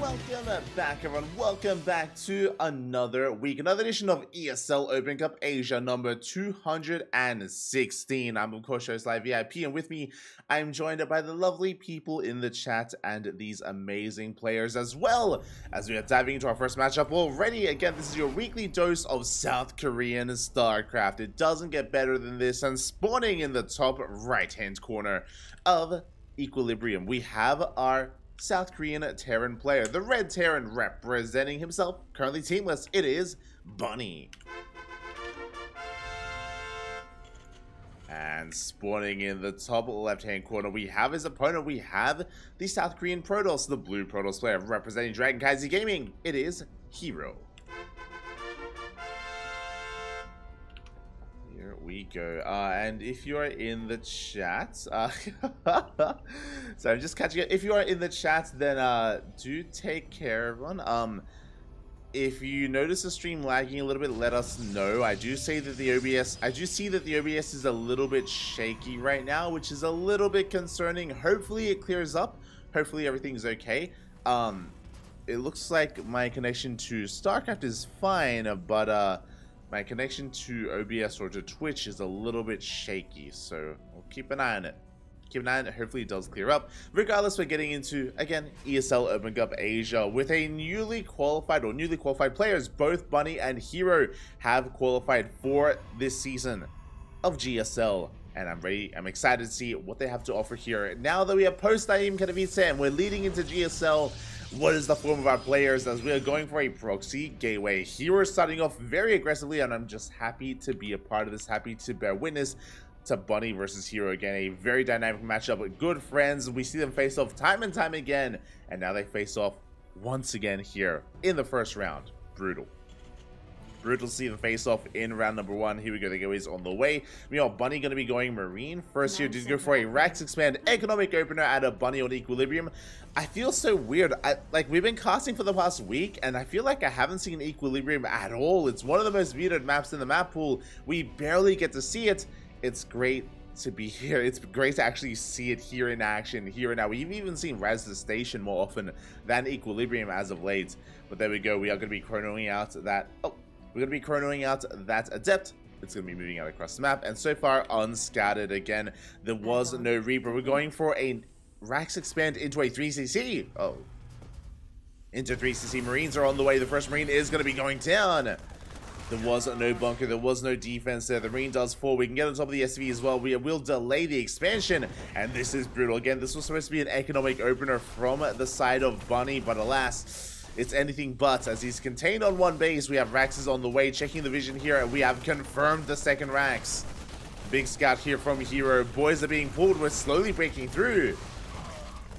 Welcome back, everyone. Welcome back to another week, another edition of ESL Open Cup Asia number 216. I'm, of course, your Live VIP, and with me, I'm joined by the lovely people in the chat and these amazing players, as well as we are diving into our first matchup already. Again, this is your weekly dose of South Korean StarCraft. It doesn't get better than this, and spawning in the top right-hand corner of Equilibrium, we have our South Korean Terran player, the Red Terran representing himself, currently teamless. It is Bunny. And spawning in the top left-hand corner, we have his opponent. We have the South Korean Protoss, the blue Protoss player representing CranKy Gaming. It is Hero. Here we go. And if you are in the chat, so I'm just catching it. If you are in the chat, then do take care, everyone. If you notice the stream lagging a little bit, let us know. I do see that the OBS is a little bit shaky right now, which is a little bit concerning. Hopefully it clears up. Hopefully everything's okay. It looks like my connection to StarCraft is fine, but my connection to OBS or to Twitch is a little bit shaky, so we'll keep an eye on it. Keep an eye on it. Hopefully it does clear up. Regardless, we're getting into, again, ESL Open Cup Asia with a newly qualified players. Both Bunny and Hero have qualified for this season of GSL. And I'm ready. I'm excited to see what they have to offer here. Now that we have post-Naeem Katowice and we're leading into GSL, what is the form of our players as we are going for a proxy gateway? Hero starting off very aggressively, and I'm just happy to be a part of this, happy to bear witness to Bunny versus Hero again. A very dynamic matchup with good friends. We see them face off time and time again, and now they face off once again here in the first round. Brutal to see them face off in round number 1. Here we go, the giveaways on the way. Meanwhile, Bunny going to be going Marine. First here, did go for a Rax Expand economic opener at a Bunny on Equilibrium. I feel so weird. Like, we've been casting for the past week, and I feel like I haven't seen Equilibrium at all. It's one of the most muted maps in the map pool. We barely get to see it. It's great to be here. It's great to actually see it here in action, here and now. We've even seen Raz the Station more often than Equilibrium as of late. But there we go. We are going to be chronoing out that... We're going to be chronoing out that Adept. It's going to be moving out across the map. And so far, unscattered again. There was no Reaper. We're going for a Rax Expand into a 3cc. Oh. Into 3cc. Marines are on the way. The first Marine is going to be going down. There was no bunker. There was no defense there. The Marine does fall. We can get on top of the SV as well. We will delay the expansion. And this is brutal. Again, this was supposed to be an economic opener from the side of Bunny. But alas... it's anything but, as he's contained on one base. We have Raxes on the way, checking the vision here, and we have confirmed the second Rax. Big scout here from Hero. Boys are being pulled. We're slowly breaking through.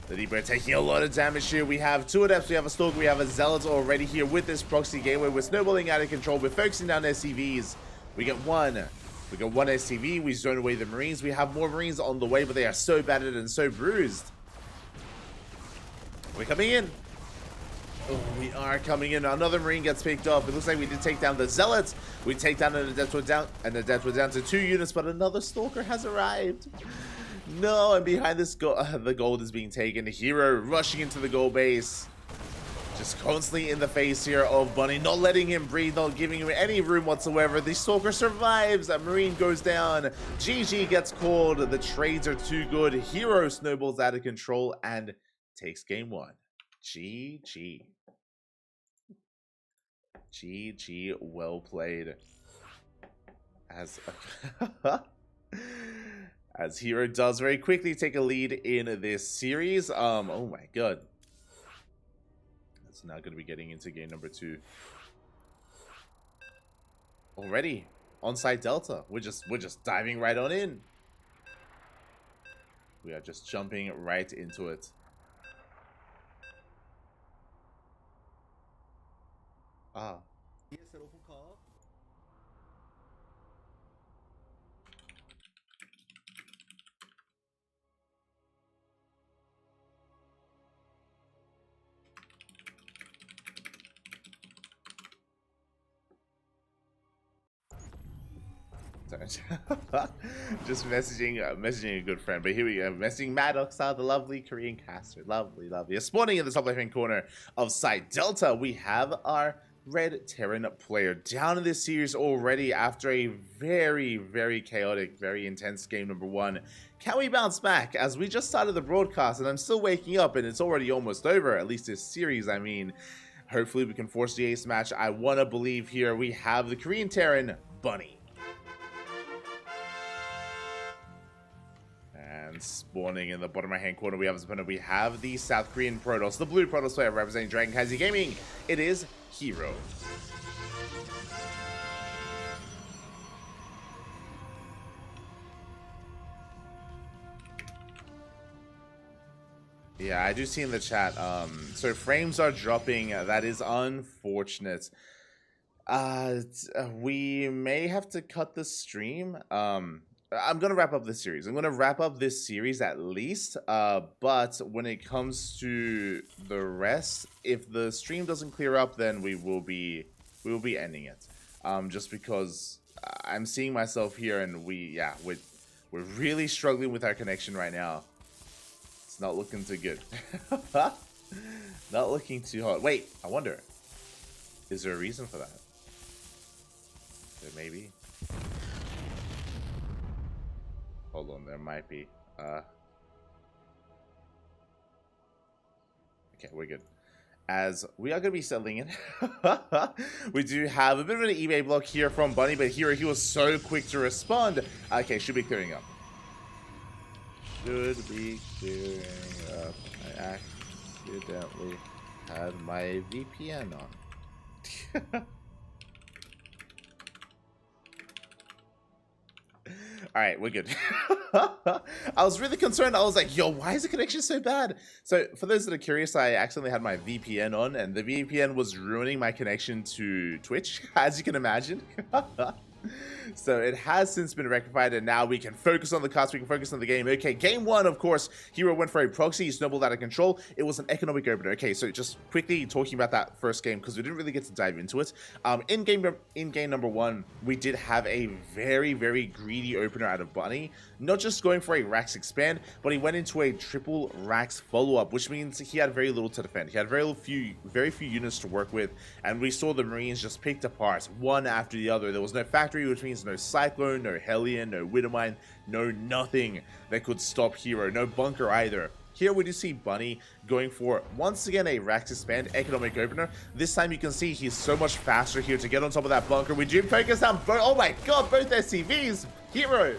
The Deeper taking a lot of damage here. We have 2 Adepts, we have a Stalker, we have a Zealot already here with this proxy gateway. We're snowballing out of control. We're focusing down SCVs. We got one. We got one SCV. We zone away the Marines. We have more Marines on the way, but they are so battered and so bruised. We're coming in. Oh, we are coming in. Another Marine gets picked up. It looks like we did take down the Zealots. We take down an Adept. We're down to 2 units, but another Stalker has arrived. No, and behind this the gold is being taken. Hero rushing into the gold base. Just constantly in the face here of Bunny, not letting him breathe, not giving him any room whatsoever. The Stalker survives. A Marine goes down. GG gets called. The trades are too good. Hero snowballs out of control and takes game 1. GG. GG, well played. As as Hero does very quickly take a lead in this series. Oh my god. It's now going to be getting into game number 2. Already on-site Delta. We're just diving right on in. We are just jumping right into it. ESL Open Cup. Just messaging a good friend. But here we go. Messaging Maddox, the lovely Korean caster. Lovely, lovely. Spawning in the top left-hand corner of side Delta, we have our Red Terran player down in this series already after a very, very chaotic, very intense game number 1. Can we bounce back? As we just started the broadcast and I'm still waking up and it's already almost over, at least this series, I mean. Hopefully we can force the ace match. I want to believe here we have the Korean Terran, Bunny. And spawning in the bottom right hand corner, we have the South Korean Protoss, the blue Protoss player representing CranKy Gaming. It is Hero. Yeah, I do see in the chat. So frames are dropping. That is unfortunate. We may have to cut the stream. I'm gonna wrap up this series. I'm gonna wrap up this series at least. But when it comes to the rest, if the stream doesn't clear up, then we will be ending it. Just because I'm seeing myself here, and we're really struggling with our connection right now. It's not looking too good. Not looking too hot. Wait, I wonder. Is there a reason for that? There may be. Hold on, there might be. Okay, we're good. As we are going to be settling in. We do have a bit of an eBay block here from Bunny, but here he was so quick to respond. Okay, should be clearing up. Should be clearing up. I accidentally had my VPN on. Alright, we're good. I was really concerned. I was like, yo, why is the connection so bad? So, for those that are curious, I accidentally had my VPN on, and the VPN was ruining my connection to Twitch, as you can imagine. So it has since been rectified, and now we can focus on the cast, we can focus on the game. Okay, game 1, of course, Hero went for a proxy, he snowballed out of control. It was an economic opener. Okay, so just quickly talking about that first game, because we didn't really get to dive into it. In game number 1, we did have a very, very greedy opener out of Bunny. Not just going for a Rax expand, but he went into a triple Rax follow-up, which means he had very little to defend. He had very few units to work with, and we saw the Marines just picked apart one after the other. There was no factory, which means no Cyclone, no Hellion, no Widowmine, no nothing that could stop Hero, no bunker either. Here we do see Bunny going for, once again, a Rax expand economic opener. This time you can see he's so much faster here to get on top of that bunker. We do focus on both, oh my god, both SCVs, Hero.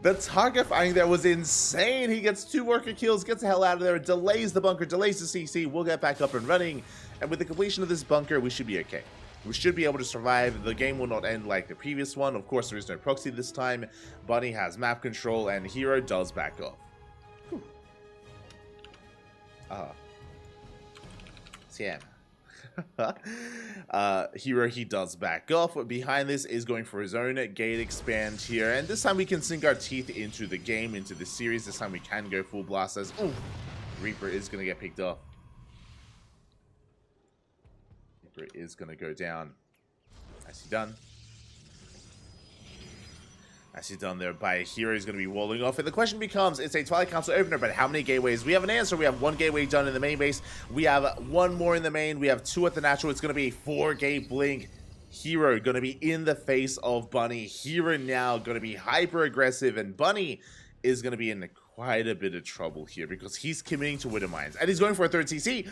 The target firing there was insane. He gets 2 worker kills, gets the hell out of there, delays the bunker, delays the CC. We'll get back up and running. And with the completion of this bunker, we should be okay. We should be able to survive. The game will not end like the previous one. Of course, there is no proxy this time. Bunny has map control, and Hero does back off. Siam. Hero, he does back off. Behind this is going for his own gate expand here, and this time we can sink our teeth into the game, into the series. This time we can go full blast as Reaper is going to get picked off. Reaper is going to go down. Nicely done. Nicely done there by Hero. Is going to be walling off. And the question becomes, it's a Twilight Council opener, but how many gateways? We have an answer. We have 1 gateway done in the main base. We have 1 more in the main. We have 2 at the natural. It's going to be a 4-gate blink. Hero going to be in the face of Bunny. Hero now going to be hyper aggressive, and Bunny is going to be in quite a bit of trouble here because he's committing to Widow Mines, and he's going for a 3rd CC.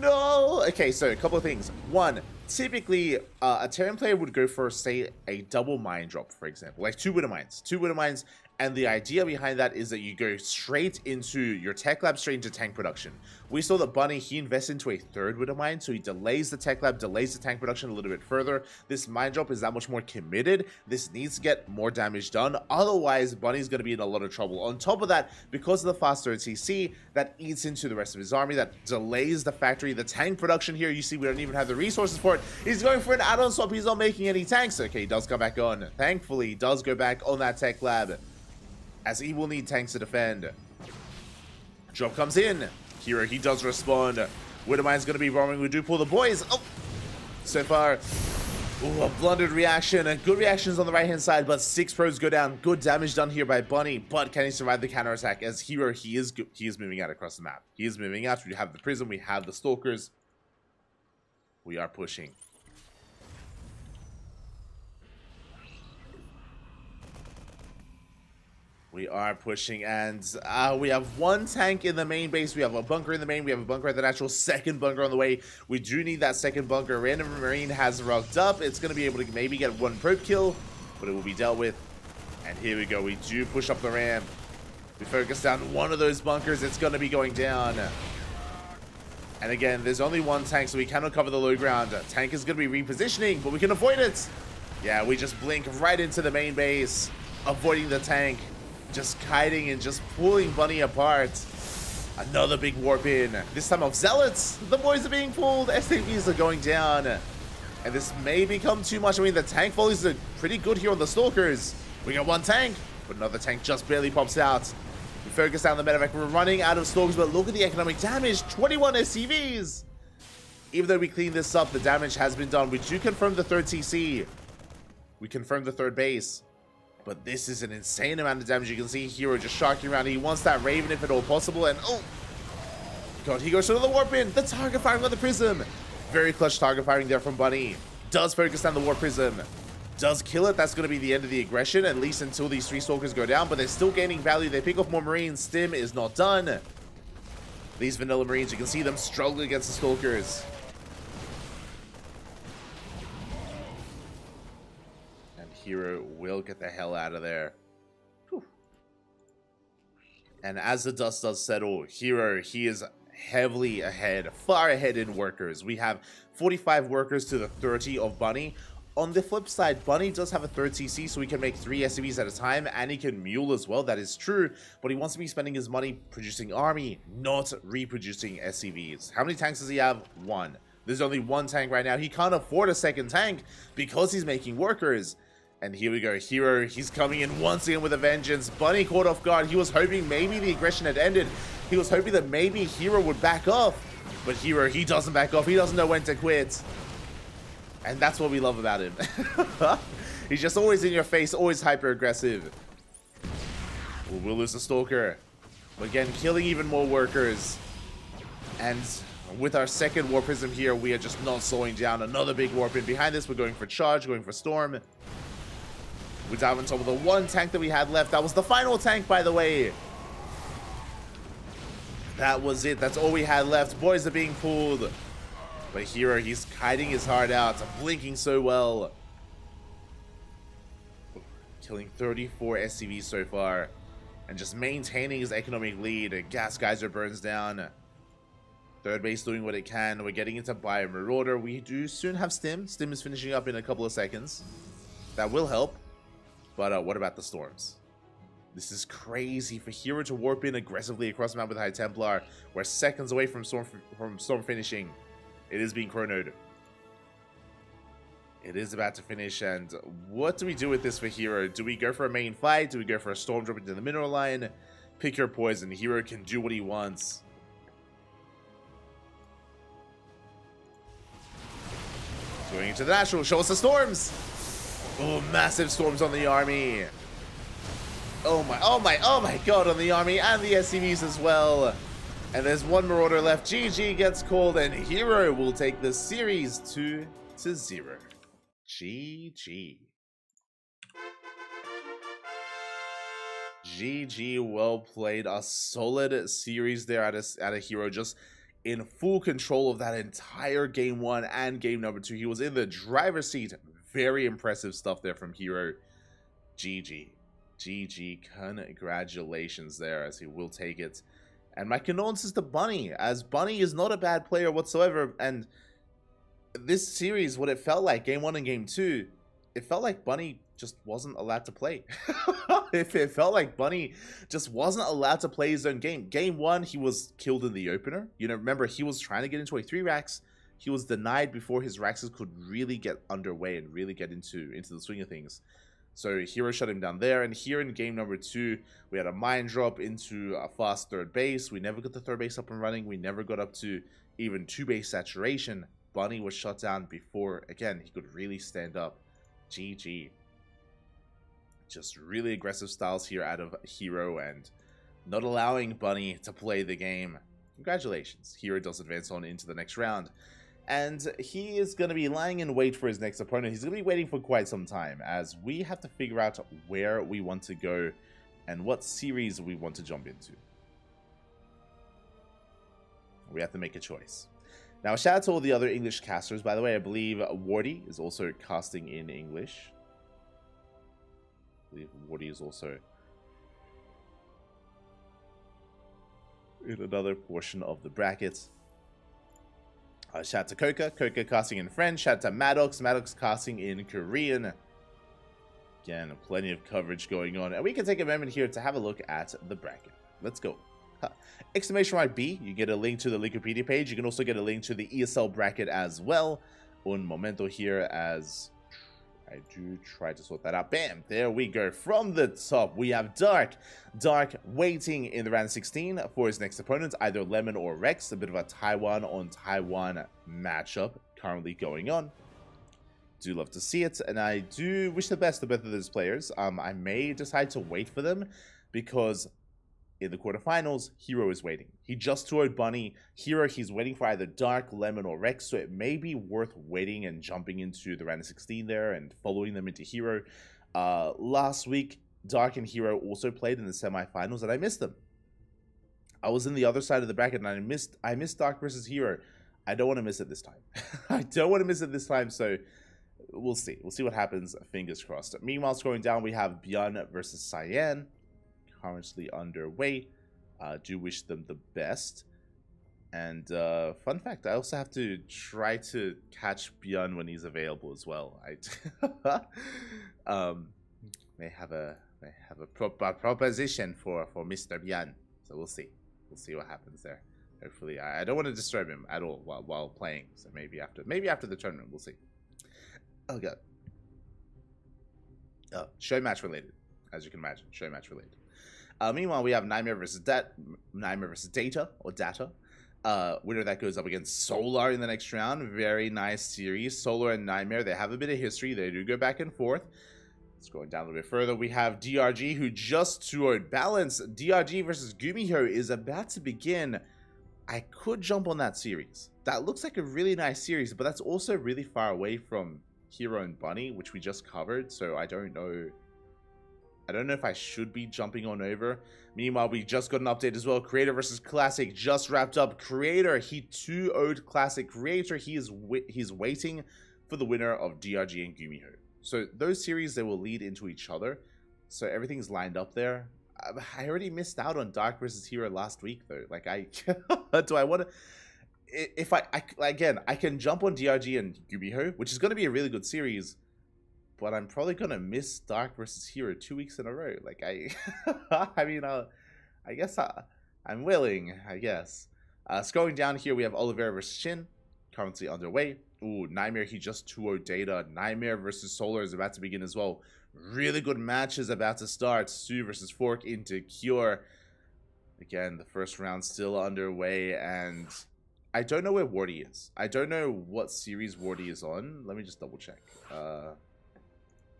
No! Okay, so a couple of things. 1, typically a Terran player would go for, say, a double mine drop, for example, like 2 Widow Mines, and the idea behind that is that you go straight into your tech lab, straight into tank production. We saw that Bunny, he invests into a 3rd Widow Mine, so he delays the tech lab, delays the tank production a little bit further. This mine drop is that much more committed. This needs to get more damage done, otherwise Bunny's going to be in a lot of trouble. On top of that, because of the fast 3rd CC, that eats into the rest of his army, that delays the factory, the tank production here. You see, we don't even have the resources for it. He's going for an add-on swap. He's not making any tanks. Okay, he does come back on. Thankfully, he does go back on that tech lab, as he will need tanks to defend. Drop comes in. Hero, he does respond. Widowmine's going to be roaming. We do pull the boys. Oh, so far, Ooh, a blundered reaction, and good reactions on the right-hand side, but 6 pros go down. Good damage done here by Bunny, but can he survive the counterattack? As Hero, he is moving out across the map. He is moving out. We have the Prism, we have the Stalkers. We are pushing. We are pushing, and we have 1 tank in the main base. We have a bunker in the main. We have a bunker at the natural, second bunker on the way. We do need that second bunker. Random Marine has rocked up. It's going to be able to maybe get 1 probe kill, but it will be dealt with. And here we go. We do push up the ramp. We focus down one of those bunkers. It's going to be going down. And again, there's only 1 tank, so we cannot cover the low ground. Tank is going to be repositioning, but we can avoid it. Yeah, we just blink right into the main base, avoiding the tank. Just kiting and just pulling Bunny apart. Another big warp in. This time of Zealots. The boys are being pulled. SAVs are going down. And this may become too much. I mean, the tank volleys are pretty good here on the Stalkers. We got 1 tank, but another tank just barely pops out. We focus down the medevac. We're running out of Stalkers, but look at the economic damage. 21 SCVs. Even though we clean this up, the damage has been done. We do confirm the 3rd TC. We confirm the 3rd base. But this is an insane amount of damage. You can see Hero just shocking around. He wants that Raven if at all possible. And oh, God, he goes to the warp in. The target firing on the Prism. Very clutch target firing there from Bunny. Does focus down the Warp Prism. Does kill it. That's going to be the end of the aggression, at least until these 3 Stalkers go down. But they're still gaining value. They pick up more Marines. Stim is not done. These vanilla Marines, you can see them struggling against the Stalkers. Hero will get the hell out of there. Whew. And as the dust does settle, Hero, he is heavily ahead, far ahead in workers. We have 45 workers to the 30 of Bunny. On the flip side, Bunny does have a 3rd TC, so he can make 3 SCVs at a time, and he can mule as well. That is true, but he wants to be spending his money producing army, not reproducing SCVs. How many tanks does he have? 1. There's only 1 tank right now. He can't afford a 2nd tank because he's making workers. And here we go, Hero, he's coming in once again with a vengeance. Bunny caught off guard. He was hoping maybe the aggression had ended. He was hoping that maybe Hero would back off. But Hero, he doesn't back off. He doesn't know when to quit. And that's what we love about him. He's just always in your face, always hyper aggressive. We'll lose the Stalker. Again, killing even more workers. And with our 2nd Warp Prism here, we are just not slowing down. Another big warp in. Behind this, we're going for Charge, going for Storm. We dive on top of the 1 tank that we had left. That was the final tank, by the way. That was it. That's all we had left. Boys are being pulled. But Hero, he's kiting his heart out. Blinking so well. Killing 34 SCVs so far. And just maintaining his economic lead. Gas Geyser burns down. 3rd base doing what it can. We're getting into Biomarauder. We do soon have Stim. Stim is finishing up in a couple of seconds. That will help. But what about the Storms? This is crazy for Hero to warp in aggressively across the map with High Templar. We're seconds away from Storm finishing. It is being chronoed. It is about to finish, and what do we do with this for Hero? Do we go for a main fight? Do we go for a Storm drop into the mineral line? Pick your poison. Hero can do what he wants. Going into the natural. Show us the Storms! Oh, massive Storms on the army. Oh my god, on the army and the SCVs as well. And there's 1 Marauder left. GG gets called, and Hero will take the series 2-0. GG. GG, well played. A solid series there at a Hero, just in full control of that entire game 1 and game number 2. He was in the driver's seat. Very impressive stuff there from Hero. GG. GG. Congratulations there, as he will take it. And my condolences to Bunny, as Bunny is not a bad player whatsoever. And this series, what it felt like, game 1 and game 2, it felt like Bunny just wasn't allowed to play. It felt like Bunny just wasn't allowed to play his own game. Game 1, he was killed in the opener. You know, remember, he was trying to get into a 3 racks. He was denied before his Raxes could really get underway and really get into the swing of things. So Hero shut him down there. And here in game number 2, we had a mine drop into a fast 3rd base. We never got the 3rd base up and running. We never got up to even 2 base saturation. Bunny was shut down before, again, he could really stand up. GG. Just really aggressive styles here out of Hero and not allowing Bunny to play the game. Congratulations. Hero does advance on into the next round. And he is going to be lying in wait for his next opponent. He's going to be waiting for quite some time as we have to figure out where we want to go and what series we want to jump into. We have to make a choice. Now, shout out to all the other English casters. By the way, I believe Wardy is also casting in English. I believe Wardy is also in another portion of the brackets. Shout out to Coca casting in French. Shout out to Maddox casting in Korean. Again, plenty of coverage going on. And we can take a moment here to have a look at the bracket. Let's go. Exclamation mark B, you get a link to the Wikipedia page. You can also get a link to the ESL bracket as well. Un momento here as I do try to sort that out. Bam! There we go. From the top, we have Dark. Dark waiting in the round 16 for his next opponent, either Lemon or Rex. A bit of a Taiwan on Taiwan matchup currently going on. Do love to see it, and I do wish the best to both of those players. I may decide to wait for them because in the quarterfinals, Hero is waiting. He just toured Bunny. Hero, he's waiting for either Dark, Lemon, or Rex, so it may be worth waiting and jumping into the round of 16 there and following them into Hero. Last week, Dark and Hero also played in the semifinals, and I missed them. I was in the other side of the bracket, and I missed Dark versus Hero. I don't want to miss it this time. I don't want to miss it this time, so we'll see. We'll see what happens. Fingers crossed. Meanwhile, scrolling down, we have Bjorn versus Cyan. Currently underway. Do wish them the best. And fun fact, I also have to try to catch Bjorn when he's available as well. I may have a proposition for Mr. Bjorn. So we'll see. We'll see what happens there. Hopefully, I don't want to disturb him at all while playing. So maybe after the tournament, we'll see. Oh god. Oh, show match related, as you can imagine. Show match related. Meanwhile, we have Nightmare versus Data. Winner that goes up against Solar in the next round. Very nice series. Solar and Nightmare, they have a bit of history. They do go back and forth. Scrolling down a little bit further, we have DRG, who just toured Balance. DRG versus Gumiho is about to begin. I could jump on that series. That looks like a really nice series, but that's also really far away from Hero and Bunny, which we just covered, so I don't know if I should be jumping on over. Meanwhile, we just got an update as well. Creator versus Classic just wrapped up. Creator, he 2-0'd Classic. Creator, he's waiting for the winner of DRG and Gumiho. So those series, they will lead into each other. So everything's lined up there. I already missed out on Dark versus Hero last week, though. Like, do I want to... If I can jump on DRG and Gumiho, which is going to be a really good series, but I'm probably going to miss Dark versus Hero 2 weeks in a row. Like, I mean, I guess I'm willing, I guess. Scrolling down here, we have Oliveira versus Shin, currently underway. Ooh, Nightmare, he just 2-0'd Data. Nightmare versus Solar is about to begin as well. Really good match is about to start. Sue versus Fork into Cure. Again, the first round still underway, and I don't know where Wardy is. I don't know what series Wardy is on. Let me just double check.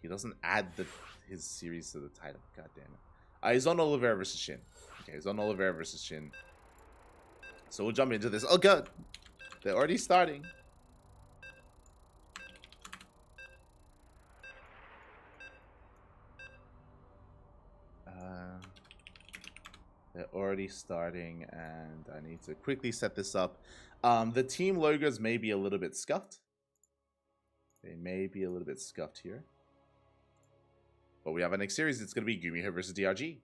He doesn't add his series to the title. God damn it. He's on Oliveira versus Shin. Okay, he's on Oliveira versus Shin. So we'll jump into this. Oh god! They're already starting. They're already starting, and I need to quickly set this up. The team logos may be a little bit scuffed. They may be a little bit scuffed here. But we have our next series. It's going to be Gumiho versus DRG.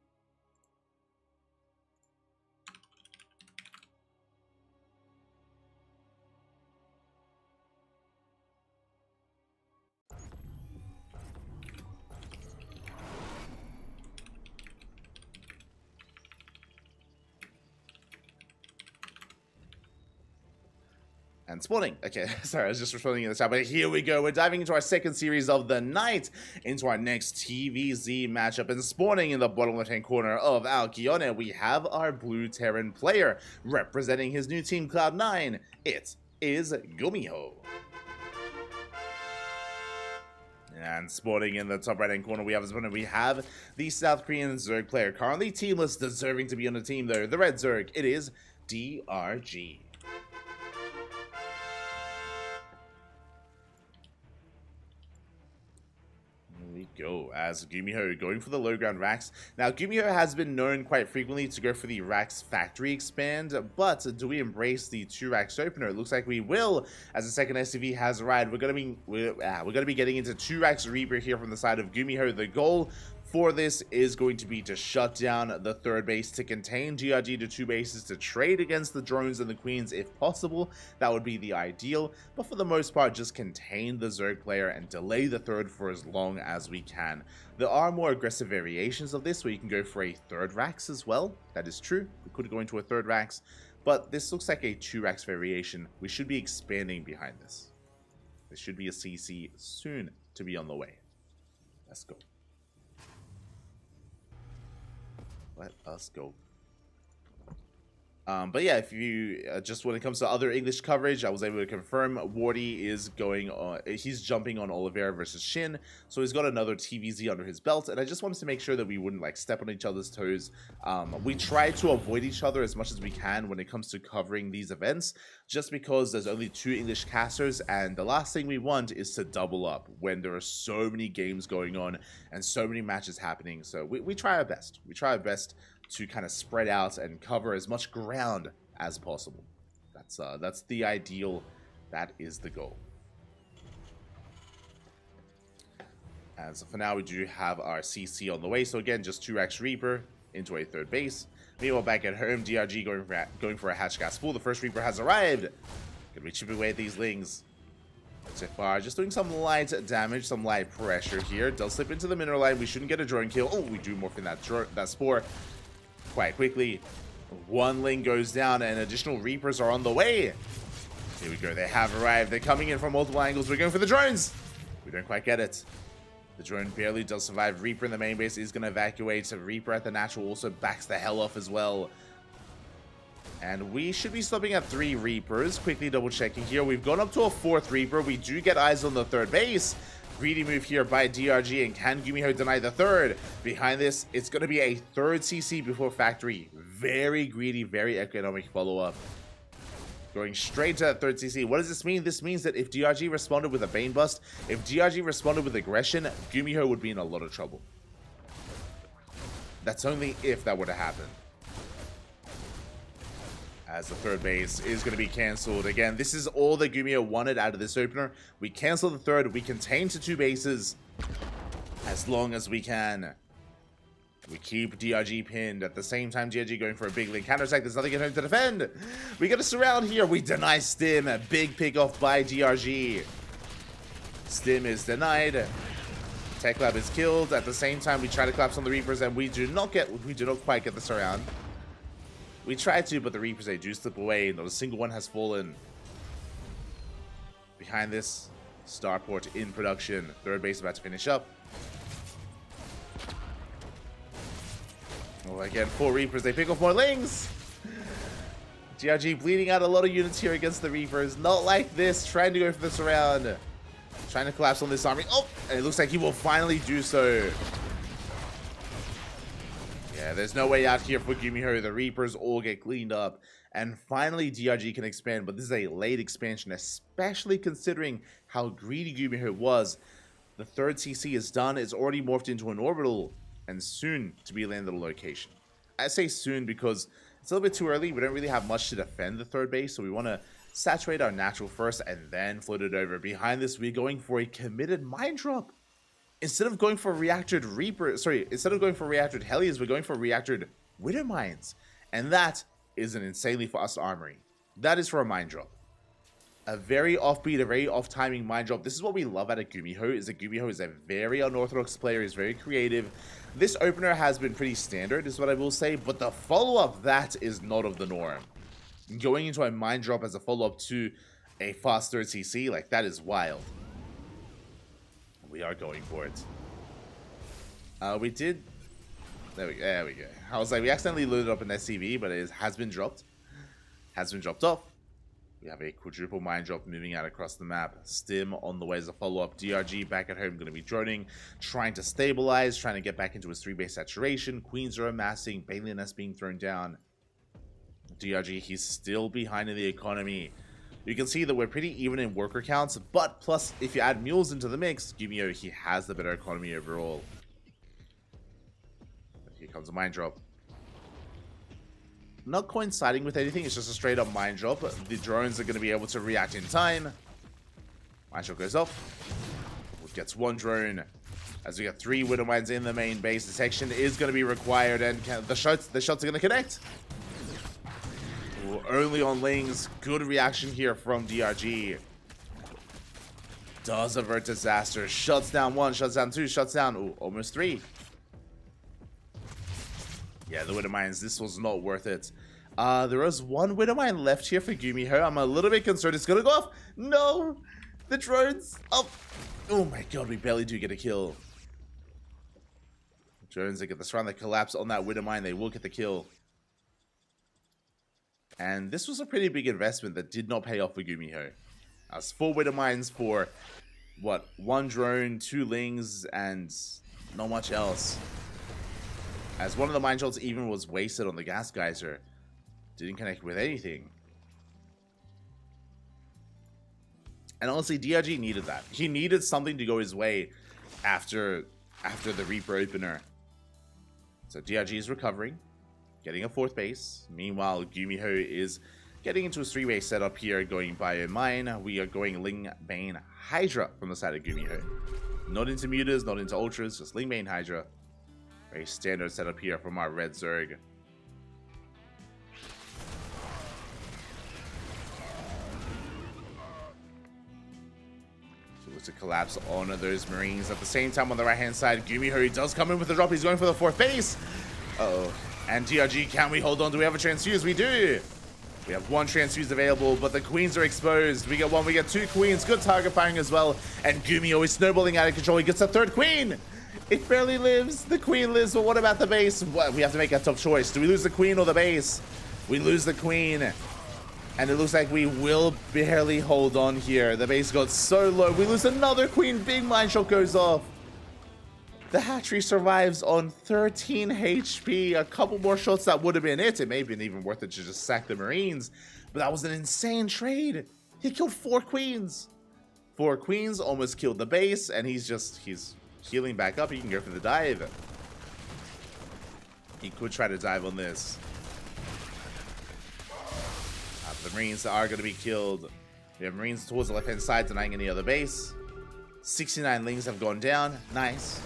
And spawning. Okay, sorry, I was just responding in the chat, but here we go. We're diving into our second series of the night, into our next TVZ matchup, and spawning in the bottom left-hand corner of Alkione, we have our Blue Terran player representing his new team, Cloud9. It's is Gumiho. And spawning in the top right-hand corner, we have his opponent. We have the South Korean Zerg player, currently teamless, deserving to be on the team though. The red Zerg, it is DRG. We go as Gumiho going for the low ground racks. Now, Gumiho has been known quite frequently to go for the racks factory expand, but do we embrace the 2 racks opener? It looks like we will, as the second SCV has arrived. We're gonna be getting into 2 racks Reaper here from the side of Gumiho. The goal for this is going to be to shut down the third base, to contain GRG to 2 bases, to trade against the drones and the queens if possible. That would be the ideal, but for the most part, just contain the Zerg player and delay the third for as long as we can. There are more aggressive variations of this where you can go for a third racks as well. That is true. We could go into a third racks, but this looks like a 2 racks variation. We should be expanding behind this. There should be a CC soon to be on the way. Let's go. Let us go. But yeah, if you just when it comes to other English coverage, I was able to confirm Wardy is going on. He's jumping on Oliveira versus Shin, so he's got another TVZ under his belt. And I just wanted to make sure that we wouldn't like step on each other's toes. We try to avoid each other as much as we can when it comes to covering these events, just because there's only 2 English casters, and the last thing we want is to double up when there are so many games going on and so many matches happening. So we try our best. We try our best to kind of spread out and cover as much ground as possible. That's the ideal. That is the goal. As for now, we do have our CC on the way. So again, just 2 racks Reaper into a third base. Meanwhile, back at home, DRG going for a hatch gas pool. The first Reaper has arrived. Gonna be chipping away at these Lings. So far, just doing some light damage, some light pressure here. Does slip into the mineral line. We shouldn't get a drone kill. Oh, we do morph in that spore quite quickly. 1 Ling goes down, and additional Reapers are on the way. Here we go. They have arrived. They're coming in from multiple angles. We're going for the drones. We don't quite get it. The drone barely does survive. Reaper in the main base is going to evacuate. So Reaper at the natural also backs the hell off as well. And we should be stopping at 3 Reapers. Quickly double checking here. We've gone up to a 4th Reaper. We do get eyes on the third base. Greedy move here by DRG, and can Gumiho deny the third? Behind this, it's going to be a 3rd CC before factory. Very greedy, very economic follow-up. Going straight to that 3rd CC. What does this mean? This means that if DRG responded with a Bane Bust, if DRG responded with aggression, Gumiho would be in a lot of trouble. That's only if that were to happen. As the third base is going to be cancelled. Again, this is all that Gumiho wanted out of this opener. We cancel the third. We contain to 2 bases as long as we can. We keep DRG pinned. At the same time, DRG going for a big link counterattack. There's nothing at home to defend. We get a surround here. We deny Stim. A big pick off by DRG. Stim is denied. Tech Lab is killed. At the same time, we try to collapse on the Reapers, and we do not quite get the surround. We tried to, but the Reapers, they do slip away. Not a single one has fallen. Behind this, Starport in production. Third base about to finish up. Oh, again, 4 Reapers. They pick off more Lings. GRG bleeding out a lot of units here against the Reapers. Not like this. Trying to go for the surround. Trying to collapse on this army. Oh, and it looks like he will finally do so. Yeah, there's no way out here for Gumiho. The Reapers all get cleaned up. And finally, DRG can expand. But this is a late expansion, especially considering how greedy Gumiho was. The 3rd CC is done. It's already morphed into an orbital. And soon to be landed a location. I say soon because it's a little bit too early. We don't really have much to defend the third base. So we want to saturate our natural first and then float it over. Behind this, we're going for a committed mine drop. Instead of going for reactored Reaper, instead of going for reactored Hellions, we're going for reactored Widow Mines. And that is an insanely fast armory. That is for a mine drop. A very offbeat, a very off-timing mine drop. This is what we love out of Gumiho, is that Gumiho is a very unorthodox player. He's very creative. This opener has been pretty standard, is what I will say, but the follow-up, that is not of the norm. Going into a mine drop as a follow-up to a fast 3rd CC, like, that is wild. We are going for it. We did... There we go. I was like, we accidentally loaded up an SCV, but it has been dropped. Has been dropped off. We have a quadruple mine drop moving out across the map. Stim on the way as a follow-up. DRG back at home going to be droning, trying to stabilize, trying to get back into his 3-base saturation. Queens are amassing. Bailey Nest being thrown down. DRG, he's still behind in the economy. You can see that we're pretty even in worker counts, but plus, if you add mules into the mix, Gumio, he has the better economy overall. Here comes a mine drop. Not coinciding with anything, it's just a straight up mine drop. The drones are going to be able to react in time. Mine drop goes off. Gets one drone. As we get 3 widow mines in the main base, detection is going to be required, and the shots are going to connect. Ooh, only on Lings. Good reaction here from DRG. Does avert disaster. Shuts down 1, shuts down 2, shuts down almost 3. Yeah, the widow mines, this was not worth it. There was 1 widow mine left here for Gumiho. I'm a little bit concerned it's gonna go off. No! The drones up. Oh my god, we barely do get a kill. Drones, they get the surround, they collapse on that widow mine, they will get the kill. And this was a pretty big investment that did not pay off for Gumiho. That's 4 widow mines for, what, 1 drone, 2 lings, and not much else. As one of the mine shots even was wasted on the gas geyser. Didn't connect with anything. And honestly, DRG needed that. He needed something to go his way after the Reaper opener. So DRG is recovering, getting a 4th base. Meanwhile, Gumiho is getting into a 3-base setup here, going Bio Mine. We are going Ling, Bane, Hydra from the side of Gumiho. Not into Mutas, not into Ultras, just Ling, Bane, Hydra. Very standard setup here from our Red Zerg. So it's a collapse on those Marines. At the same time, on the right-hand side, Gumiho does come in with the drop. He's going for the 4th base. Uh-oh. And DRG, can we hold on? Do we have a transfuse? We do. We have 1 transfuse available, but the queens are exposed. We get 1, we get 2 queens. Good target firing as well. And Gumiho is snowballing out of control. He gets a 3rd queen. It barely lives. The queen lives, but what about the base? What? We have to make a tough choice. Do we lose the queen or the base? We lose the queen. And it looks like we will barely hold on here. The base got so low. We lose another queen. Big mine shot goes off. The hatchery survives on 13 HP. A couple more shots, that would have been it. It may have been even worth it to just sack the Marines. But that was an insane trade. He killed 4 queens. 4 queens, almost killed the base. And he's healing back up. He can go for the dive. He could try to dive on this. The Marines are going to be killed. We have Marines towards the left-hand side denying any other base. 69 Lings have gone down. Nice.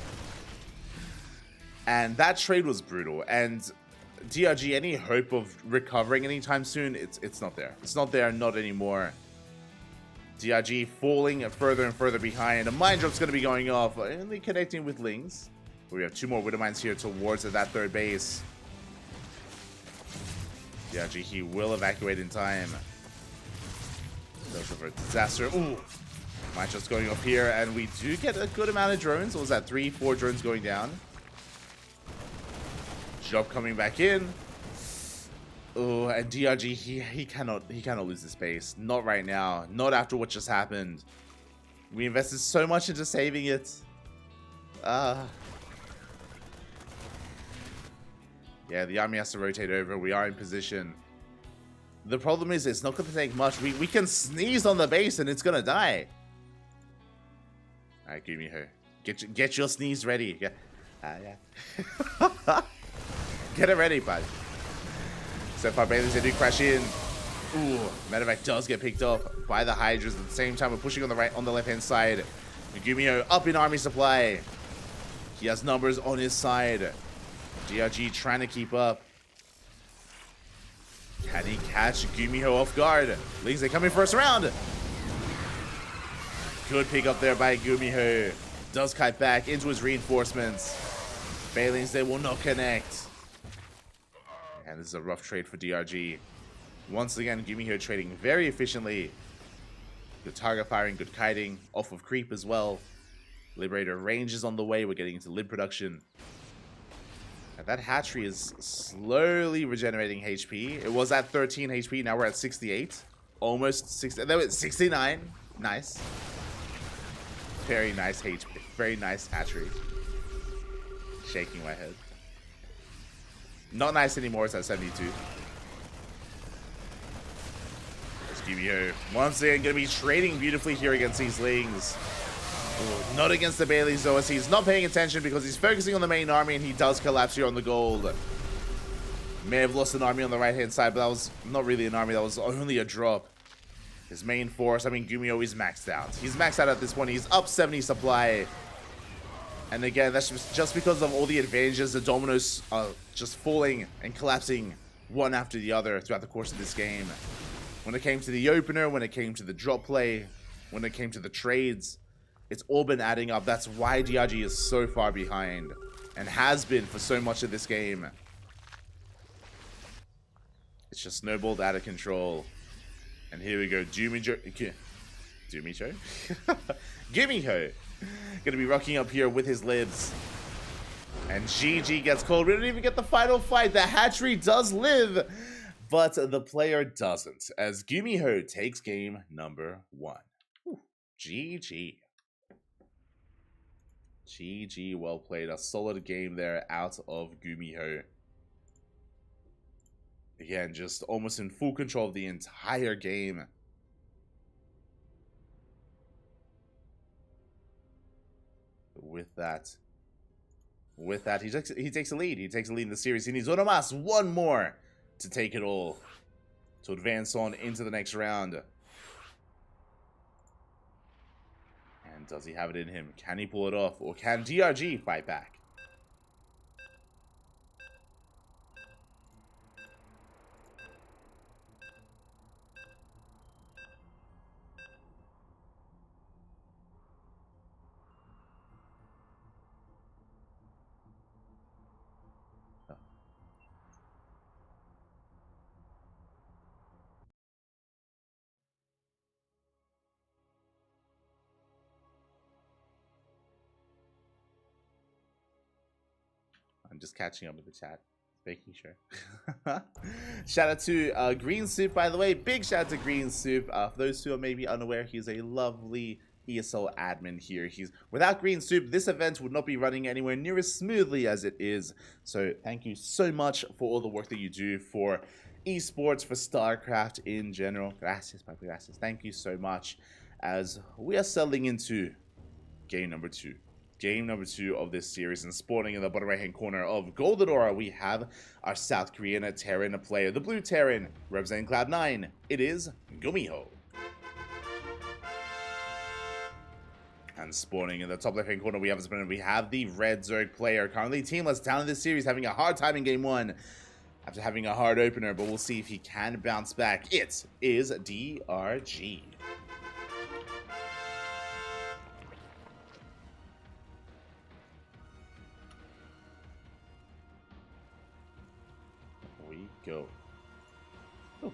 And that trade was brutal. And DRG, any hope of recovering anytime soon, it's not there. It's not there, not anymore. DRG falling further and further behind. A mine drop's going to be going off. Only connecting with Lings. We have 2 more widow mines here towards that 3rd base. DRG, he will evacuate in time. Goes for disaster. Ooh. Mine drop's going off here, and we do get a good amount of drones. What was that? 3, 4 drones going down. Job coming back in. Oh, and DRG, he cannot lose this base. Not right now. Not after what just happened. We invested so much into saving it. Yeah, the army has to rotate over. We are in position. The problem is it's not going to take much. We can sneeze on the base and it's going to die. Alright, give me her. Get your sneeze ready. Yeah. Yeah. Get it ready, bud. So far, Bailey's they do crash in. Ooh, medevac does get picked up by the Hydras. At the same time, we're pushing on the left-hand side. Gumio up in army supply. He has numbers on his side. DRG trying to keep up. Can he catch Gumiho off guard? Lings, they come in first round. Good pick up there by Gumiho. Does kite back into his reinforcements. Bailings, they will not connect. And this is a rough trade for DRG. Once again, Gumiho trading very efficiently. Good target firing, good kiting. Off of creep as well. Liberator range is on the way. We're getting into lib production. And that hatchery is slowly regenerating HP. It was at 13 HP, now we're at 68. Almost 60. That was 69. Nice. Very nice HP. Very nice hatchery. Shaking my head. Not nice anymore. It's at 72. Let's give you once again going to be trading beautifully here against these Lings. Ooh, not against the Baileys though, as he's not paying attention because he's focusing on the main army and he does collapse here on the gold. May have lost an army on the right hand side, but that was not really an army, that was only a drop. His main force, I mean, Gumiho is maxed out. He's maxed out at this point. He's up 70 supply. And again, that's just because of all the advantages. The dominoes are just falling and collapsing one after the other throughout the course of this game. When it came to the opener, when it came to the drop play, when it came to the trades, it's all been adding up. That's why DRG is so far behind and has been for so much of this game. It's just snowballed out of control. And here we go. Gumiho. Gumiho. Gonna be rocking up here with his libs. And GG gets called. We don't even get the final fight. The hatchery does live, but the player doesn't. As Gumiho takes game number 1. Whew. GG. GG, well played. A solid game there out of Gumiho. Again, just almost in full control of the entire game. With that, he takes a lead. He takes a lead in the series. He needs Onomas one more to take it all, to advance on into the next round. And does he have it in him? Can he pull it off? Or can DRG fight back? I'm just catching up with the chat, making sure. Shout out to Green Soup, by the way. Big shout out to Green Soup. For those who are maybe unaware, he's a lovely ESL admin here. Without Green Soup, this event would not be running anywhere near as smoothly as it is. So thank you so much for all the work that you do for esports, for StarCraft in general. Gracias, papi, gracias. Thank you so much. As we are settling into game number 2. Game number 2 of this series, and spawning in the bottom right hand corner of Golden Aura, we have our South Korean Terran player, the blue Terran, representing Cloud9. It is Gumiho. And spawning in the top left hand corner, we have the red Zerg player, currently teamless, down in this series, having a hard time in game 1 after having a hard opener, but we'll see if he can bounce back. It is DRG. Go. Ooh.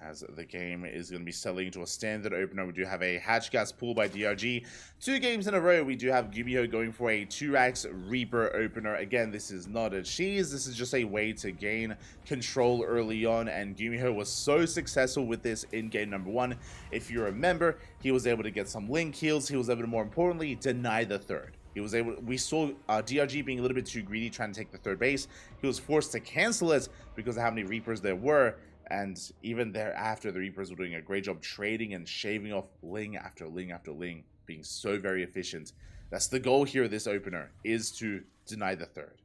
As the game is going to be settling into a standard opener, we do have a hatch gas pull by DRG. 2 games in a row, we do have Gumiho going for a 2x Reaper opener. Again, this is not a cheese, this is just a way to gain control early on, and Gumiho was so successful with this in game number 1. If you remember, he was able to get some link kills, he was able to, more importantly, deny the third. We saw DRG being a little bit too greedy, trying to take the third base. He was forced to cancel it because of how many Reapers there were. And even thereafter, the Reapers were doing a great job trading and shaving off Ling after Ling after Ling, being so very efficient. That's the goal here of this opener, is to deny the third.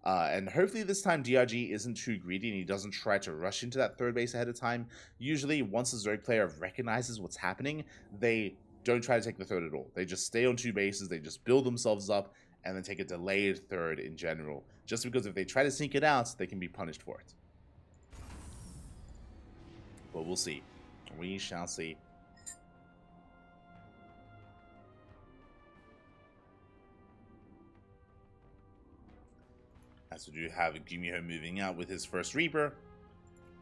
And hopefully this time DRG isn't too greedy and he doesn't try to rush into that third base ahead of time. Usually, once the Zerg player recognizes what's happening, they don't try to take the third at all. They just stay on 2 bases, they just build themselves up, and then take a delayed third in general. Just because if they try to sneak it out, they can be punished for it. But we'll see. We shall see. As we do have Gumiho moving out with his first Reaper.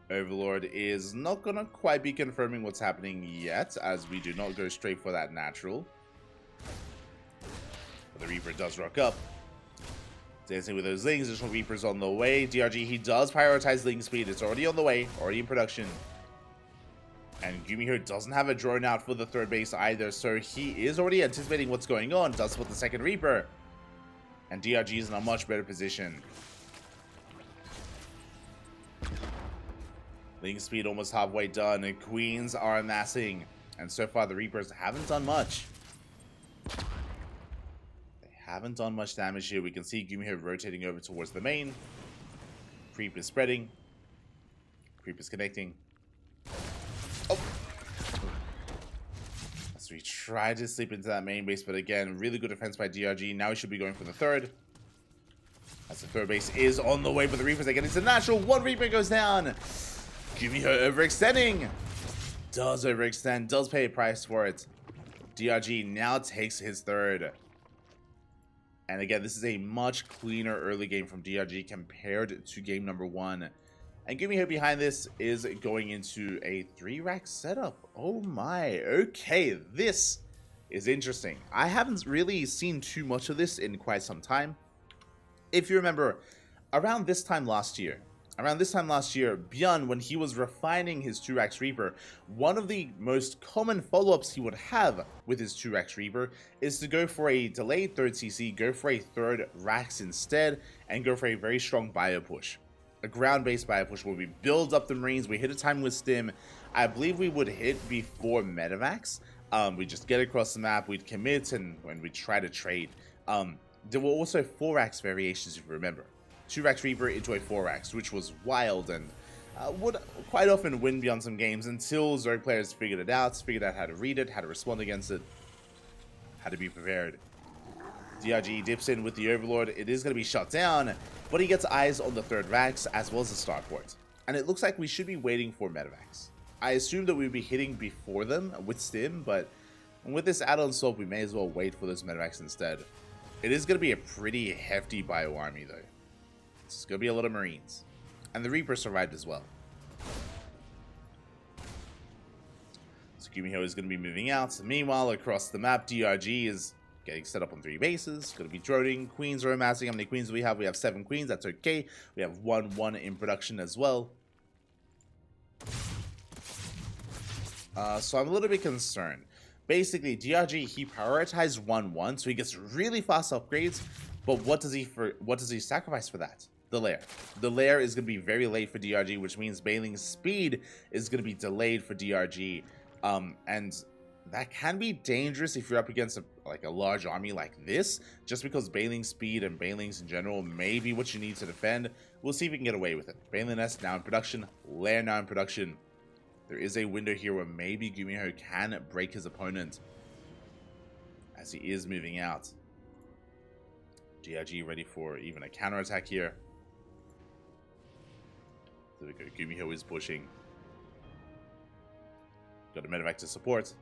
Overlord is not gonna quite be confirming what's happening yet, as we do not go straight for that natural. But the Reaper does rock up. Dancing with those Lings, additional Reapers on the way. DRG, he does prioritize Ling speed. It's already on the way, already in production. And Gumiho doesn't have a drone out for the third base either, so he is already anticipating what's going on. Does put the second Reaper. And DRG is in a much better position. Link speed almost halfway done, and Queens are amassing. And so far, the Reapers haven't done much. They haven't done much damage here. We can see Gumiho rotating over towards the main. Creep is spreading. Creep is connecting. Oh! So we tried to slip into that main base, but again, really good defense by DRG. Now he should be going for the third. As the third base is on the way, but the Reapers are getting to natural. One Reaper goes down. Gumiho overextending. Does overextend, does pay a price for it. DRG now takes his third. And again, this is a much cleaner early game from DRG compared to game number 1. And Gumiho behind this is going into a 3-rack setup. Oh my, okay, this is interesting. I haven't really seen too much of this in quite some time. If you remember, around this time last year, Bjorn, when he was refining his 2x Reaper, one of the most common follow-ups he would have with his 2x Reaper is to go for a delayed third CC, go for a third Rax instead, and go for a very strong bio push. A ground-based bio push where we build up the Marines, we hit a time with Stim. I believe we would hit before Metavax. We just get across the map, we'd commit, and when we try to trade. There were also 4x variations, if you remember. 2x Reaper into a 4x, which was wild and would quite often win beyond some games until Zerg players figured out how to read it, how to respond against it, how to be prepared. DRG dips in with the Overlord. It is going to be shut down, but he gets eyes on the third Rax as well as the starport. And it looks like we should be waiting for Metavax. I assumed that we would be hitting before them with Stim, but with this add-on swap, we may as well wait for those Metavax instead. It is going to be a pretty hefty bio army though. It's going to be a lot of Marines. And the Reaper survived as well. So Gumiho is going to be moving out. Meanwhile, across the map, DRG is getting set up on 3 bases. Going to be droning. Queens are amassing. How many queens do we have? We have 7 queens. That's okay. We have 1 in production as well. So I'm a little bit concerned. Basically, DRG, he prioritized 1-1, so he gets really fast upgrades. But what does he sacrifice for that? The lair. The lair is going to be very late for DRG, which means Bailing's speed is going to be delayed for DRG. And that can be dangerous if you're up against a large army like this, just because Bailing's speed and Bailing's in general may be what you need to defend. We'll see if we can get away with it. Bailing Nest now in production. Lair now in production. There is a window here where maybe Gumiho can break his opponent as he is moving out. DRG ready for even a counterattack here. There we go. Gumiho is pushing. Got a medevac to support.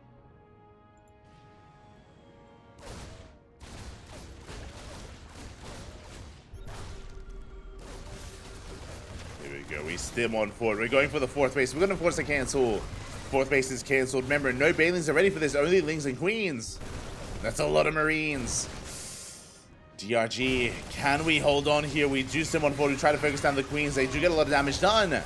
Here we go. We stim on forward. We're going for the 4th base. We're going to force a cancel. 4th base is cancelled. Remember, no Bailings are ready for this. Only Lings and Queens. That's a lot of Marines. DRG, can we hold on here? We do stim on forward. We try to focus down the Queens. They do get a lot of damage done.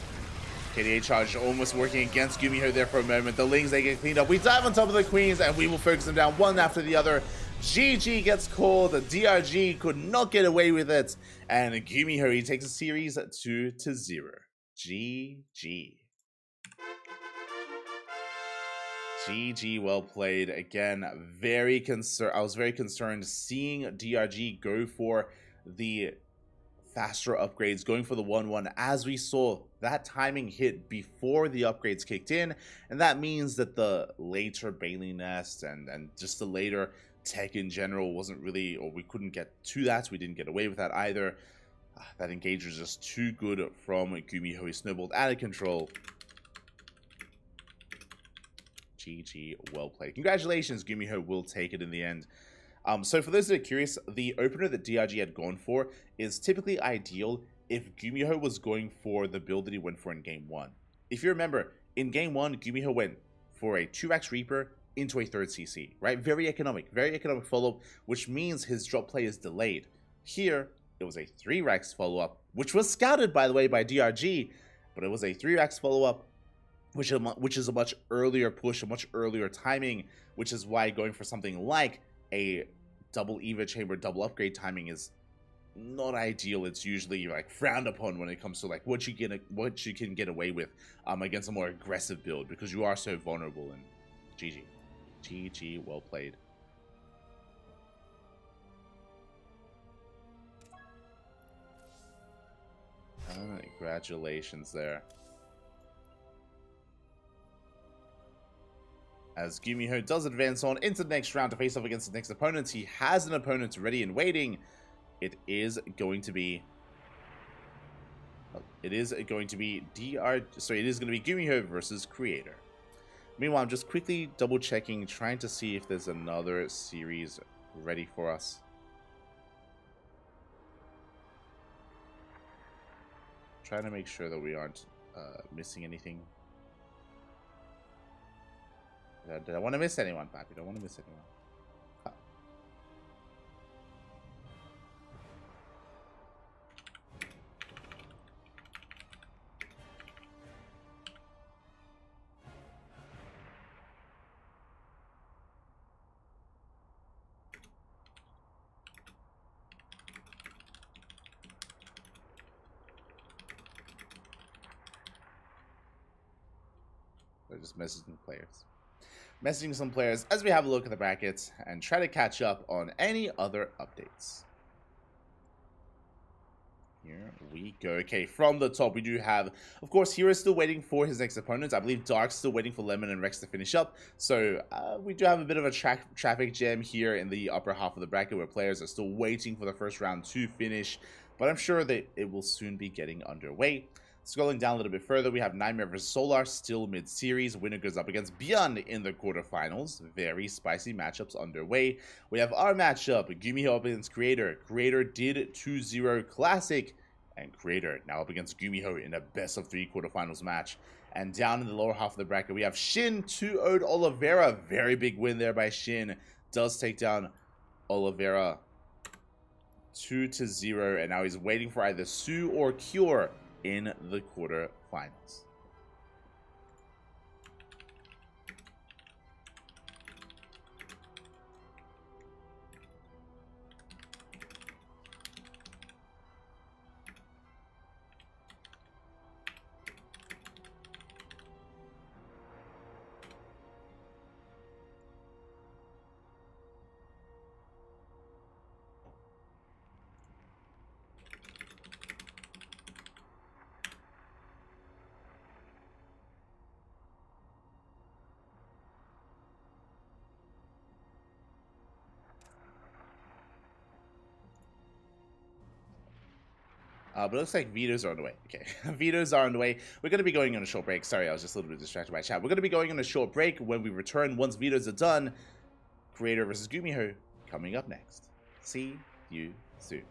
KDA charge almost working against Gumiho there for a moment. The Lings, they get cleaned up. We dive on top of the Queens, and we will focus them down one after the other. GG gets called. DRG could not get away with it. And Gumiho, he takes a series 2-0. GG. GG, well played. Again, I was very concerned seeing DRG go for the faster upgrades, going for the 1-1, as we saw that timing hit before the upgrades kicked in, and that means that the later Bailey Nest and just the later tech in general wasn't really, or we couldn't get to that. We didn't get away with that either. That engage was just too good from Gumiho. He snowballed out of control. GG, well played. Congratulations, Gumiho will take it in the end. So for those that are curious, the opener that DRG had gone for is typically ideal if Gumiho was going for the build that he went for in Game 1. If you remember, in Game 1, Gumiho went for a 2x Reaper into a 3rd CC, right? Very economic follow-up, which means his drop play is delayed. Here, it was a 3x follow-up, which was scouted, by the way, by DRG, but it was a 3x follow-up which is a much earlier push, a much earlier timing, which is why going for something like a double Eva chamber, double upgrade timing is not ideal. It's usually like frowned upon when it comes to like what you can get away with against a more aggressive build, because you are so vulnerable. And GG, well played. Congratulations there. As Gumiho does advance on into the next round to face off against the next opponent, he has an opponent ready and waiting. It is going to be Gumiho versus Creator. Meanwhile, I'm just quickly double checking, trying to see if there's another series ready for us. Trying to make sure that we aren't missing anything. Did I want to miss anyone, Pappy? Don't want to miss anyone. They're just messaging some players as we have a look at the brackets and try to catch up on any other updates. Here we go. Okay, from the top, we do have, of course, Hero still waiting for his next opponents. I believe Dark's still waiting for Lemon and Rex to finish up. So we do have a bit of a traffic jam here in the upper half of the bracket where players are still waiting for the first round to finish. But I'm sure that it will soon be getting underway. Scrolling down a little bit further, we have Nightmare vs Solar still mid-series. Winner goes up against Beyond in the quarterfinals. Very spicy matchups underway. We have our matchup, Gumiho up against Creator. Creator did 2-0 Classic, and Creator now up against Gumiho in a best-of-3 quarterfinals match. And down in the lower half of the bracket, we have Shin 2-0'd Oliveira. Very big win there by Shin. Does take down Oliveira 2-0, and now he's waiting for either Sue or Cure in the quarterfinals. But it looks like vetoes are on the way. Okay, vetoes are on the way. We're going to be going on a short break. Sorry, I was just a little bit distracted by chat. We're going to be going on a short break. When we return, once vetoes are done, Creator versus Gumiho coming up next. See you soon.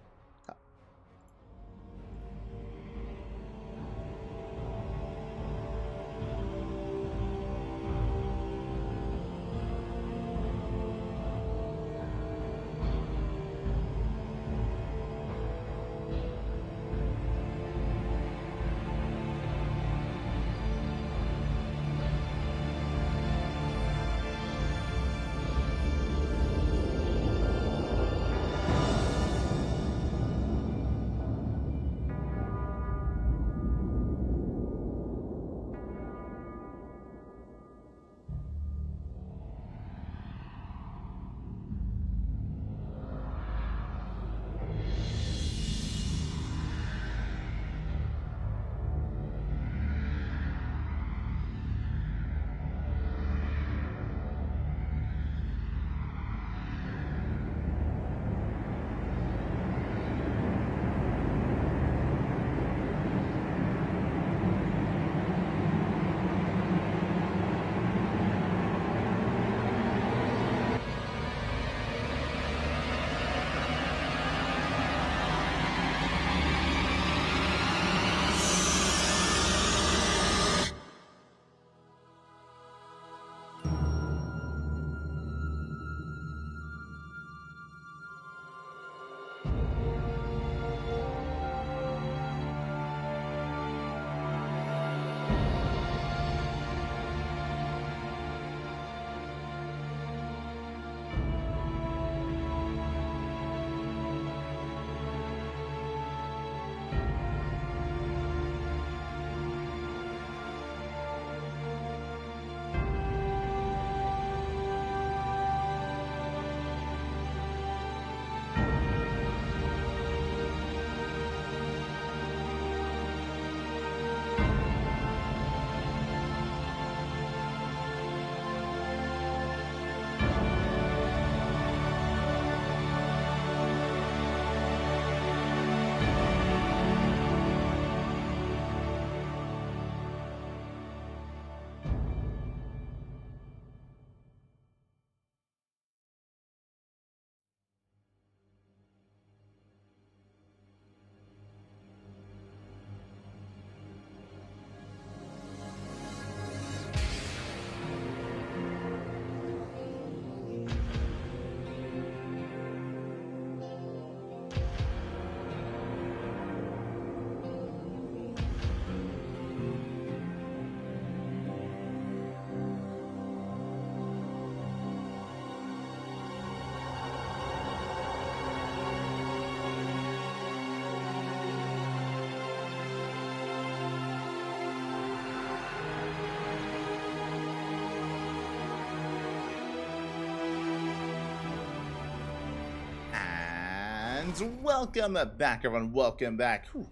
And welcome back, everyone. Welcome back. Whew.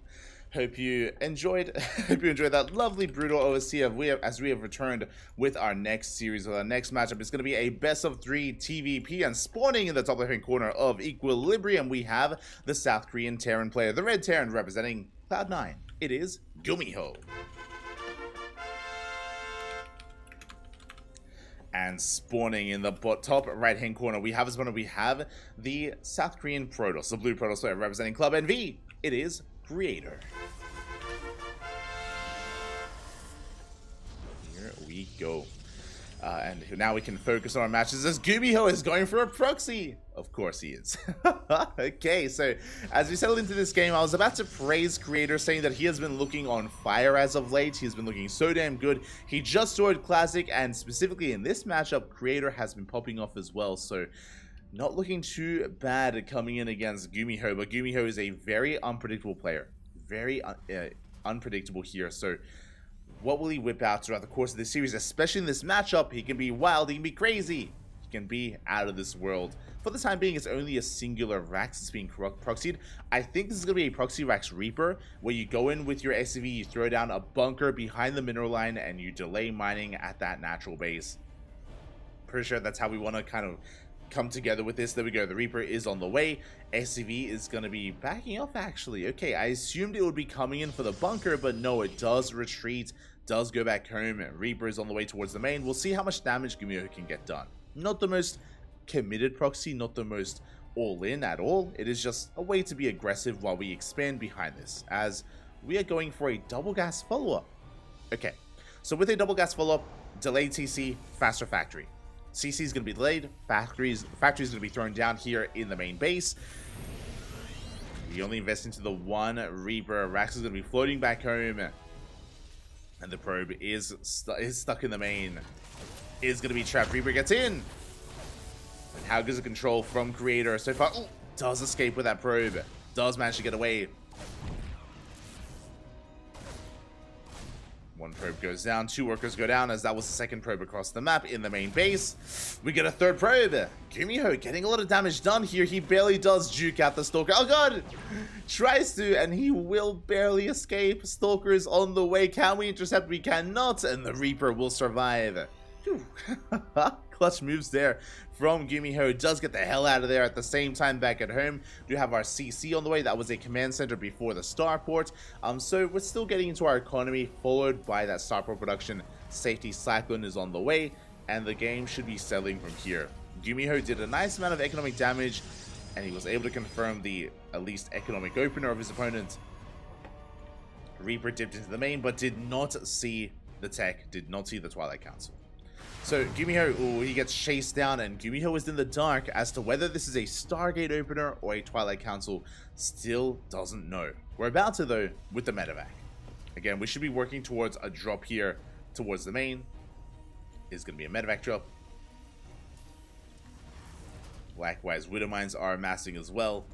Hope you enjoyed. Hope you enjoyed that lovely brutal OSC as we have returned with our next series. With our next matchup, it's going to be a best of 3 TVP, and spawning in the top left-hand corner of Equilibrium, we have the South Korean Terran player, the Red Terran, representing Cloud9. It is Gumiho. And spawning in the top right-hand corner, we have the South Korean Protoss, the blue Protoss player representing Club NV. It is Creator. Here we go. And now we can focus on our matches as Gumiho is going for a proxy. Of course he is. Okay, so as we settled into this game, I was about to praise Creator, saying that he has been looking on fire as of late. He's been looking so damn good. He just joined Classic, and specifically in this matchup, Creator has been popping off as well. So not looking too bad coming in against Gumiho, but Gumiho is a very unpredictable player. Very unpredictable here. So what will he whip out throughout the course of this series, especially in this matchup? He can be wild, he can be crazy, he can be out of this world. For the time being, it's only a singular Rax that's being proxied. I think this is going to be a proxy Rax Reaper, where you go in with your SCV, you throw down a bunker behind the mineral line, and you delay mining at that natural base. Pretty sure that's how we want to kind of come together with this. There we go, the Reaper is on the way. SCV is going to be backing up, actually. Okay, I assumed it would be coming in for the bunker, but no, it does retreat, does go back home. Reaper is on the way towards the main. We'll see how much damage Gumiho can get done. Not the most committed proxy, not the most all-in at all. It is just a way to be aggressive while we expand behind this, as we are going for a double gas follow-up. Okay, so with a double gas follow-up, delayed CC, faster factory. CC is going to be delayed, factory is going to be thrown down here in the main base. We only invest into the one Reaper. Rax is going to be floating back home, and the probe is stuck in the main. Is going to be trapped. Reaper gets in. And how good is the control from Creator so far? Ooh, does escape with that probe. Does manage to get away. One probe goes down, 2 workers go down, as that was the second probe across the map in the main base. We get a third probe. Gumiho getting a lot of damage done here. He barely does juke out the Stalker. Oh god! Tries to, and he will barely escape. Stalker is on the way. Can we intercept? We cannot, and the Reaper will survive. Clutch moves there from Gumiho. Does get the hell out of there at the same time back at home. We do have our CC on the way. That was a command center before the starport. So we're still getting into our economy, followed by that starport production. Safety Cyclone is on the way, and the game should be settling from here. Gumiho did a nice amount of economic damage, and he was able to confirm the at least economic opener of his opponent. Reaper dipped into the main, but did not see the tech, did not see the Twilight Council. So Gumiho, ooh, he gets chased down, and Gumiho is in the dark as to whether this is a Stargate opener or a Twilight Council. Still doesn't know. We're about to, though, with the medevac. Again, we should be working towards a drop here towards the main. Is going to be a medevac drop. Likewise, Widow Mines are amassing as well.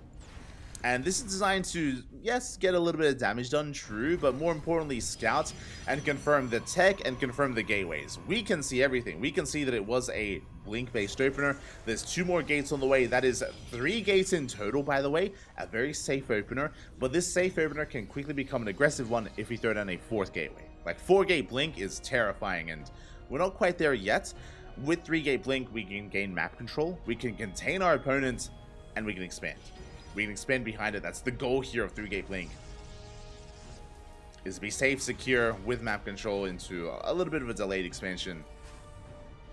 And this is designed to, yes, get a little bit of damage done, true, but more importantly, scout and confirm the tech and confirm the gateways. We can see everything. We can see that it was a blink-based opener. There's 2 more gates on the way. That is 3 gates in total, by the way. A very safe opener, but this safe opener can quickly become an aggressive one if we throw down a 4th gateway. Like, 4-gate blink is terrifying, and we're not quite there yet. With 3-gate blink, we can gain map control, we can contain our opponents, and we can expand. We can expand behind it. That's the goal here of 3-gate blink. Is to be safe, secure, with map control into a little bit of a delayed expansion.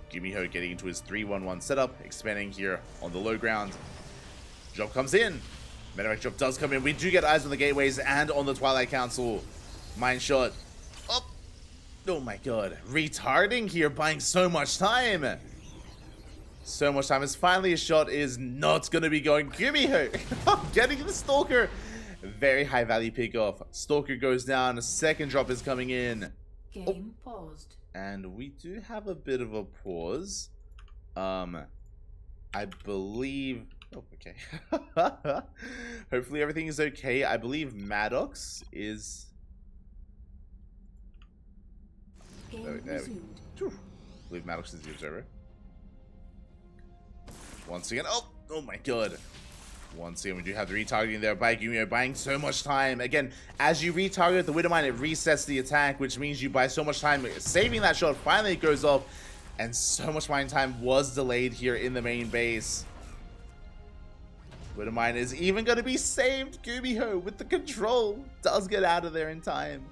Gumiho getting into his 3-1-1 setup, expanding here on the low ground. Drop comes in. Medevac drop does come in. We do get eyes on the gateways and on the Twilight Council. Mine shot. Oh my god. Retarding here, buying so much time. So much time. As finally a shot is not going to be going. Gumiho getting the Stalker. Very high value pickoff. Stalker goes down. A second drop is coming in. Game paused. And we do have a bit of a pause. I believe... Oh, okay. Hopefully everything is okay. I believe Maddox is... Game resumed. I believe Maddox is the observer. Once again, oh my god. Once again, we do have the retargeting there by Gumiho, buying so much time. Again, as you retarget the Widowmine, it resets the attack, which means you buy so much time. Saving that shot, finally it goes off, and so much mine time was delayed here in the main base. Widowmine is even going to be saved. Gumiho, with the control, does get out of there in time.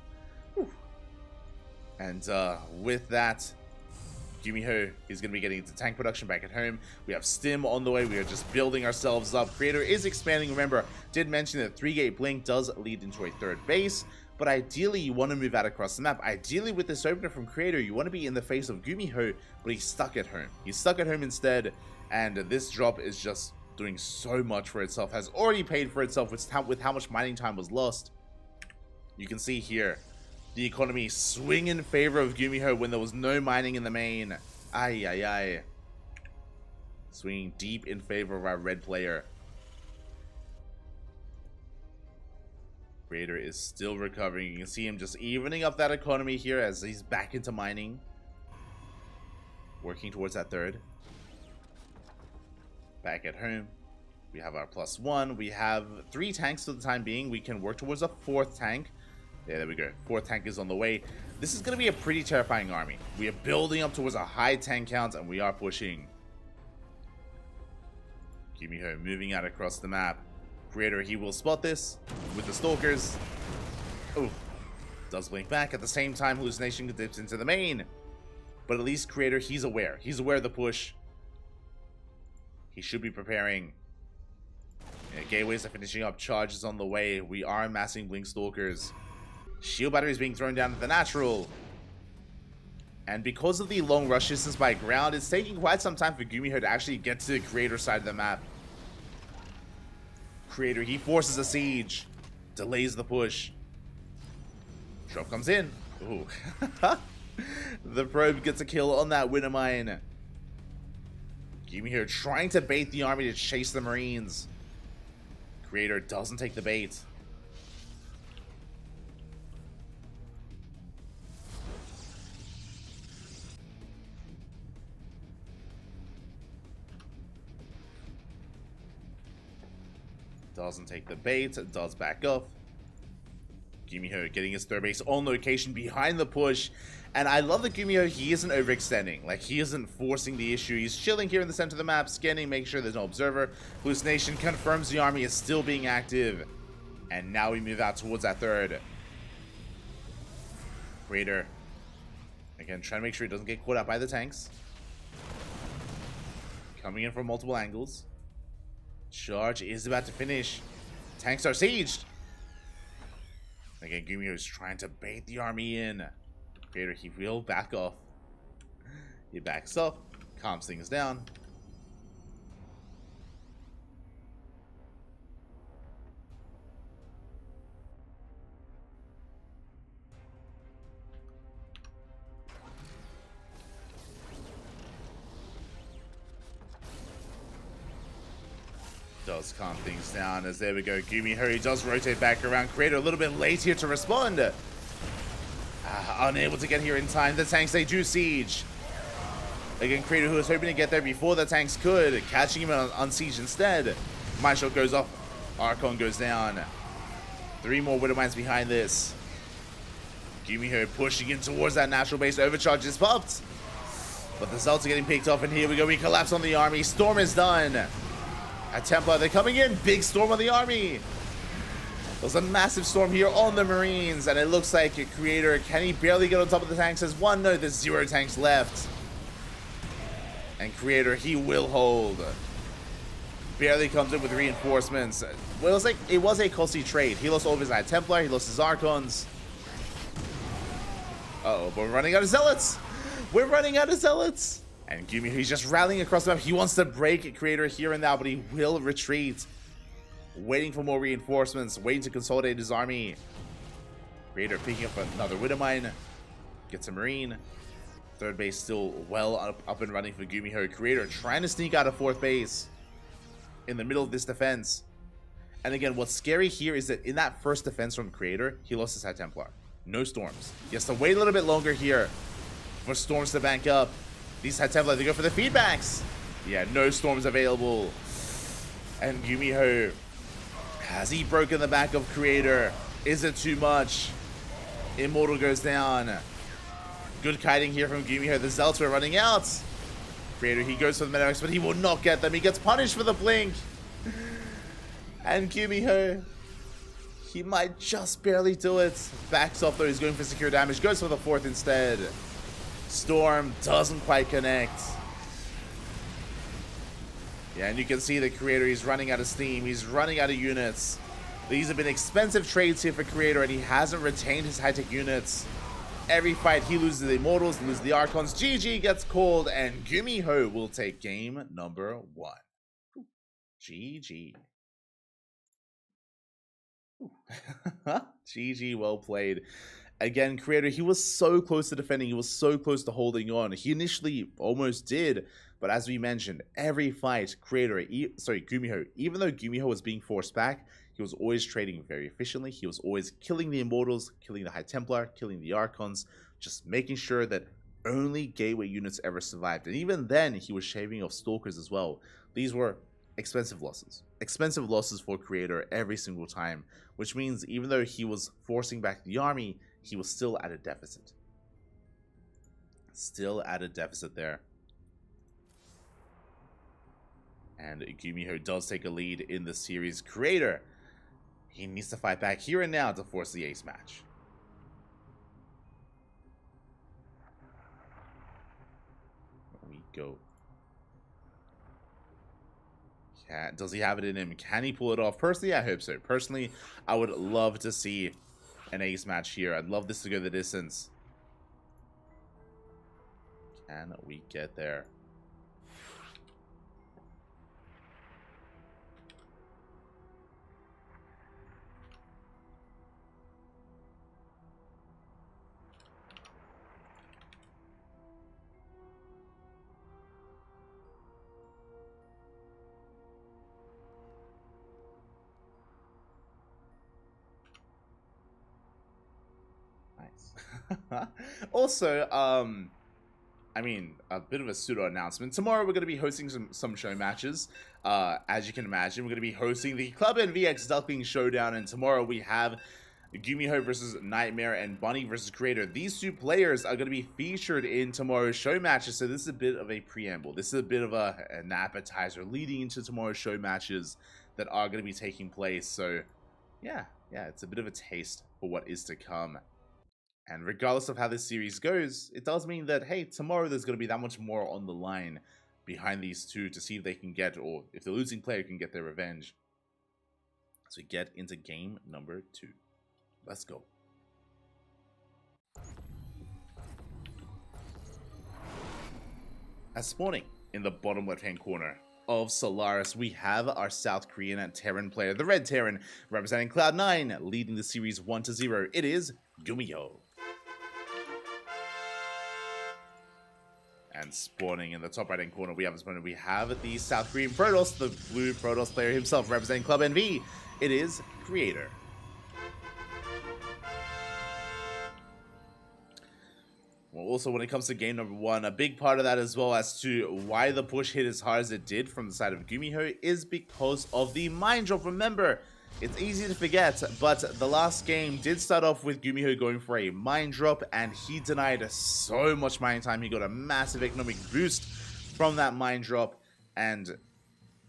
Whew. And with that, Gumiho is going to be getting into tank production back at home. We have Stim on the way. We are just building ourselves up. Creator is expanding. Remember, did mention that 3-gate blink does lead into a third base, but ideally you want to move out across the map. Ideally with this opener from Creator, you want to be in the face of Gumiho, but he's stuck at home. He's stuck at home instead, and this drop is just doing so much for itself. Has already paid for itself with how much mining time was lost. You can see here the economy swing in favor of Gumiho when there was no mining in the main. Ay, ay, ay. Swinging deep in favor of our red player. Creator is still recovering. You can see him just evening up that economy here as he's back into mining. Working towards that third. Back at home. We have our +1. We have 3 tanks for the time being. We can work towards a 4th tank. Yeah, there we go. 4th tank is on the way. This is going to be a pretty terrifying army. We are building up towards a high tank count, and we are pushing. Gumiho moving out across the map. Creator, he will spot this with the Stalkers. Oh, does blink back. At the same time, Hallucination dips into the main. But at least Creator, he's aware. He's aware of the push. He should be preparing. Yeah, gateways are finishing up. Charges on the way. We are amassing Blink Stalkers. Shield batteries being thrown down at the natural. And because of the long rush distance by ground, it's taking quite some time for Gumiho to actually get to the Creator side of the map. Creator, he forces a siege. Delays the push. Drop comes in. Ooh. The probe gets a kill on that Widowmine. Gumiho trying to bait the army to chase the Marines. Creator doesn't take the bait. Doesn't take the bait, does back off. Gumiho getting his third base on location behind the push. And I love that Gumiho, he isn't overextending. Like, he isn't forcing the issue. He's chilling here in the center of the map, scanning, making sure there's no observer. Hallucination confirms the army is still being active. And now we move out towards that third. Creator, again, trying to make sure he doesn't get caught out by the tanks. Coming in from multiple angles. Charge is about to finish. Tanks are sieged. Again, Gumiho is trying to bait the army in. Creator, he will back off. He backs off, calms things down. Does calm things down as there we go. Gumiho, he does rotate back around. Creator a little bit late here to respond. Unable to get here in time. The tanks, they do siege. Again, Creator, who was hoping to get there before the tanks could, catching him on siege instead. Mine shot goes off. Archon goes down. 3 more Widowmines behind this. Gumiho pushing in towards that natural base. Overcharge is popped. But the Zelts are getting picked off, and here we go. We collapse on the army. Storm is done. At Templar, they're coming in. Big storm on the army. There's a massive storm here on the Marines, and it looks like a Creator, can he barely get on top of the tanks? There's 1, no, there's 0 tanks left. And Creator, he will hold. Barely comes in with reinforcements. Well, it was a costly trade. He lost all of his Knight Templar, he lost his Archons. Uh-oh, but we're running out of Zealots. We're running out of Zealots. And Gumiho, he's just rallying across the map. He wants to break Creator here and now, but he will retreat. Waiting for more reinforcements, waiting to consolidate his army. Creator picking up another Widowmine. Gets a Marine. Third base still well up and running for Gumiho. Creator trying to sneak out of 4th base in the middle of this defense. And again, what's scary here is that in that first defense from Creator, he lost his High Templar. No storms. He has to wait a little bit longer here for storms to bank up. These High Templar, they go for the feedbacks. Yeah, no storms available. And Gumiho, has he broken the back of Creator? Is it too much? Immortal goes down. Good kiting here from Gumiho. The Zelts are running out. Creator, he goes for the Metax, but he will not get them. He gets punished for the blink. And Gumiho, he might just barely do it. Backs off though, he's going for secure damage. Goes for the fourth instead. Storm doesn't quite connect. Yeah, and you can see the Creator, he's running out of steam. He's running out of units. These have been expensive trades here for Creator, and he hasn't retained his high-tech units. Every fight, he loses the Immortals, loses the Archons. GG gets called, and Gumiho will take game number 1. GG. GG, well played. Again, Creator, he was so close to defending. He was so close to holding on. He initially almost did, but as we mentioned, every fight, Gumiho, even though Gumiho was being forced back, he was always trading very efficiently. He was always killing the Immortals, killing the High Templar, killing the Archons, just making sure that only gateway units ever survived. And even then, he was shaving off Stalkers as well. These were expensive losses. Expensive losses for Creator every single time, which means even though he was forcing back the army, he was still at a deficit. Still at a deficit there. And Gumiho does take a lead in the series. Creator, he needs to fight back here and now to force the ace match. Here we go. Does he have it in him? Can he pull it off? Personally, I hope so. Personally, I would love to see an ace match here. I'd love this to go the distance. Can we get there? Also, I mean, a bit of a pseudo announcement. Tomorrow we're going to be hosting some show matches. As you can imagine, we're going to be hosting the Club NVX Ducklings Showdown, and tomorrow we have Gumiho versus Nightmare and Bunny versus Creator. These two players are going to be featured in tomorrow's show matches, so this is a bit of a preamble. This is a bit of an appetizer leading into tomorrow's show matches that are going to be taking place. So, yeah, it's a bit of a taste for what is to come. And regardless of how this series goes, it does mean that, hey, tomorrow there's going to be that much more on the line behind these two to see if they can get, or if the losing player can get their revenge. So we get into game number 2. Let's go. As spawning in the bottom left-hand corner of Solaris, we have our South Korean and Terran player, the Red Terran, representing Cloud9, leading the series 1-0. It is Gumiho. And spawning in the top right-hand corner, we have the South Korean Protoss, the blue Protoss player himself, representing Club NV. It is Creator. Well, also, when it comes to game number 1, a big part of that as well as to why the push hit as hard as it did from the side of Gumiho is because of the Mind Drop. Remember, it's easy to forget, but the last game did start off with Gumiho going for a Mind Drop, and he denied so much mining time. He got a massive economic boost from that Mind Drop, and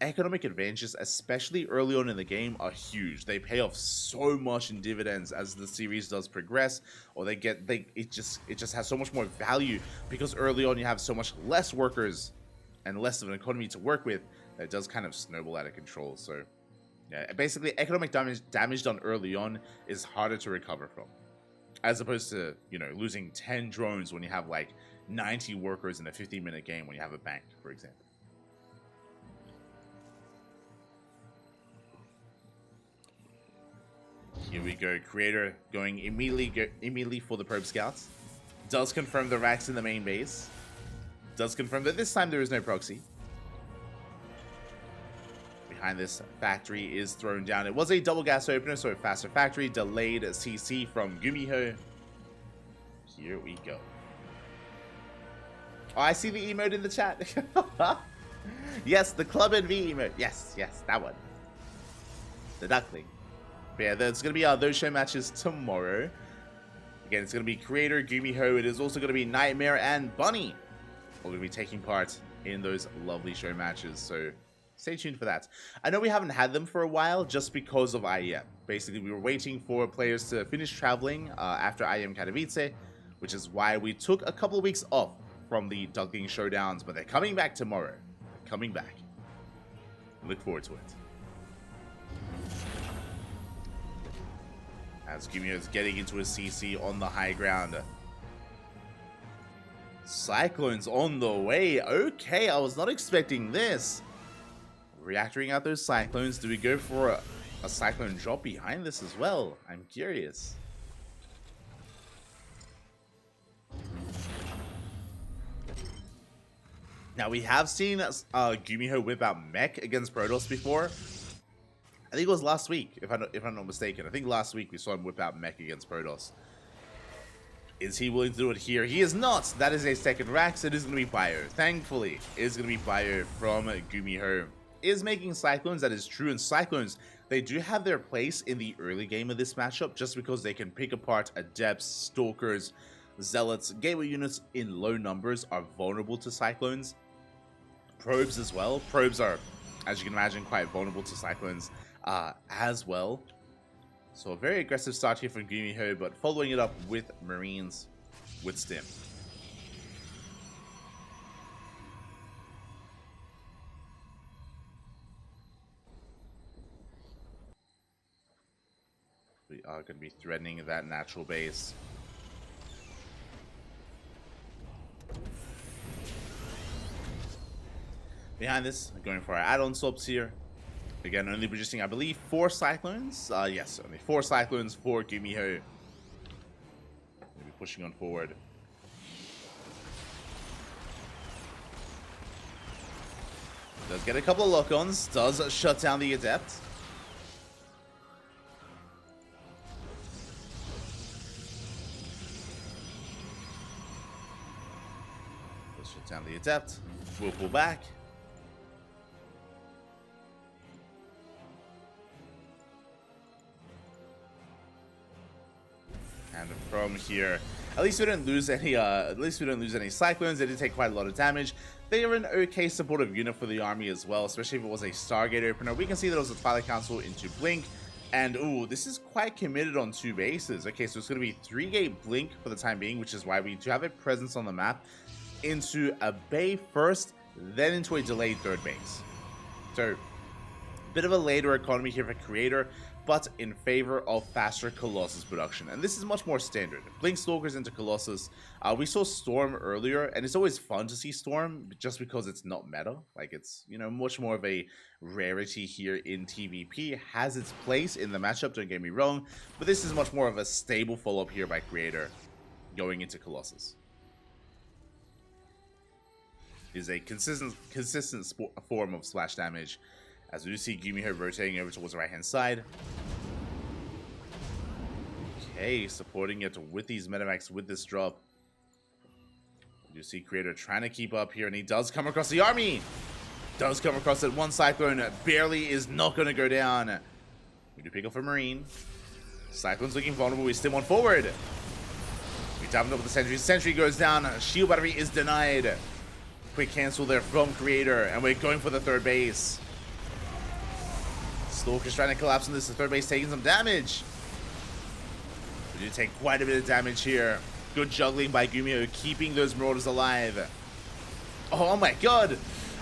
economic advantages, especially early on in the game, are huge. They pay off so much in dividends as the series does progress, or it just has so much more value because early on you have so much less workers and less of an economy to work with that it does kind of snowball out of control. So yeah, basically economic damage done early on is harder to recover from, as opposed to, you know, losing 10 drones when you have like 90 workers in a 15-minute game when you have a bank, for example. Here we go. Creator going immediately for the probe scouts. Does confirm the racks in the main base. Does confirm that this time there is no proxy. Behind this factory is thrown down. It was a double gas opener, so a faster factory. Delayed CC from Gumiho. Here we go. Oh, I see the emote in the chat. Yes, the Club NV emote. Yes, that one. The Duckling. But yeah, there's going to be those show matches tomorrow. Again, it's going to be Creator, Gumiho. It is also going to be Nightmare and Bunny. All going to be taking part in those lovely show matches. So stay tuned for that. I know we haven't had them for a while just because of IEM. Basically, we were waiting for players to finish traveling after IEM Katowice, which is why we took a couple of weeks off from the Duckling showdowns. But they're coming back tomorrow. They're coming back. Look forward to it. As Gumiho is getting into his CC on the high ground. Cyclones on the way. Okay, I was not expecting this. Reactoring out those Cyclones. Do we go for a Cyclone drop behind this as well? I'm curious. Now, we have seen Gumiho whip out Mech against Protoss before. I think it was last week, if I'm not mistaken. I think last week we saw him whip out Mech against Protoss. Is he willing to do it here? He is not. That is a second Rax. It is going to be Bio. Thankfully, it is going to be Bio from Gumiho. Is making Cyclones, that is true. And Cyclones, they do have their place in the early game of this matchup just because they can pick apart Adepts, Stalkers, Zealots. Gateway units in low numbers are vulnerable to Cyclones. Probes as well. Probes are, as you can imagine, quite vulnerable to Cyclones as well. So a very aggressive start here from Gumiho, but following it up with Marines with Stim. We are going to be threatening that natural base. Behind this, going for our add-on swaps here. Again, only producing, I believe, 4 Cyclones. Yes, only 4 Cyclones for Gumiho. Maybe pushing on forward. Does get a couple of lock-ons. Does shut down the Adept. Does shut down the Adept. We'll pull back. And from here, at least we don't lose any. Cyclones. They did take quite a lot of damage. They are an okay supportive unit for the army as well, especially if it was a Stargate opener. We can see that it was a Twilight Council into Blink, and ooh, this is quite committed on 2 bases. Okay, so it's going to be 3-gate Blink for the time being, which is why we do have a presence on the map into a bay first, then into a delayed 3rd base. So, bit of a later economy here for Creator, but in favor of faster Colossus production. And this is much more standard. Blink Stalkers into Colossus. We saw Storm earlier, and it's always fun to see Storm just because it's not meta. Like, it's, you know, much more of a rarity here in TVP. Has its place in the matchup, don't get me wrong, but this is much more of a stable follow-up here by Creator going into Colossus. Is a consistent form of splash damage. As we do see Gumiho rotating over towards the right-hand side. Okay, supporting it with these Metamax with this drop. We do see Creator trying to keep up here, and he does come across the army. Does come across it. 1 Cyclone barely is not going to go down. We do pick up a Marine. Cyclone's looking vulnerable. We still on forward. We tap him up with the Sentry. Sentry goes down. Shield battery is denied. Quick cancel there from Creator, and we're going for the 3rd base. Stalker's trying to collapse on this. The 3rd base taking some damage. We do take quite a bit of damage here. Good juggling by Gumiho, keeping those Marauders alive. Oh my god.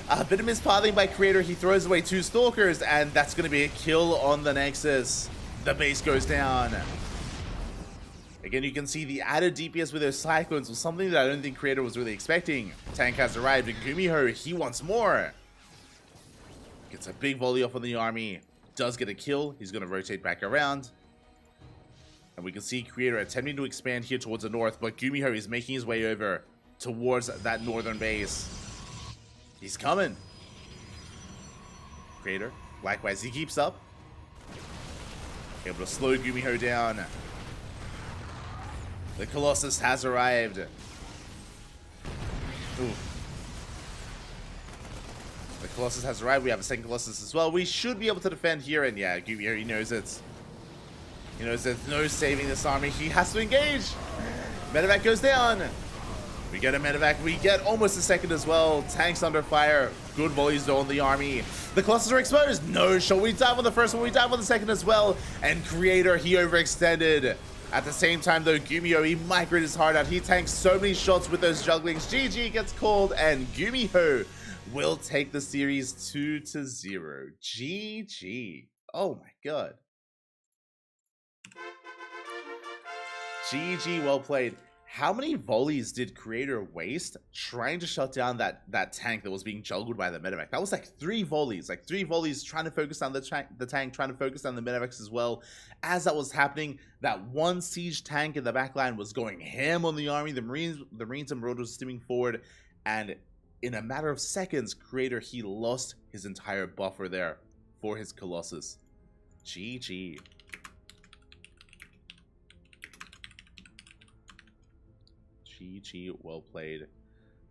A bit of mispathing by Creator. He throws away 2 Stalkers, and that's going to be a kill on the Nexus. The base goes down. Again, you can see the added DPS with those Cyclones was something that I don't think Creator was really expecting. Tank has arrived, and Gumiho, he wants more. Gets a big volley off on the army. Does get a kill. He's going to rotate back around. And we can see Creator attempting to expand here towards the north, but Gumiho is making his way over towards that northern base. He's coming. Creator, likewise, he keeps up. Able to slow Gumiho down. The Colossus has arrived. Ooh. Colossus has arrived. We have a second Colossus as well. We should be able to defend here. And yeah, Gumio, he knows it. He knows there's no saving this army. He has to engage. Medevac goes down. We get a medevac. We get almost a second as well. Tanks under fire. Good volleys though on the army. The Colossus are exposed. No, shall we dive on the first one? We dive on the second as well. And Creator, he overextended. At the same time though, Gumio, he migrated his heart out. He tanks so many shots with those jugglings. GG gets called and Gumio will take the series 2-0. GG. Oh my god. GG, well played. How many volleys did Creator waste trying to shut down that tank that was being juggled by the medevac? That was like 3 volleys. Like 3 volleys trying to focus on the tank, trying to focus on the medevacs as well. As that was happening, that one siege tank in the backline was going ham on the army. The Marines and Marauders steaming forward. And in a matter of seconds, Creator, he lost his entire buffer there for his Colossus. GG. GG, well played.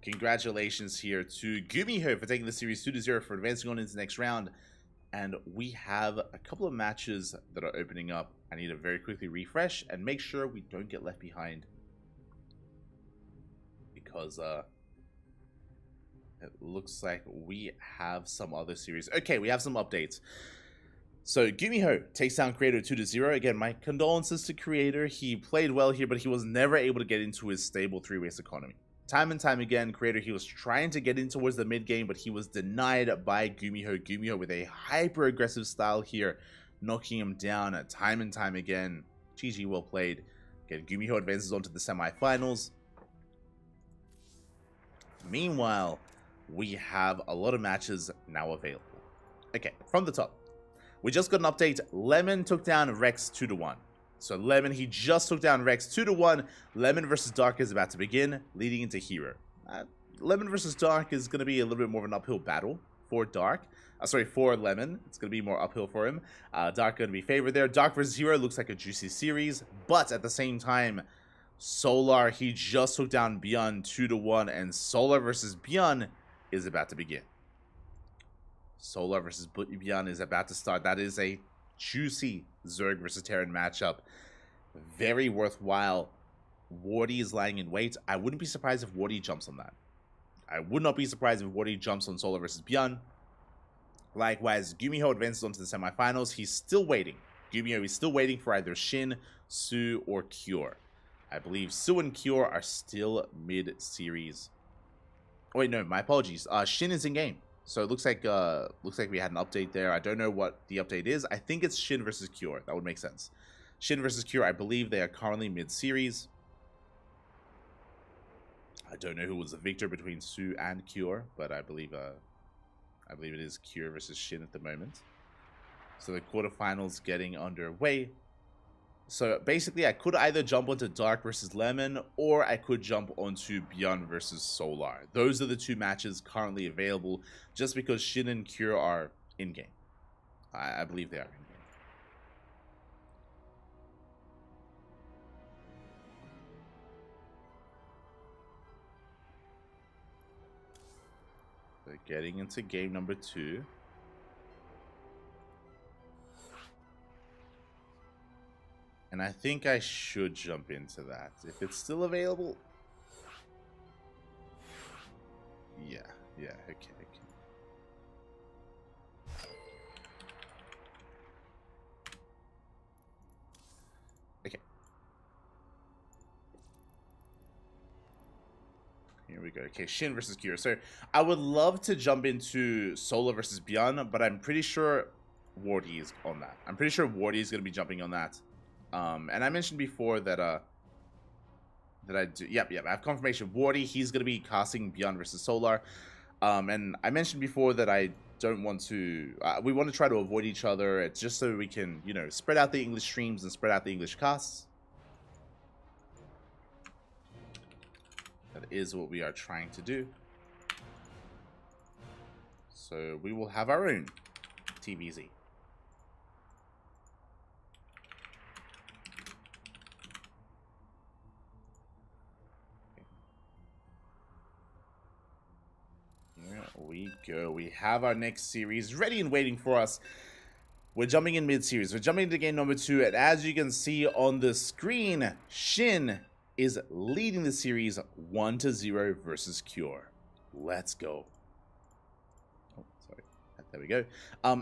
Congratulations here to Gumio for taking the series 2-0 for advancing on into the next round. And we have a couple of matches that are opening up. I need to very quickly refresh and make sure we don't get left behind. Because it looks like we have some other series. Okay, we have some updates. So, Gumio takes down Creator 2-0. Again, my condolences to Creator. He played well here, but he was never able to get into his stable 3-waste economy. Time and time again, Creator, he was trying to get in towards the mid game, but he was denied by Gumio. Gumio with a hyper-aggressive style here, knocking him down time and time again. GG, well played. Again, Gumio advances on to the semifinals. Meanwhile, we have a lot of matches now available. Okay, from the top. We just got an update. Lemon took down Rex 2-1. So Lemon, he just took down Rex 2-1. Lemon versus Dark is about to begin, leading into Hero. Lemon versus Dark is going to be a little bit more of an uphill battle for Dark. For Lemon. It's going to be more uphill for him. Dark going to be favored there. Dark versus Hero looks like a juicy series. But at the same time, Solar, he just took down Beyond 2-1. And Solar versus Beyond is about to begin. Solar versus Beyond is about to start. That is a juicy Zerg versus Terran matchup. Very worthwhile. Wardy is lying in wait. I wouldn't be surprised if Wardy jumps on that. I would not be surprised if Wardy jumps on Solar versus Beyond. Likewise, Gumio advances onto the semifinals. He's still waiting. Gumio is still waiting for either Shin, Su, or Cure. I believe Su and Cure are still mid-series. Oh, wait, no, my apologies. Shin is in game. So it looks like we had an update there. I don't know what the update is. I think it's Shin versus Cure. That would make sense. Shin versus Cure, I believe they are currently mid-series. I don't know who was the victor between Su and Cure, but I believe it is Cure versus Shin at the moment. So the quarterfinals getting underway. So basically, I could either jump onto Dark versus Lemon, or I could jump onto Beyond versus Solar. Those are the 2 matches currently available, just because Shin and Cure are in-game. I believe they are in-game. So getting into game number 2. And I think I should jump into that. If it's still available. Yeah, okay. Okay. Here we go. Okay, Shin versus Cure. So I would love to jump into Solar versus Beyond, but I'm pretty sure Wardy is on that. I'm pretty sure Wardy is going to be jumping on that. And I mentioned before that I do. Yep. I have confirmation. Wardy, he's gonna be casting Beyond versus Solar. And I mentioned before that I don't want to. We want to try to avoid each other. It's just so we can, spread out the English streams and spread out the English casts. That is what we are trying to do. So we will have our own TVZ. we go. We have our next series ready and waiting for us. We're jumping in mid-series. We're jumping into game number 2, and as you can see on the screen, Shin is leading the series 1-0 versus Cure. Let's go. Oh, sorry. There we go.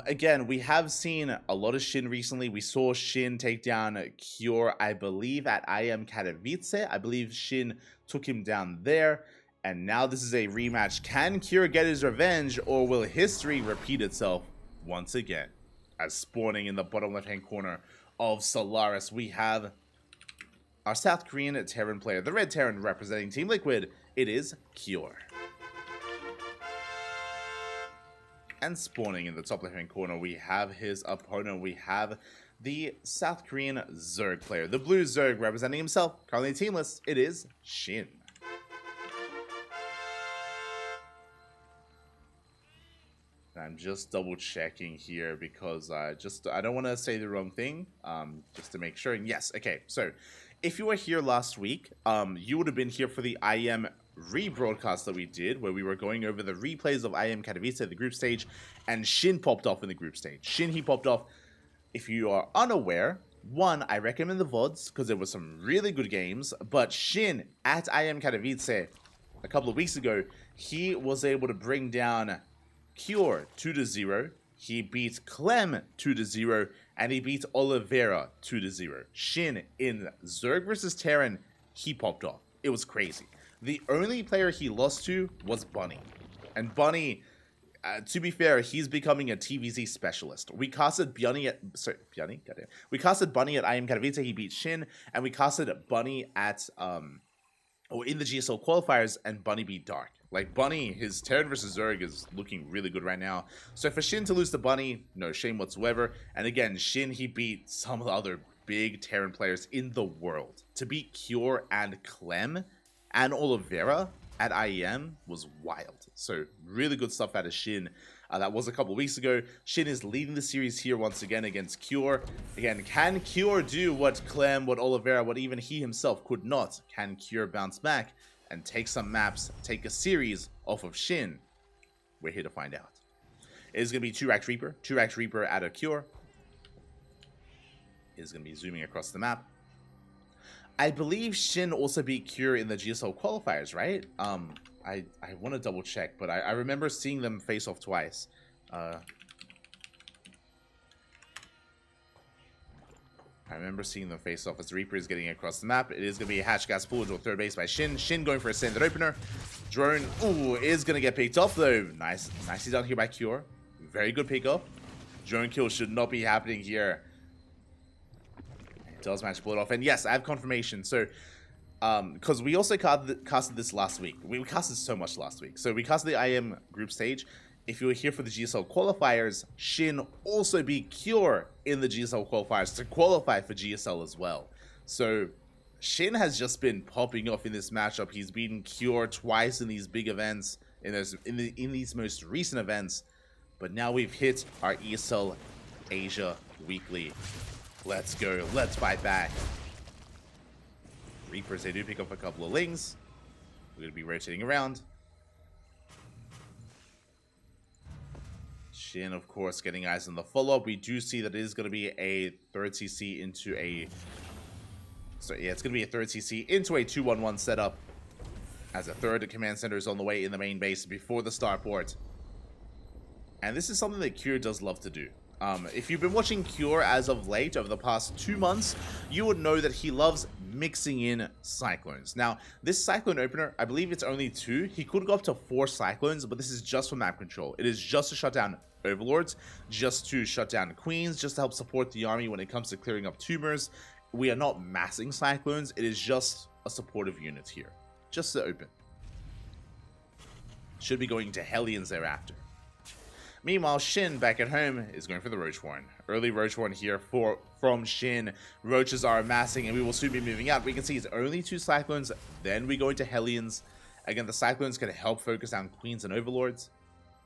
Again, we have seen a lot of Shin recently. We saw Shin take down Cure, I believe, at IM Katowice. I believe Shin took him down there. And now this is a rematch. Can Cure get his revenge, or will history repeat itself once again? As spawning in the bottom left-hand corner of Solaris, we have our South Korean Terran player, the Red Terran representing Team Liquid. It is Cure. And spawning in the top left-hand corner, we have his opponent. We have the South Korean Zerg player, the blue Zerg representing himself, currently teamless. It is Shin. I'm just double checking here because I don't want to say the wrong thing, just to make sure. And yes, okay, so if you were here last week, you would have been here for the IM rebroadcast that we did, where we were going over the replays of IM Katowice, the group stage, and Shin popped off in the group stage. Shin, he popped off. If you are unaware, one, I recommend the VODs because there were some really good games, but Shin at IM Katowice a couple of weeks ago, he was able to bring down Cure 2-0, he beat Clem 2-0, and he beat Oliveira 2-0. Shin in Zerg versus Terran, he popped off. It was crazy. The only player he lost to was Bunny. And Bunny, to be fair, he's becoming a TVZ specialist. We casted Bunny at We casted Bunny at IM Katowice, he beat Shin, and we casted Bunny at in the GSL qualifiers, and Bunny beat Dark. Like, Bunny, his Terran versus Zerg is looking really good right now. So for Shin to lose to Bunny, no shame whatsoever. And again, Shin, he beat some of the other big Terran players in the world. To beat Cure and Clem and Oliveira at IEM was wild. So really good stuff out of Shin. That was a couple of weeks ago. Shin is leading the series here once again against Cure. Again, can Cure do what Clem, what Oliveira, what even he himself could not? Can Cure bounce back and take some maps, take a series off of Shin? We're here to find out. It is going to be 2-Rax Reaper. 2-Rax Reaper out of Cure. It is going to be zooming across the map. I believe Shin also beat Cure in the GSL qualifiers, right? I want to double check, but I remember seeing them face off twice. I remember seeing them face off as Reaper is getting across the map. It is going to be a hatch gas pulled to third base by Shin. Shin going for a standard opener. Drone, ooh, is going to get picked off though. Nicely done here by Cure. Very good pickup. Drone kill should not be happening here. It does manage to pull it off. And yes, I have confirmation. So, because we also casted this last week. We casted so much last week. So we casted the IM group stage. If you were here for the GSL qualifiers, Shin also beat Cure in the GSL qualifiers to qualify for GSL as well. So Shin has just been popping off in this matchup. He's beaten Cure twice in these big events, in these most recent events. But now we've hit our ESL Asia weekly. Let's go. Let's fight back. Reapers, they do pick up a couple of lings. We're going to be rotating around. Shin, of course, getting eyes on the follow-up. We do see that it is going to be a third CC into a... So, yeah, it's going to be a third CC into a 2-1-1 setup. As a third command center is on the way in the main base before the starport. And this is something that Cure does love to do. If you've been watching Cure as of late, over the past 2 months, you would know that he loves mixing in Cyclones. Now, this Cyclone opener, I believe it's only 2. He could go up to 4 Cyclones, but this is just for map control. It is just to shut down Overlords, just to shut down Queens, just to help support the army when it comes to clearing up tumors. We are not massing Cyclones. It is just a supportive unit here. Just to open. Should be going to Hellions thereafter. Meanwhile, Shin back at home is going for the Roach Warren. Early Roach Warren here from Shin. Roaches are amassing and we will soon be moving out. We can see it's only 2 Cyclones, then we go into Hellions. Again, the Cyclones can help focus down Queens and Overlords.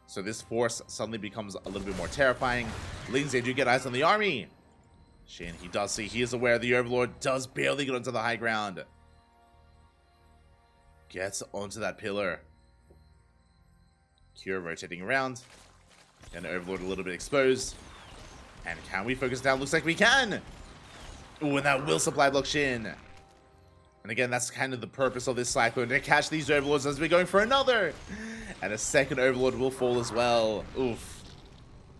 So this force suddenly becomes a little bit more terrifying. Lings, they do get eyes on the army. Shin, he does see, he is aware the Overlord does barely get onto the high ground. Gets onto that pillar. Cure rotating around. Gonna Overlord a little bit exposed. And can we focus down? Looks like we can! Ooh, and that will supply block Shin. And again, that's kind of the purpose of this Cyclone, to catch these Overlords as we're going for another! And a second Overlord will fall as well. Oof.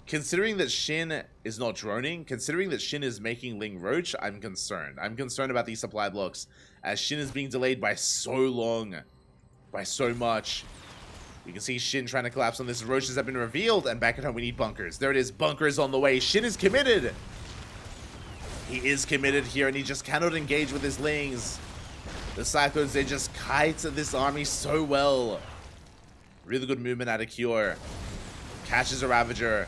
Considering that Shin is not droning, considering that Shin is making Ling Roach, I'm concerned. I'm concerned about these supply blocks, as Shin is being delayed by so long. By so much. You can see Shin trying to collapse on this. Roaches have been revealed, and back at home we need bunkers. There it is, bunkers on the way. Shin is committed! He is committed here, and he just cannot engage with his Lings. The Cyclones, they just kite this army so well. Really good movement out of Cure. Catches a Ravager.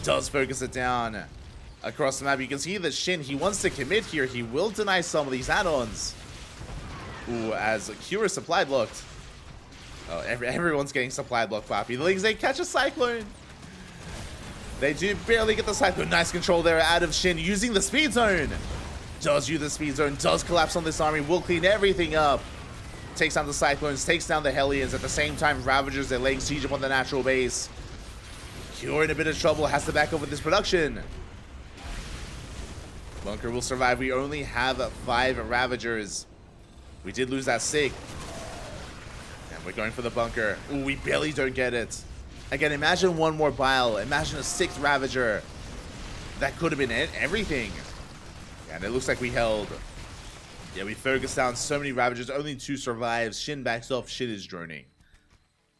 Does focus it down across the map. You can see that Shin, he wants to commit here. He will deny some of these add-ons. Ooh, as Cure is supply blocked. Oh, everyone's getting supply blocked, Papi. The Lings, they catch a Cyclone. They do barely get the Cyclone. Nice control there out of Shin, using the Speed Zone. Does use the Speed Zone, does collapse on this army, will clean everything up. Takes down the Cyclones, takes down the Hellions. At the same time, Ravagers, they're laying siege upon the natural base. Cure in a bit of trouble, has to back up with this production. Bunker will survive. We only have 5 Ravagers. We did lose that Sig. And we're going for the bunker. Ooh, we barely don't get it. Again, imagine one more Bile. Imagine a 6th Ravager. That could have been everything. And it looks like we held. Yeah, we focused down so many Ravagers. Only 2 survives. Shin backs off. Shin is droning.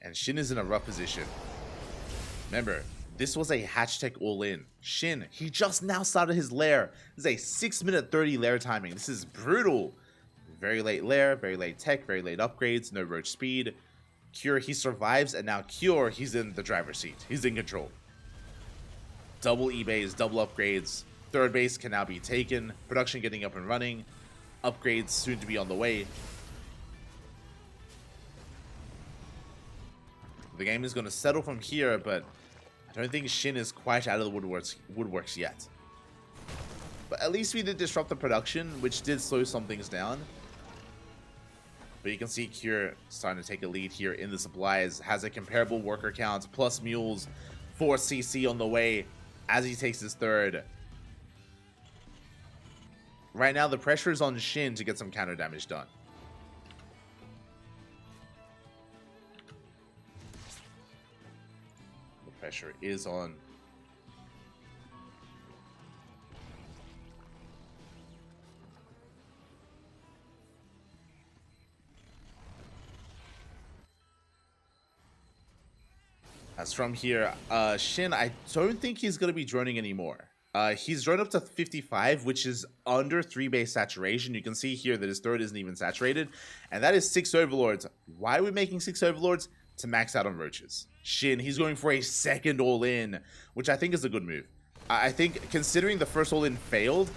And Shin is in a rough position. Remember, this was a hatch tech all-in. Shin, he just now started his lair. This is a 6-minute 30 lair timing. This is brutal. Very late lair, very late tech, very late upgrades, no roach speed. Cure, he survives, and now Cure, he's in the driver's seat. He's in control. Double E-base, double upgrades. 3rd base can now be taken. Production getting up and running. Upgrades soon to be on the way. The game is going to settle from here, but I don't think Shin is quite out of the woodworks yet. But at least we did disrupt the production, which did slow some things down. But you can see Cure starting to take a lead here in the supplies. Has a comparable worker count, plus mules, 4 CC on the way as he takes his 3rd. Right now, the pressure is on Shin to get some counter damage done. Pressure is on. As from here, Shin, I don't think he's going to be droning anymore. He's droned up to 55, which is under 3-base saturation. You can see here that his 3rd isn't even saturated. And that is 6 Overlords. Why are we making 6 Overlords? To max out on Roaches. Shin, he's going for a 2nd all-in, which I think is a good move. I think, considering the first all-in failed,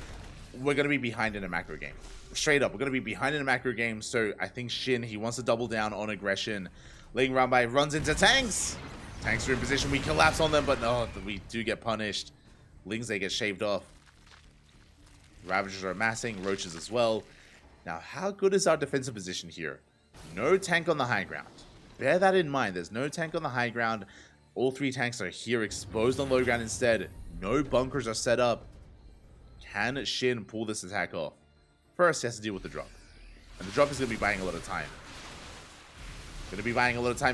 we're going to be behind in a macro game. Straight up, we're going to be behind in a macro game, so I think Shin, he wants to double down on aggression. Laying around by, runs into tanks! Tanks are in position, we collapse on them, but no, we do get punished. Lings, they get shaved off. Ravagers are amassing, Roaches as well. Now, how good is our defensive position here? No tank on the high ground. Bear that in mind. There's no tank on the high ground. All 3 tanks are here exposed on low ground instead. No bunkers are set up. Can Shin pull this attack off? First, he has to deal with the drop. And the drop is going to be buying a lot of time.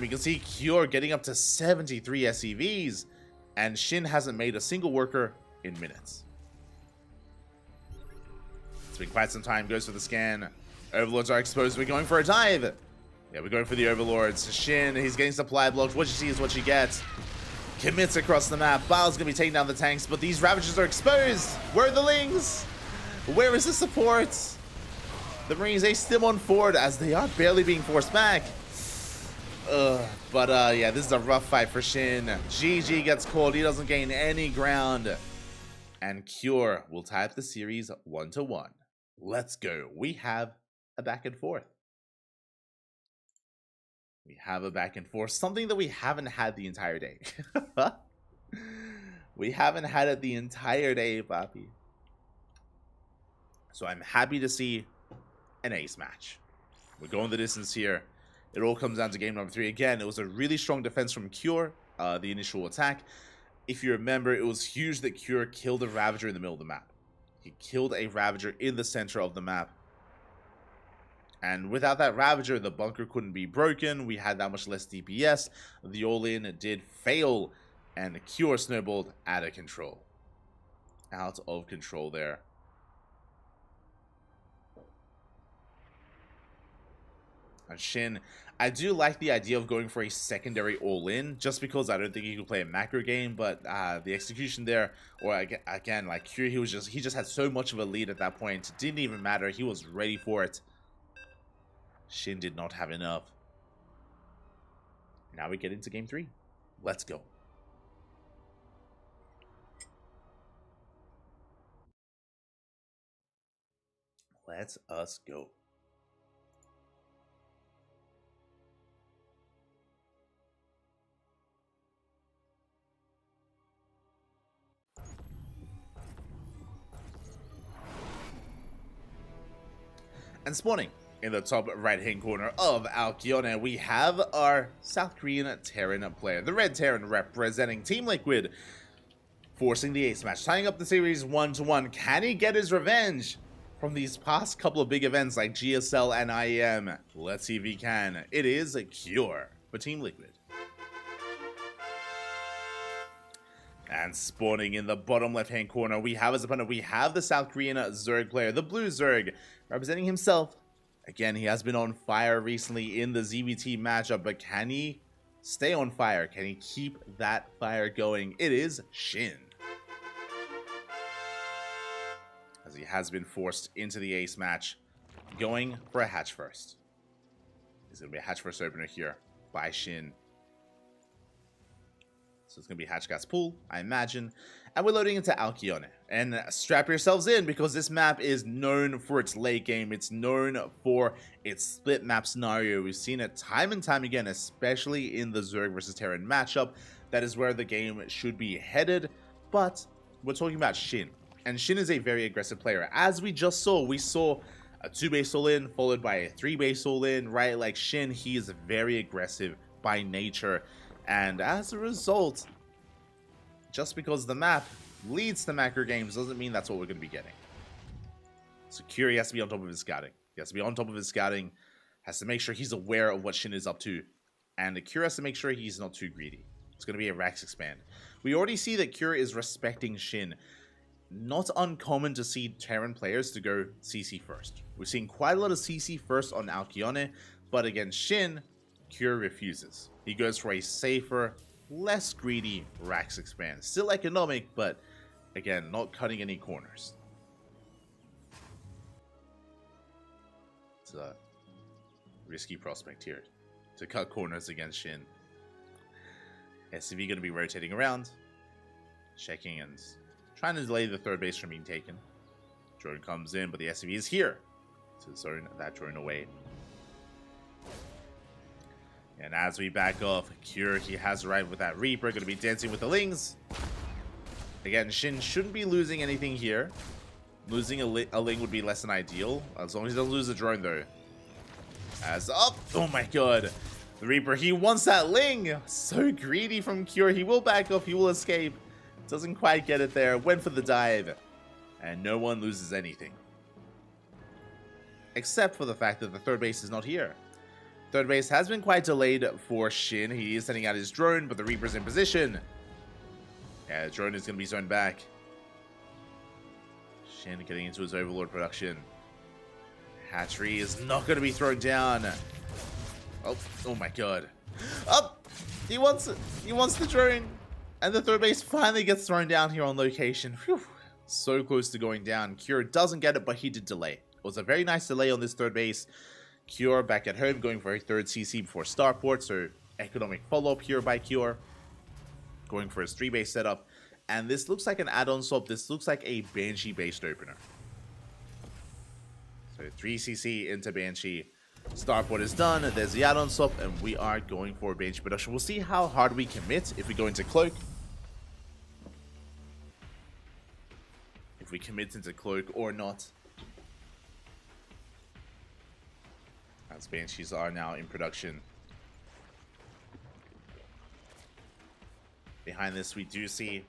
You can see Cure getting up to 73 SCVs. And Shin hasn't made a single worker in minutes. It's been quite some time. Goes for the scan. Overlords are exposed. We're going for a dive. Yeah, we're going for the Overlords. Shin, he's getting supply blocked. What you see is what you get. Commits across the map. Bile's going to be taking down the tanks, but these Ravagers are exposed. Where are the Lings? Where is the support? The Marines, they still on forward as they are barely being forced back. Yeah, this is a rough fight for Shin. GG gets called. He doesn't gain any ground. And Cure will tie up the series 1-1. Let's go. We have a back and forth. We have a back and forth. Something that we haven't had the entire day. We haven't had it the entire day, Papi. So I'm happy to see an ace match. We're going the distance here. it all comes down to game number 3. Again, it was a really strong defense from Cure, the initial attack. If you remember, it was huge that Cure killed a Ravager in the middle of the map. He killed a Ravager in the center of the map. And without that Ravager, the bunker couldn't be broken. We had that much less DPS. The all-in did fail, and Cure snowballed out of control. Out of control there. And Shin, I do like the idea of going for a secondary all-in, just because I don't think he could play a macro game, but the execution there, or again, like Cure, he just had so much of a lead at that point. It didn't even matter. He was ready for it. Shin did not have enough. Now we get into game 3. Let's go. Let us go. And spawning in the top right-hand corner of Alkione, we have our South Korean Terran player, the Red Terran representing Team Liquid, forcing the ace match, tying up the series 1-1. Can he get his revenge from these past couple of big events like GSL and IEM? Let's see if he can. It is a Cure for Team Liquid. And spawning in the bottom left-hand corner, we have as opponent, we have the South Korean Zerg player, the Blue Zerg, representing himself. Again, he has been on fire recently in the ZVT matchup, but can he stay on fire? Can he keep that fire going? It is Shin, as he has been forced into the ace match, going for a hatch first. It's going to be a hatch first opener here by Shin. So it's going to be Hatchcat's Pool, I imagine. And we're loading into Alkione. And strap yourselves in, because this map is known for its late game. It's known for its split map scenario. We've seen it time and time again, especially in the Zerg versus Terran matchup. That is where the game should be headed. But we're talking about Shin. And Shin is a very aggressive player. As we just saw, we saw a 2-base all-in followed by a 3-base all-in, right? Like Shin, he is very aggressive by nature. And as a result, just because the map leads to macro games doesn't mean that's what we're going to be getting. So Cure has to be on top of his scouting. He has to be on top of his scouting, has to make sure he's aware of what Shin is up to. And Cure has to make sure he's not too greedy. It's going to be a Rax expand. We already see that Cure is respecting Shin. Not uncommon to see Terran players to go CC first. We're seeing quite a lot of CC first on Alkione, but against Shin, Cure refuses. He goes for a safer, less greedy Rax expand. Still economic, but again, not cutting any corners. It's a risky prospect here to cut corners against Shin. SCV going to be rotating around, checking and trying to delay the third base from being taken. Drone comes in, but the SCV is here to zone that drone away. And as we back off, Cure, he has arrived with that Reaper, going to be dancing with the Lings. Again, Shin shouldn't be losing anything here. Losing a Ling would be less than ideal, as long as he doesn't lose a drone though. As up, oh my god. The Reaper, he wants that Ling. So greedy from Cure. He will back off, he will escape. Doesn't quite get it there, went for the dive. And no one loses anything. Except for the fact that the third base is not here. Third base has been quite delayed for Shin. He is sending out his drone, but the Reaper's in position. Yeah, the drone is going to be zoned back. Shin getting into his Overlord production. Hatchery is not going to be thrown down. Oh my god. Up! He wants it. He wants the drone. And the third base finally gets thrown down here on location. Whew. So close to going down. Cure doesn't get it, but he did delay. It was a very nice delay on this third base. Cure back at home, going for a third CC before Starport, so economic follow-up here by Cure. Going for his 3-base setup. And this looks like an add-on swap. This looks like a Banshee-based opener. So 3 CC into Banshee. Starport is done. There's the add-on swap, and we are going for Banshee production. We'll see how hard we commit if we go into Cloak. If we commit into Cloak or not. As Banshees are now in production. Behind this, we do see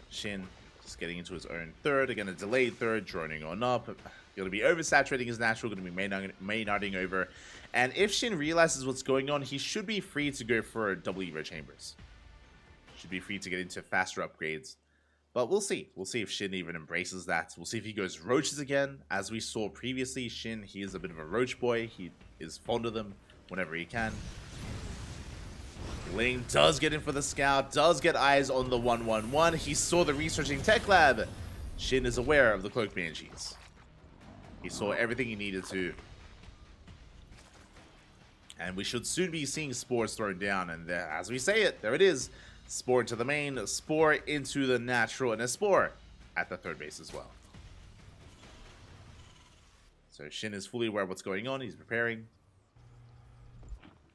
Shin just getting into his own third. Again, a delayed third, droning on up. Going to be oversaturating his natural, going to be maynarding over. And if Shin realizes what's going on, he should be free to go for double Evo chambers. Should be free to get into faster upgrades. But we'll see. We'll see if Shin even embraces that. We'll see if he goes roaches again. As we saw previously, Shin, he is a bit of a roach boy. He is fond of them whenever he can. Ling does get in for the scout, does get eyes on the 111. He saw the researching tech lab. Shin is aware of the cloak banshees. He saw everything he needed to. And we should soon be seeing spores thrown down. And there, as we say it, there it is. Spore into the main, spore into the natural, and a spore at the third base as well. So Shin is fully aware of what's going on. He's preparing.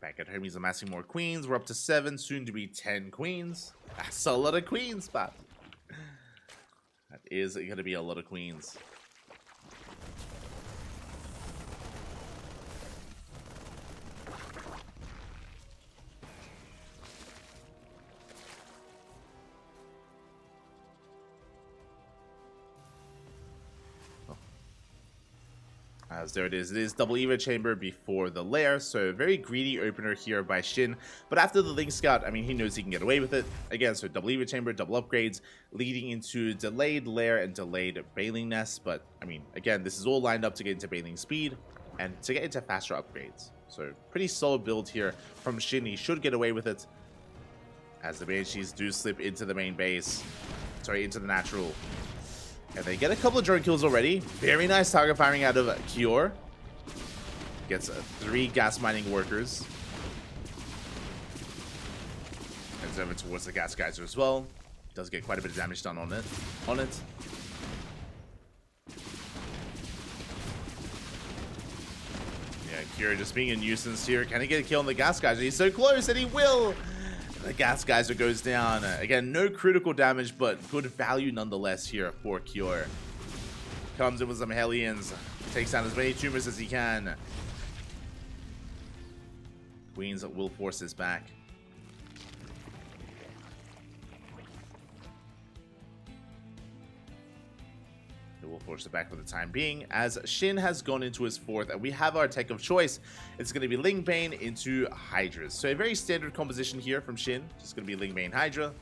Back at home, he's amassing more queens. We're up to 7, soon to be 10 queens. That's a lot of queens, but that is going to be a lot of queens. As there it is double Evo chamber before the lair, so very greedy opener here by Shin, but after the Link Scout, I mean, he knows he can get away with it. Again, so double Evo chamber, double upgrades, leading into delayed lair and delayed Bailing Nest, but I mean, again, this is all lined up to get into Bailing speed and to get into faster upgrades. So pretty solid build here from Shin. He should get away with it as the Banshees do slip into the main base, sorry, into the natural. And they get a couple of drone kills already. Very nice target firing out of Kior. Gets 3 gas mining workers. Heads over towards the gas geyser as well. Does get quite a bit of damage done on it. Yeah, Kior just being a nuisance here. Can he get a kill on the gas geyser? He's so close, and he will! The gas geyser goes down. Again, no critical damage, but good value nonetheless here for Kior. Comes in with some Hellions. Takes down as many tumors as he can. Queens will force his back. Will force it back for the time being, as Shin has gone into his 4th, and we have our tech of choice. It's going to be Ling Bane into Hydras. So a very standard composition here from Shin. Just going to be Ling Bane Hydra.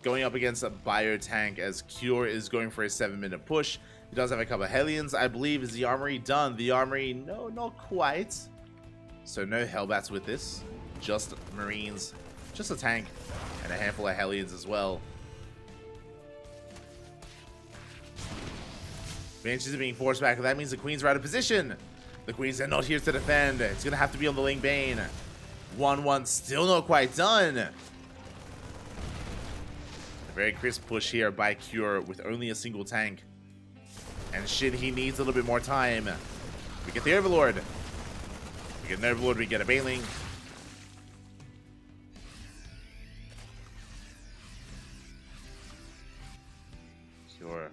Going up against a Bio Tank, as Cure is going for a 7-minute push. He does have a couple of Hellions. I believe, is the armory done? The armory, no, not quite. So no Hellbats with this. Just Marines, just a tank, and a handful of Hellions as well. Banshees are being forced back. That means the Queens are out of position. The Queens are not here to defend. It's going to have to be on the Ling Bane. 1-1 still not quite done. A very crisp push here by Cure with only a single tank. And Shin, he needs a little bit more time. We get the Overlord. We get an Overlord, we get a Bailing. Cure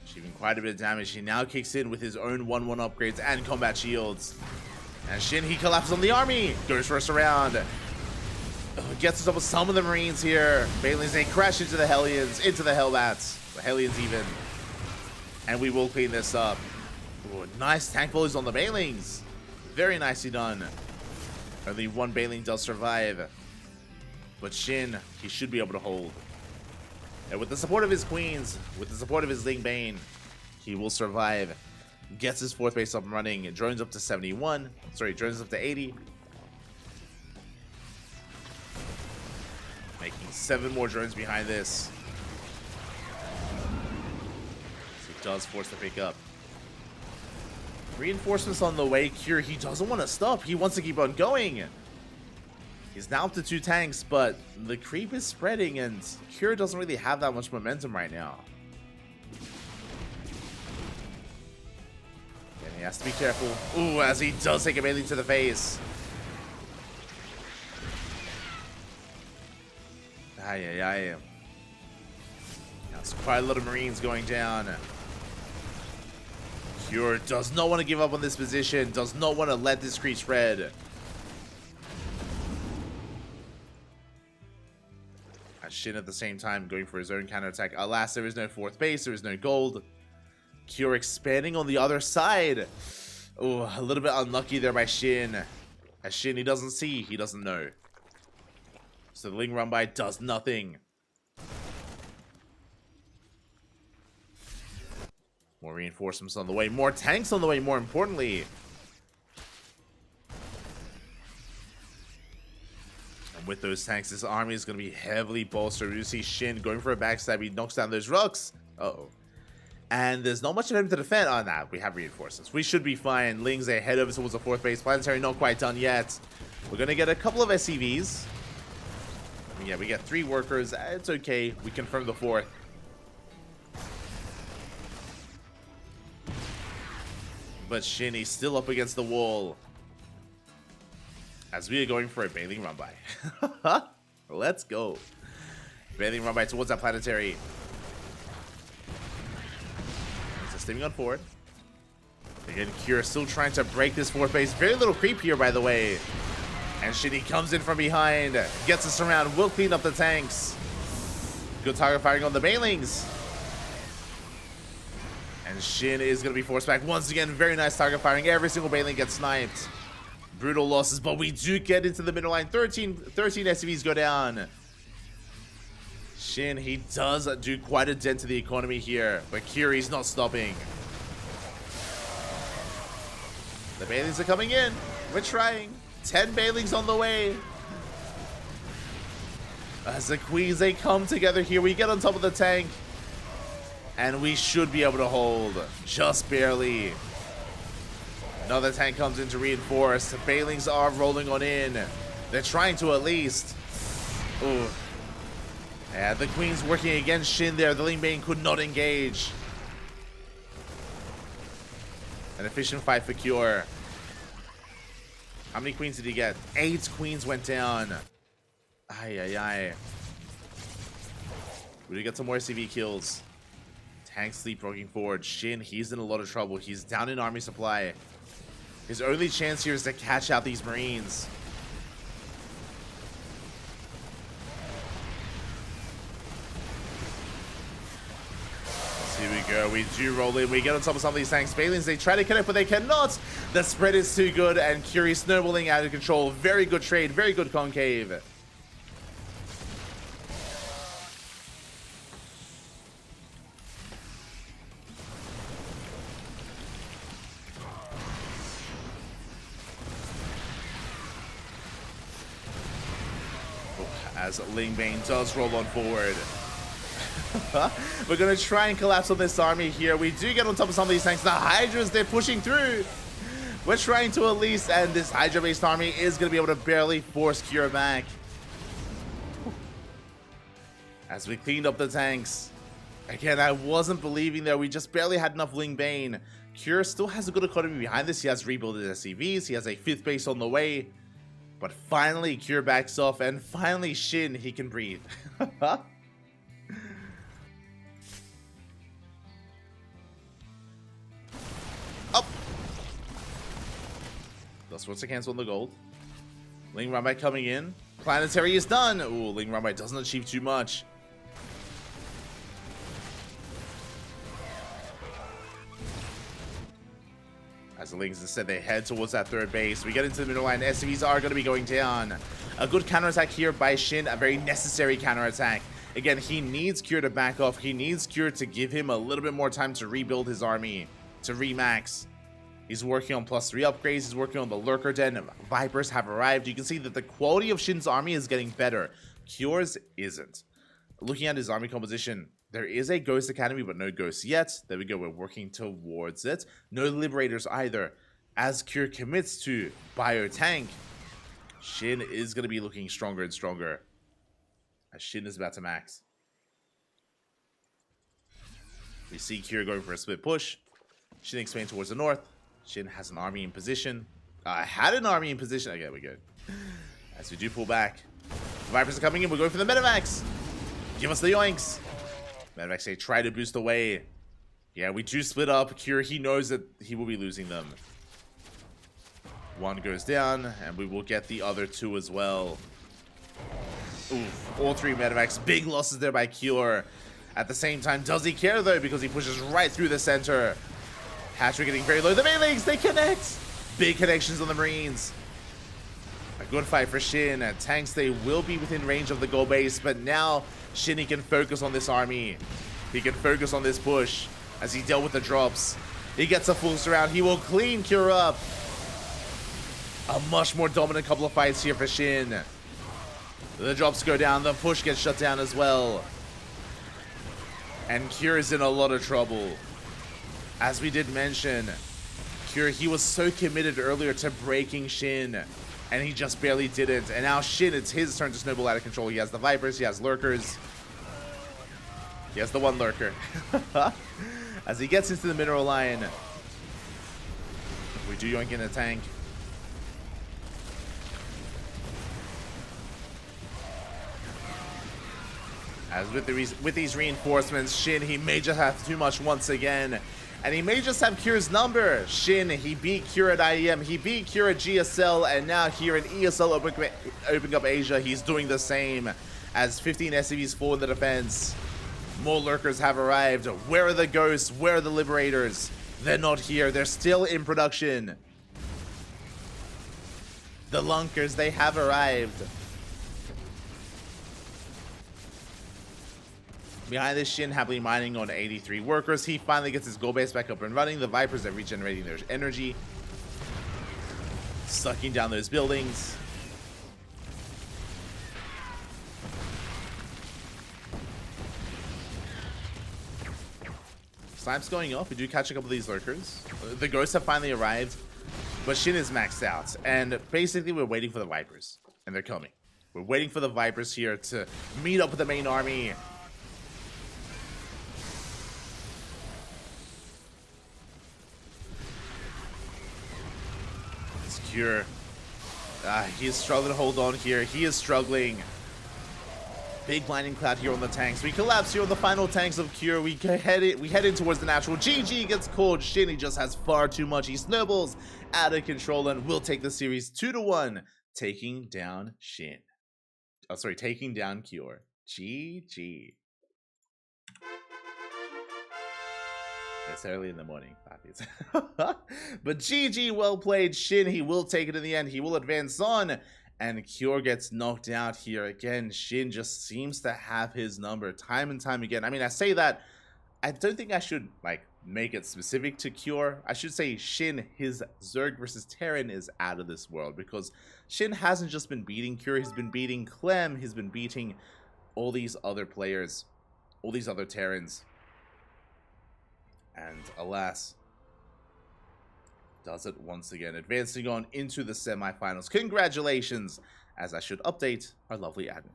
achieving quite a bit of damage. He now kicks in with his own 1-1 upgrades and combat shields. And Shin, he collapses on the army. Goes for a surround. Gets us up with some of the Marines here. Bailings, they crash into the Hellions, into the Hellbats. The Hellions even. And we will clean this up. Ooh, nice tank volleys on the Bailings. Very nicely done. Only one Bailing does survive. But Shin, he should be able to hold. And with the support of his Queens, with the support of his Ling Bane, he will survive. Gets his 4th base up and running. Drones up to 71. Sorry, drones up to 80. Making 7 more drones behind this. So he does force to pick up. Reinforcements on the way. Cure, he doesn't want to stop. He wants to keep on going. He's now up to 2 tanks, but the creep is spreading, and Cure doesn't really have that much momentum right now. And he has to be careful. Ooh, as he does take a melee to the face. That's quite a lot of Marines going down. Cure does not want to give up on this position, does not want to let this creep spread. As Shin at the same time going for his own counterattack. Alas, there is no fourth base, there is no gold. Cure expanding on the other side. Oh, a little bit unlucky there by Shin. As Shin, he doesn't see, he doesn't know. So the Ling run by does nothing. More reinforcements on the way, more tanks on the way, more importantly. And with those tanks, this army is going to be heavily bolstered. You see Shin going for a backstab, he knocks down those rocks. Uh-oh. And there's not much of him to defend on that. We have reinforcements. We should be fine. Ling's a head over towards the fourth base. Planetary not quite done yet. We're going to get a couple of SCVs. Yeah, we get 3 workers. It's okay. We confirm the 4th. But Shin is still up against the wall. As we are going for a bathing run by. Let's go. Bathing run by towards that planetary. Steaming on forward. Again, Cure still trying to break this fourth base. Very little creep here, by the way. And Shinny comes in from behind. Gets us around. Will clean up the tanks. Good target firing on the Banelings. And Shin is going to be forced back. Once again, very nice target firing. Every single Baneling gets sniped. Brutal losses, but we do get into the middle line. 13 SCVs go down. Shin, he does do quite a dent to the economy here, but Kiri's not stopping. The Banelings are coming in. We're trying. 10 Banelings on the way. As the Queens, they come together here. We get on top of the tank. And we should be able to hold. Just barely. Another tank comes in to reinforce. The Banelings are rolling on in. They're trying to at least. Ooh. Yeah, the Queen's working against Shin there. The Ling Bane could not engage. An efficient fight for Cure. How many Queens did he get? 8 Queens went down. Ay, ay, ay. We did get some more CV kills. Tank sleepwalking forward. Shin, he's in a lot of trouble. He's down in army supply. His only chance here is to catch out these Marines. Here we go. We do roll in. We get on top of some of these tanks. Banelings, they try to connect, but they cannot. The spread is too good, and Curie snowballing out of control. Very good trade. Very good concave. As Lingbane does roll on forward. We're going to try and collapse on this army here. We do get on top of some of these tanks. The Hydras, they're pushing through. We're trying to at least, and this Hydra-based army is going to be able to barely force Cure back. As we cleaned up the tanks. Again, I wasn't believing there. We just barely had enough Lingbane. Cure still has a good economy behind this. He has rebuilt his SCVs. He has a 5th base on the way. But finally, Cure backs off, and finally, Shin, he can breathe. Up! That's what's to cancel on the gold. Ling Rambai coming in. Planetary is done! Ooh, Ling Rambai doesn't achieve too much. As the Lings instead, they head towards that 3rd base. We get into the middle line. SCVs are going to be going down. A good counterattack here by Shin. A very necessary counterattack. Again, he needs Cure to back off. He needs Cure to give him a little bit more time to rebuild his army. To remax. He's working on +3 upgrades. He's working on the Lurker Den. Vipers have arrived. You can see that the quality of Shin's army is getting better. Cure's isn't. Looking at his army composition, there is a Ghost Academy, but no Ghosts yet. There we go. We're working towards it. No Liberators either. As Cure commits to Biotank, Shin is going to be looking stronger and stronger. As Shin is about to max. We see Cure going for a split push. Shin expanding towards the north. Shin has an army in position. Had an army in position. Okay, we're good. As we do pull back. The Vipers are coming in. We're going for the Metamax. Give us the yoinks. Metamax, they try to boost away. Yeah, we do split up. Cure, he knows that he will be losing them. One goes down, and we will get the other two as well. Oof, all three medevacs. Big losses there by Cure. At the same time, does he care though? Because he pushes right through the center. Hatcher getting very low. The melees, they connect. Big connections on the Marines. A good fight for Shin. Tanks, they will be within range of the goal base, but now Shin, he can focus on this army. He can focus on this push as he dealt with the drops. He gets a full surround. He will clean Cure up. A much more dominant couple of fights here for Shin. The drops go down. The push gets shut down as well. And Cure is in a lot of trouble. As we did mention, Cure, he was so committed earlier to breaking Shin, and he just barely didn't. And now Shin, it's his turn to snowball out of control. He has the Vipers, he has Lurkers. He has the one Lurker. As he gets into the mineral line, we do yoink in a tank. As with these reinforcements, Shin, he may just have too much once again. And he may just have Cure's number. Shin, he beat Cure at IEM, he beat Cure at GSL, and now here in ESL Open Cup Asia, he's doing the same. As 15 SCVs fall in the defense. More Lurkers have arrived. Where are the Ghosts? Where are the Liberators? They're not here. They're still in production. The Lunkers, they have arrived. Behind this, Shin happily mining on 83 workers. He finally gets his goal base back up and running. The Vipers are regenerating their energy. Sucking down those buildings. Snipes going off. We do catch a couple of these Lurkers. The Ghosts have finally arrived. But Shin is maxed out. And basically, we're waiting for the Vipers. And they're coming. We're waiting for the Vipers here to meet up with the main army. Cure. He is struggling to hold on here. He is struggling. Big blinding cloud here on the tanks. We collapse here on the final tanks of Cure. We head in towards the natural. GG gets called. Shin, he just has far too much. He snowballs out of control and will take the series 2-1, taking down Shin. Oh, sorry, taking down Cure. GG. It's early in the morning, puppies. But GG, well played. Shin, he will take it in the end. He will advance on. And Cure gets knocked out here. Again, Shin just seems to have his number time and time again. I mean, I say that. I don't think I should, like, make it specific to Cure. I should say Shin, his Zerg versus Terran is out of this world. Because Shin hasn't just been beating Cure. He's been beating Clem. He's been beating all these other players. All these other Terrans. And alas, does it once again, advancing on into the semifinals. Congratulations, as I should update our lovely admin.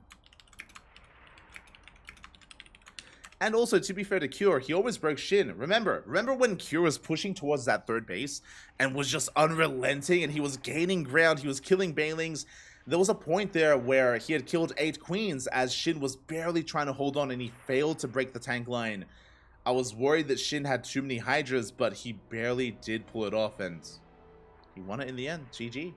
And also, to be fair to Cure, he always broke Shin. Remember when Cure was pushing towards that third base and was just unrelenting and he was gaining ground, he was killing Banelings. There was a point there where he had killed 8 queens as Shin was barely trying to hold on and he failed to break the tank line. I was worried that Shin had too many Hydras, but he barely did pull it off, and he won it in the end. GG.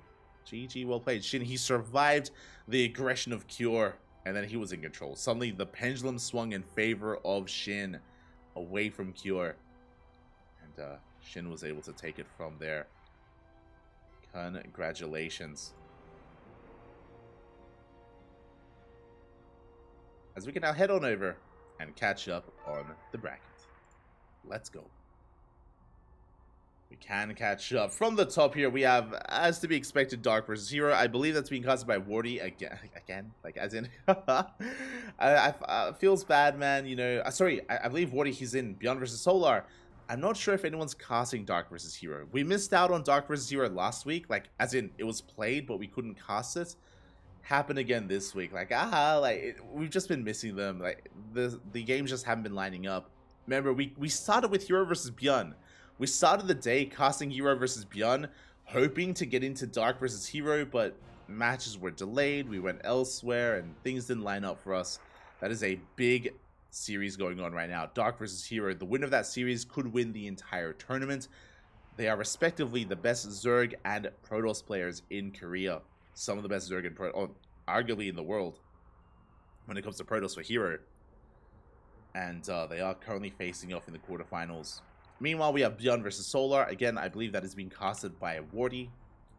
GG, well played. Shin, he survived the aggression of Cure, and then he was in control. Suddenly, the pendulum swung in favor of Shin, away from Cure. And Shin was able to take it from there. Congratulations. As we can now head on over and catch up on the bracket. Let's go. We can catch up. From the top here, we have, as to be expected, Dark versus Hero. I believe that's being casted by Wardy again, like as in, I feels bad, man. You know, sorry, I believe Wardy, he's in Beyond versus Solar. I'm not sure if anyone's casting Dark versus Hero. We missed out on Dark versus Hero last week, like as in it was played, but we couldn't cast it. Happened again this week, like we've just been missing them. Like the games just haven't been lining up. Remember, we started with Hero versus Beyond. We started the day casting Hero versus Beyond, hoping to get into Dark versus Hero, but matches were delayed. We went elsewhere, and things didn't line up for us. That is a big series going on right now. Dark versus Hero. The winner of that series could win the entire tournament. They are respectively the best Zerg and Protoss players in Korea. Some of the best Zerg and arguably in the world when it comes to Protoss for Hero. And they are currently facing off in the quarterfinals. Meanwhile, we have Beyond versus Solar. Again, I believe that is being casted by Wardy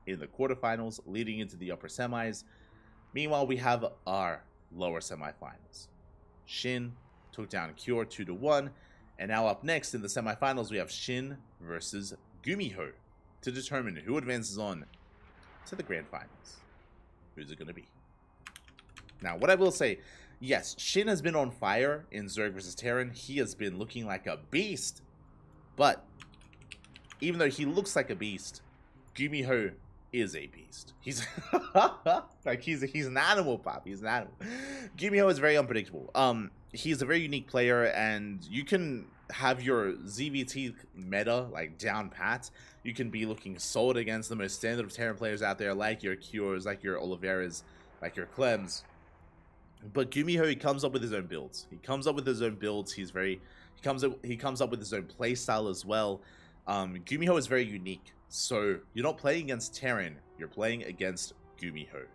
in the quarterfinals, leading into the upper semis. Meanwhile, we have our lower semifinals. Shin took down Cure 2-1. And now up next in the semifinals, we have Shin versus Gumiho to determine who advances on to the grand finals. Who's it going to be? Now, what I will say, yes, Shin has been on fire in Zerg versus Terran. He has been looking like a beast. But even though he looks like a beast, Gumiho is a beast. He's like he's an animal, pop. He's an animal. Gumiho is very unpredictable. He's a very unique player, and you can have your ZVT meta like down pat. You can be looking solid against the most standard of Terran players out there, like your Cures, like your Oliveras, like your Clems. But Gumiho, he comes up with his own builds. He comes up with his own builds. He comes up with his own play style as well. Gumiho is very unique. So you're not playing against Terran, you're playing against Gumiho.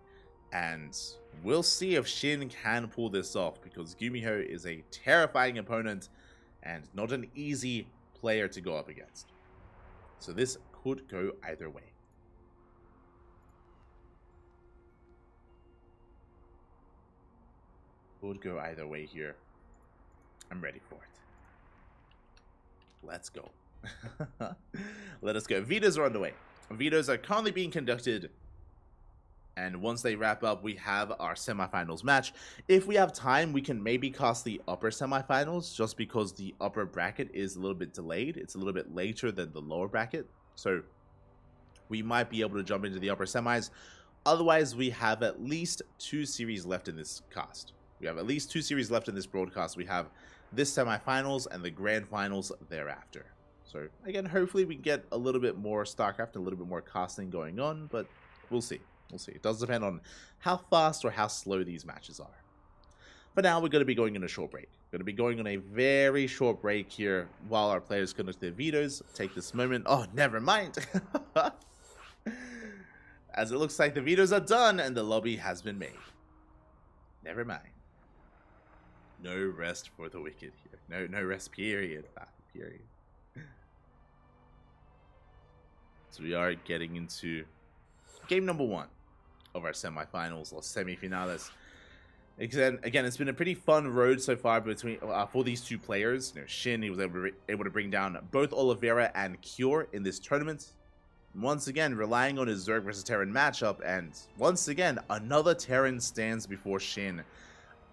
And we'll see if Shin can pull this off, because Gumiho is a terrifying opponent and not an easy player to go up against. So this could go either way. Could go either way here. I'm ready for it. Let's go. Let us go. Vetoes are underway. Vetoes are currently being conducted. And once they wrap up, we have our semifinals match. If we have time, we can maybe cast the upper semifinals, just because the upper bracket is a little bit delayed. It's a little bit later than the lower bracket. So we might be able to jump into the upper semis. Otherwise, we have at least 2 series left in this cast. We have at least 2 series left in this broadcast. We have this semifinals and the grand finals thereafter. So again, hopefully we can get a little bit more StarCraft, a little bit more casting going on, but we'll see. We'll see. It does depend on how fast or how slow these matches are. For now, we're going to be going on a short break. We're going to be going on a very short break here while our players conduct their vetoes. Take this moment. Oh, never mind. As it looks like the vetoes are done and the lobby has been made. Never mind. No rest for the wicked here. No rest, period. Period. So we are getting into game number 1 of our semifinals or semifinales. Again, it's been a pretty fun road so far between for these 2 players. You know, Shin, he was able to bring down both Oliveira and Cure in this tournament. Once again, relying on his Zerg versus Terran matchup, and once again, another Terran stands before Shin.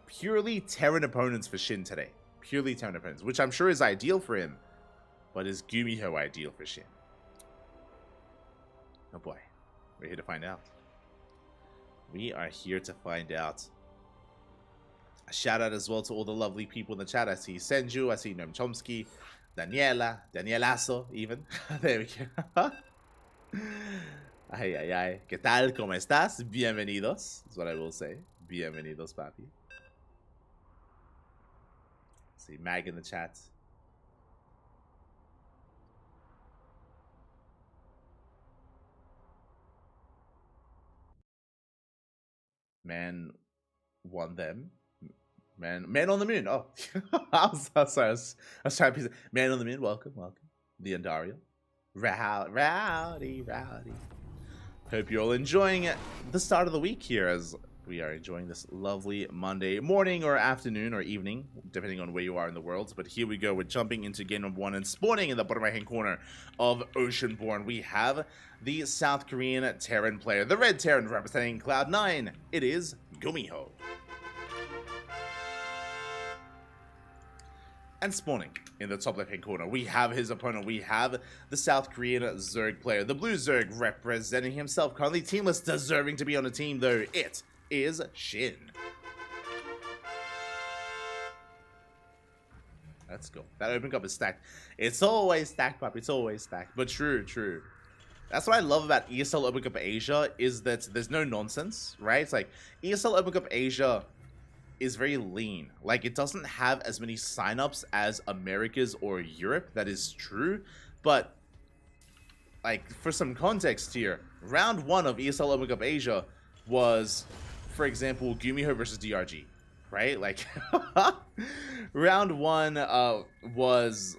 Purely Terran opponents for Shin today. Purely Terran opponents, which I'm sure is ideal for him, but is Gumiho ideal for Shin? Oh boy, we're here to find out. We are here to find out. A shout out as well to all the lovely people in the chat. I see Senju, I see Noam Chomsky, Daniela, Danielazo even. There we go. Ay, ay, ay. ¿Qué tal? ¿Cómo estás? Bienvenidos. Is what I will say. Bienvenidos, papi. See Mag in the chat. Man won them. Man on the moon. Oh, I was sorry. I was trying to piece it. Man on the moon. Welcome. The Andario. Rowdy. Hope you're all enjoying the start of the week here, as we are enjoying this lovely Monday morning or afternoon or evening, depending on where you are in the world. But here we go. We're jumping into game number 1 and spawning in the bottom right-hand corner of Oceanborn. We have the South Korean Terran player, the Red Terran representing Cloud9. It is Gumiho. And spawning in the top left-hand corner, we have his opponent. We have the South Korean Zerg player, the Blue Zerg representing himself, currently teamless, deserving to be on a team though. It is Shin. Let's go. That Open Cup is stacked. It's always stacked, pup. It's always stacked. But true. That's what I love about ESL Open Cup Asia, is that there's no nonsense, right? It's like ESL Open Cup Asia, is very lean. Like, it doesn't have as many signups as Americas or Europe. That is true. But, like, for some context here, round 1 of ESL Open Cup Asia was, for example, Gumiho versus DRG. Right? Like, round 1 was,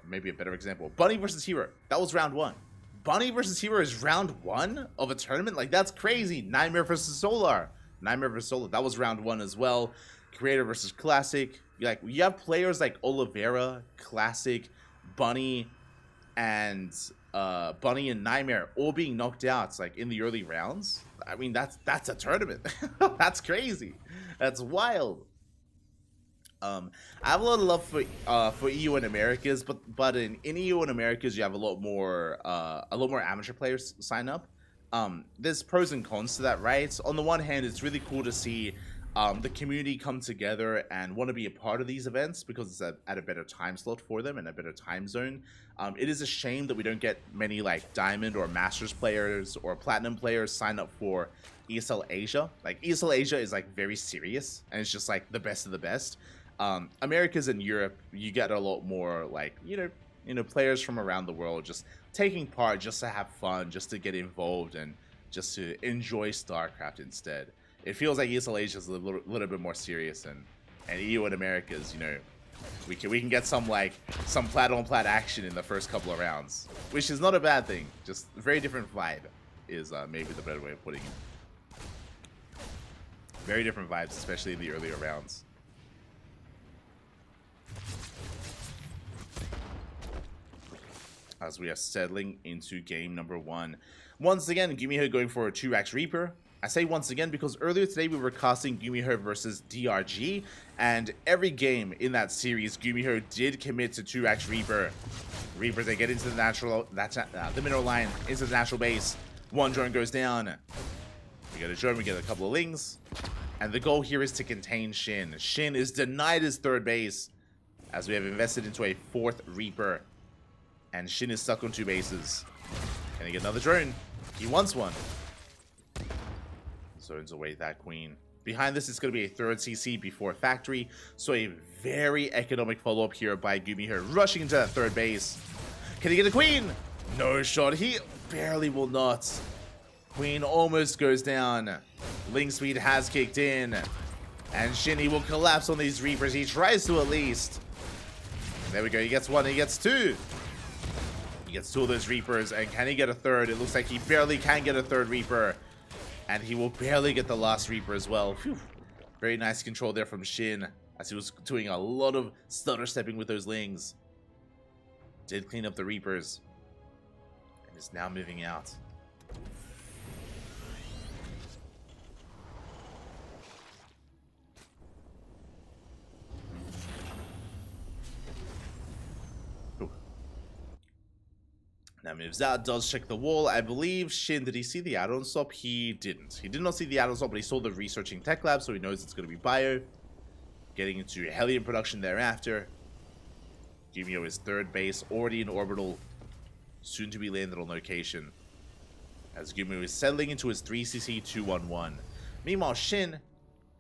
maybe a better example, Bunny versus Hero. That was round 1. Bunny versus Hero is round 1 of a tournament? Like, that's crazy. Nightmare versus Solar. Nightmare versus Solar. That was round 1 as well. Creator versus Classic. Like, you have players like Oliveira, Classic, Bunny, and Nightmare all being knocked out, like, in the early rounds. I mean, that's a tournament. That's crazy. That's wild. I have a lot of love for EU and Americas, but in EU and Americas you have a lot more amateur players sign up. There's pros and cons to that, right? On the one hand, it's really cool to see the community come together and want to be a part of these events because it's at a better time slot for them and a better time zone. It is a shame that we don't get many like Diamond or Masters players or Platinum players sign up for ESL Asia. Like, ESL Asia is like very serious and it's just like the best of the best. Americas and Europe, you get a lot more like, you know, players from around the world just taking part just to have fun, just to get involved and just to enjoy StarCraft instead. It feels like ESL Asia is a little bit more serious, and EU and Americas, you know, we can get some plat on plat action in the first couple of rounds, which is not a bad thing. Just a very different vibe is maybe the better way of putting it. Very different vibes, especially in the earlier rounds. As we are settling into game number 1. Once again, Gumiho going for a 2x Reaper. I say once again because earlier today we were casting Gumiho versus DRG, and every game in that series, Gumiho did commit to 2x Reaper. Reapers, they get into the mineral line, into the natural base. One drone goes down. We get a drone, we get a couple of lings. And the goal here is to contain Shin. Shin is denied his 3rd base, as we have invested into a 4th Reaper. And Shin is stuck on 2 bases. Can he get another drone? He wants one. Zones away that queen. Behind this, it's going to be a 3rd CC before factory. So a very economic follow-up here by Gumiho, rushing into that 3rd base. Can he get a queen? No shot. He barely will not. Queen almost goes down. Ling speed has kicked in. And Shinny will collapse on these Reapers. He tries to at least. There we go. He gets 1. He gets 2. He gets 2 of those Reapers. And can he get a 3rd? It looks like he barely can get a 3rd Reaper. And he will barely get the last Reaper as well. Phew. Very nice control there from Shin, as he was doing a lot of stutter stepping with those Lings. Did clean up the Reapers. And is now moving out. Now moves out, does check the wall. I believe Shin, did he see the add-on stop? He didn't. He did not see the add-on stop, but he saw the researching tech lab, so he knows it's going to be bio. Getting into Hellion production thereafter. Gumiho his 3rd base, already in orbital. Soon to be landed on location. As Gumiho is settling into his 3cc 211. Meanwhile, Shin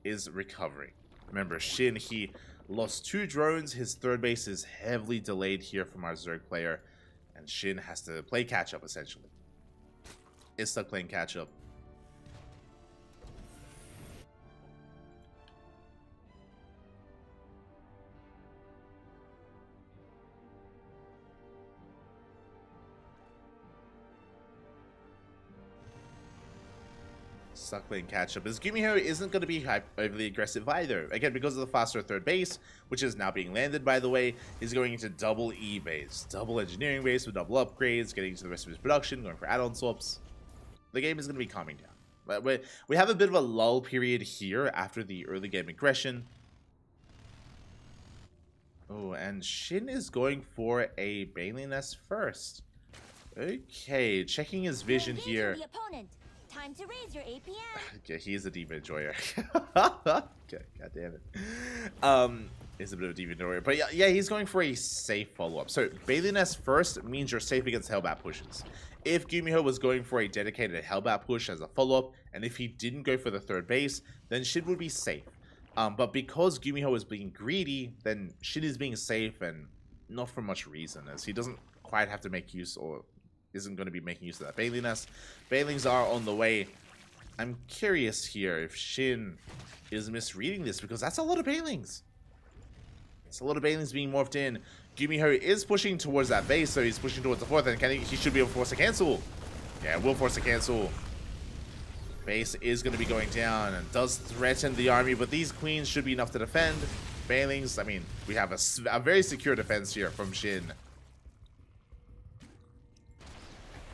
is recovering. Remember, Shin, he lost 2 drones. His 3rd base is heavily delayed here from our Zerg player. And Shin has to play catch-up, essentially. Is stuck playing catch-up. Stuck playing catch-up. As Gumiho isn't going to be overly aggressive either. Again, because of the faster 3rd base, which is now being landed, by the way, he's going into double E base. Double engineering base with double upgrades, getting into the rest of his production, going for add-on swaps. The game is going to be calming down. But we have a bit of a lull period here after the early game aggression. Oh, and Shin is going for a Bailey Nest first. Okay, checking his vision here. Time to raise your APM. Okay, he is a Demon Enjoyer. Okay, god damn it. Is a bit of a Demon Enjoyer. But yeah, he's going for a safe follow-up. So, Bailey Nest first means you're safe against Hellbat pushes. If Gumiho was going for a dedicated Hellbat push as a follow-up, and if he didn't go for the 3rd base, then Shin would be safe. But because Gumiho is being greedy, then Shin is being safe, and not for much reason, as he doesn't quite have to make use, or isn't going to be making use of that Bailey nest. Bailings are on the way. I'm curious here if Shin is misreading this, because that's a lot of Bailings. It's a lot of Bailings being morphed in. Gumiho is pushing towards that base, so he's pushing towards the fourth, and he should be able to force a cancel. Yeah, will force a cancel. Base is going to be going down and does threaten the army, but these queens should be enough to defend. Bailings, I mean, we have a very secure defense here from Shin,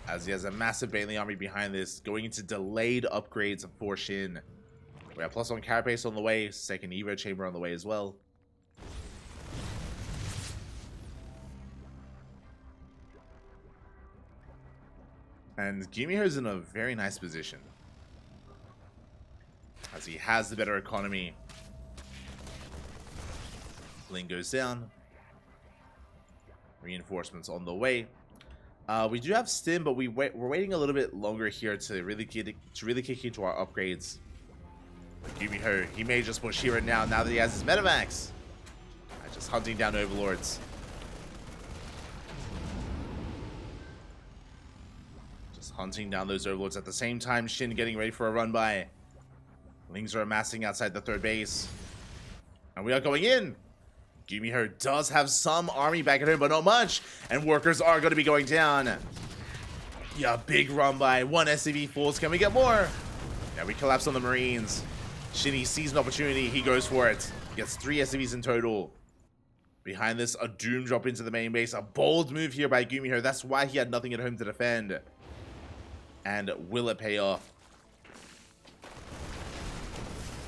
as he has a massive Bailey army behind this, going into delayed upgrades for Shin. We have +1 carapace on the way, second Evo chamber on the way as well. And Gumiho is in a very nice position, as he has the better economy. Ling goes down. Reinforcements on the way. We do have Stim, but we're waiting a little bit longer here to really kick into our upgrades. Gumiho, he may just push here and now that he has his Metamax. Just hunting down Overlords. Just hunting down those Overlords at the same time. Shin getting ready for a run by. Lings are amassing outside the third base. And we are going in. Gumiho does have some army back at home, but not much. And workers are going to be going down. Yeah, big run by. 1 SCV falls. Can we get more? Yeah, we collapse on the Marines. Shinny sees an opportunity. He goes for it. Gets 3 SCVs in total. Behind this, a Doom drop into the main base. A bold move here by Gumiho. That's why he had nothing at home to defend. And will it pay off?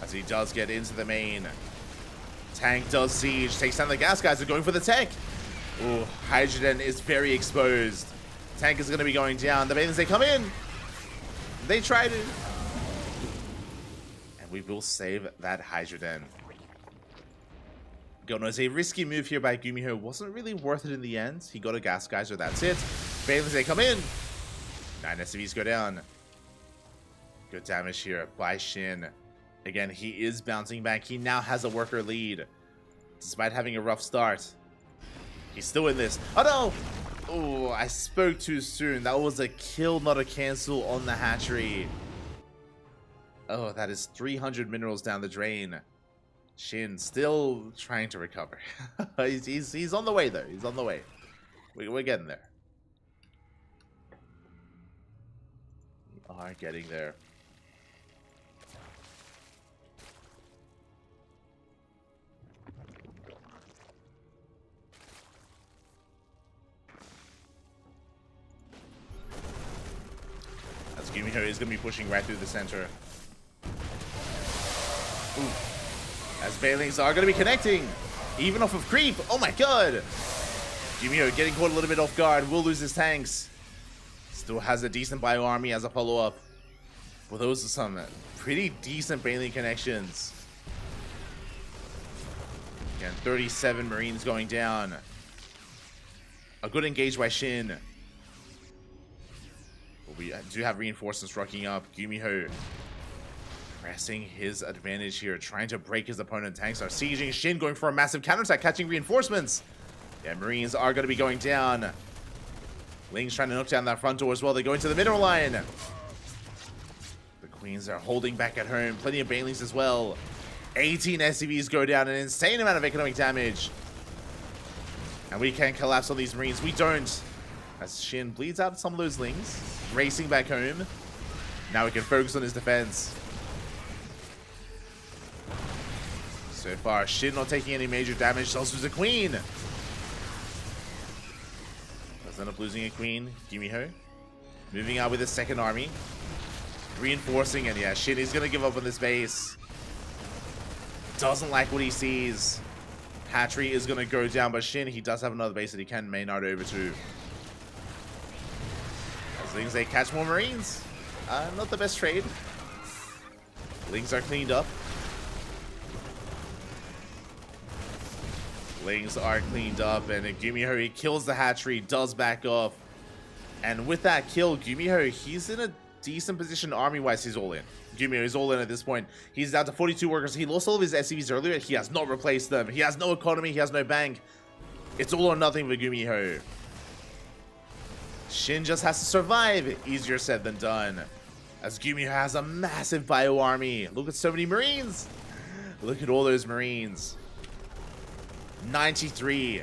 As he does get into the main. Tank does siege. Takes down the gas guys. Are going for the tech. Ooh, Hydrogen is very exposed. Tank is going to be going down. The Bailings, they come in. They tried it. And we will save that Hydrogen. God knows, a risky move here by Gumiho wasn't really worth it in the end. He got a gas geyser, that's it. Bailings, they come in. 9 SCVs go down. Good damage here by Shin. Again, he is bouncing back. He now has a worker lead, despite having a rough start. He's still in this. Oh no! Oh, I spoke too soon. That was a kill, not a cancel on the hatchery. Oh, that is 300 minerals down the drain. Shin still trying to recover. he's on the way though. He's on the way. We're getting there. We are getting there. As Gumiho is going to be pushing right through the center. Ooh. As Bailings are going to be connecting, even off of creep. Oh my god! Gumiho getting caught a little bit off guard. Will lose his tanks. Still has a decent bio army as a follow-up. Well, those are some pretty decent Bailing connections. Again, 37 Marines going down. A good engage by Shin. But we do have reinforcements rocking up. Gumiho pressing his advantage here, trying to break his opponent. Tanks are sieging. Shin going for a massive counterattack, catching reinforcements. Yeah, Marines are going to be going down. Ling's trying to knock down that front door as well. They go into the middle line. The Queens are holding back at home. Plenty of Bailings as well. 18 SCVs go down, an insane amount of economic damage. And we can collapse on these Marines. We don't. As Shin bleeds out some of those Lings, racing back home. Now he can focus on his defense. So far, Shin not taking any major damage. Does lose a Queen. Does end up losing a Queen. Gumiho moving out with his second army. Reinforcing, and yeah, Shin is going to give up on this base. Doesn't like what he sees. Hatchery is going to go down, but Shin, he does have another base that he can main out over to. As Lings, they catch more Marines. Not the best trade. Lings are cleaned up. Lings are cleaned up, and Gumiho, he kills the hatchery, does back off. And with that kill, Gumiho, he's in a decent position army-wise. He's all in. Gumiho is all in at this point. He's down to 42 workers. He lost all of his SCVs earlier. He has not replaced them. He has no economy. He has no bank. It's all or nothing for Gumiho. Shin just has to survive. Easier said than done. As Gumiho has a massive bio army. Look at so many Marines. Look at all those Marines. 93.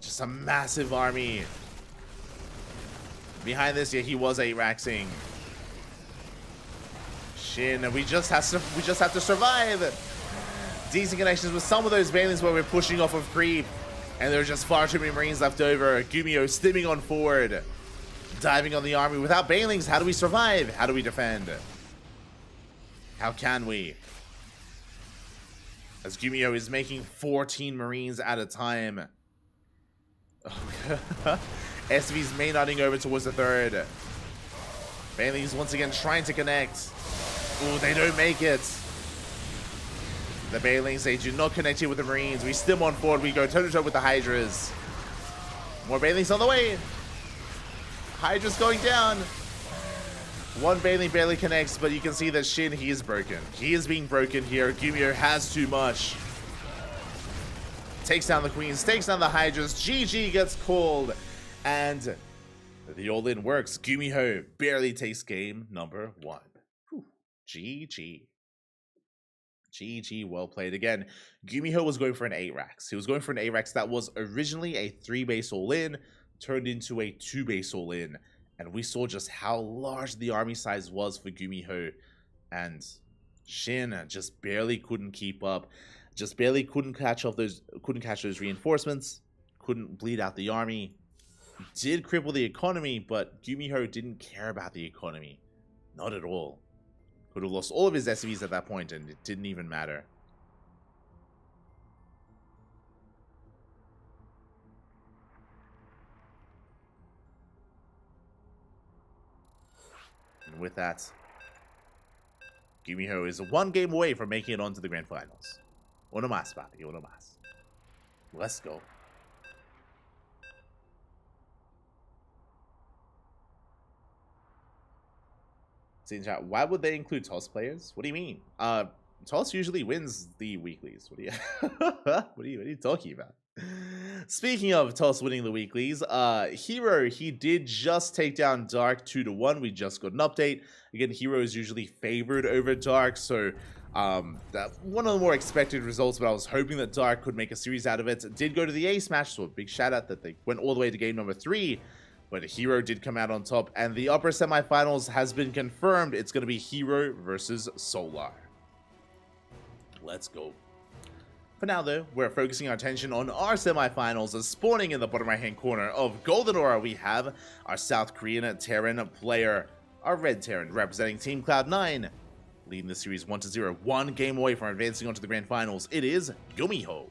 Just a massive army. Behind this, yeah, he was 8-raxing. Shin, we just have to survive. Decent connections with some of those Banelings where we're pushing off of creep. And there are just far too many Marines left over. Gumiho stimming on forward. Diving on the army. Without Banelings, how do we survive? How do we defend? How can we? As Gumiho is making 14 Marines at a time. SV's main nutting over towards the third. Banelings once again trying to connect. Ooh, they don't make it. The Banelings, they do not connect here with the Marines. We stim on forward. We go toe-to-toe with the Hydras. More Banelings on the way. Hydra's going down. One Baneling barely connects, but you can see that Shin, he is broken. He is being broken here. Gumiho has too much. Takes down the Queens, takes down the Hydras. GG gets called. And the all-in works. Gumiho barely takes game number 1. Whew. GG. GG, well played. Again, Gumiho was going for an 8-rax. He was going for an 8-rax that was originally a 3-base all-in, turned into a 2-base all-in. And we saw just how large the army size was for Gumiho. And Shin just barely couldn't keep up. Just barely couldn't catch those reinforcements. Couldn't bleed out the army. Did cripple the economy, but Gumiho didn't care about the economy. Not at all. Could have lost all of his SCVs at that point, and it didn't even matter. And with that, Gumiho is 1 game away from making it onto the grand finals. Uno más, papi, uno más. Let's go. See in chat, why would they include TOS players? What do you mean? TOS usually wins the weeklies. What are you talking about? Speaking of TOS winning the weeklies, Hero, he did just take down Dark 2-1. We just got an update. Again, Hero is usually favored over Dark, so that one of the more expected results, but I was hoping that Dark could make a series out of it. It did go to the Ace match, so a big shout out that they went all the way to game number 3. But Hero did come out on top, and the upper semifinals has been confirmed. It's going to be Hero versus Solar. Let's go. For now, though, we're focusing our attention on our semifinals. As spawning in the bottom right-hand corner of Golden Aura, we have our South Korean Terran player, our Red Terran, representing Team Cloud9, leading the series 1-0, 1 game away from advancing onto the grand finals. It is Gumiho.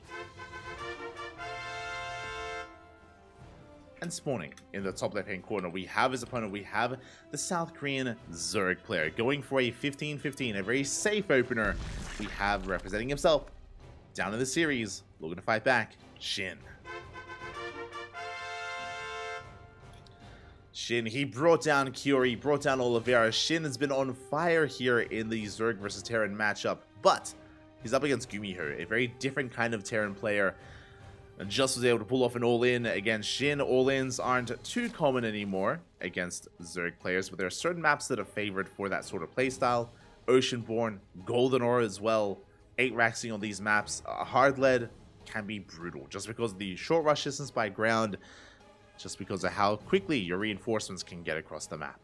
And spawning in the top left-hand corner, we have his opponent. We have the South Korean Zerg player going for a 15-15, a very safe opener. We have representing himself down in the series, looking to fight back, Shin. Shin, he brought down Kyori, brought down Oliveira. Shin has been on fire here in the Zerg versus Terran matchup, but he's up against Gumiho, a very different kind of Terran player. And just was able to pull off an all-in against Shin. All-ins aren't too common anymore against Zerg players, but there are certain maps that are favored for that sort of playstyle. Oceanborn, Golden Aura as well. 8-raxing on these maps. Hard lead can be brutal just because of the short rush distance by ground, just because of how quickly your reinforcements can get across the map.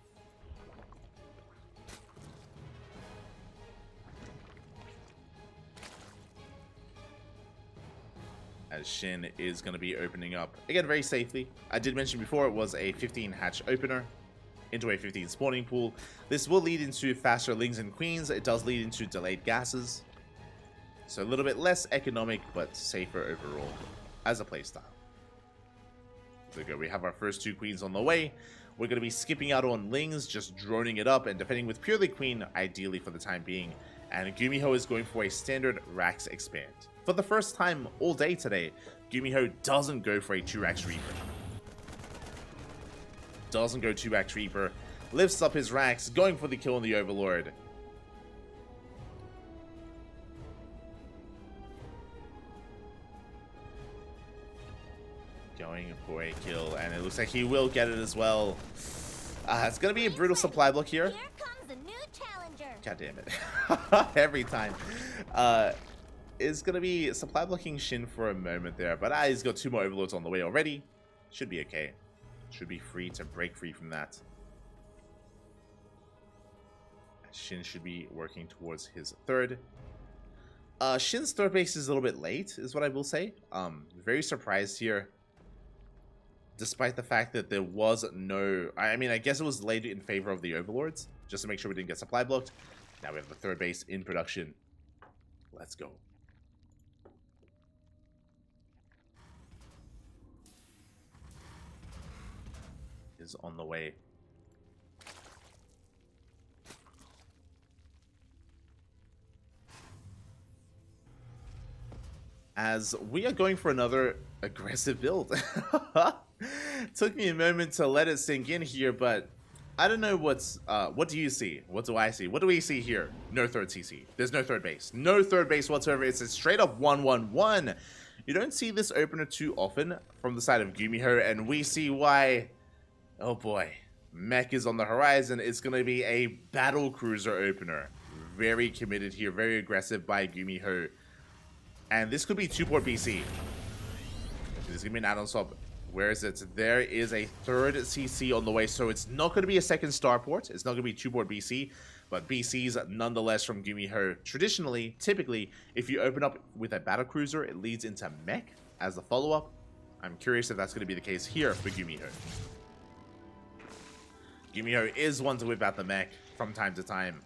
As Shin is going to be opening up, again, very safely. I did mention before it was a 15 hatch opener into a 15 spawning pool. This will lead into faster lings and queens. It does lead into delayed gases. So a little bit less economic, but safer overall as a playstyle. So go, we have our first 2 queens on the way. We're going to be skipping out on lings, just droning it up and defending with purely queen, ideally for the time being. And Gumiho is going for a standard Rax expand. For the first time all day today, Gumiho doesn't go for a 2-Rax Reaper. doesn't go 2-back Reaper. Lifts up his racks, going for the kill on the Overlord. Going for a kill, and it looks like he will get it as well. It's going to be a brutal supply block here. Here comes a new challenger. God damn it. Every time. It's going to be supply blocking Shin for a moment there, but he's got 2 more Overlords on the way already. Should be okay. Should be free to break free from that. Shin should be working towards his 3rd. Shin's 3rd base is a little bit late, is what I will say. Very surprised here. Despite the fact that there was no... I mean, I guess it was late in favor of the Overlords, just to make sure we didn't get supply blocked. Now we have the 3rd base in production. Let's go. Is on the way. As we are going for another aggressive build. Took me a moment to let it sink in here, but I don't know what's what do you see? What do I see? What do we see here? No 3rd CC. There's no 3rd base. No 3rd base whatsoever. It's a straight up 1-1-1. You don't see this opener too often from the side of Gumiho, and we see why. Oh boy. Mech is on the horizon. It's going to be a battle cruiser opener. Very committed here. Very aggressive by Gumiho. And this could be 2-port BC. This is going to be an add-on swap. Where is it? There is a 3rd CC on the way. So it's not going to be a 2nd starport. It's not going to be 2-port BC. But BCs nonetheless from Gumiho. Traditionally, typically, if you open up with a battle cruiser, it leads into mech as the follow-up. I'm curious if that's going to be the case here for Gumiho. Gumiho is one to whip out the mech from time to time.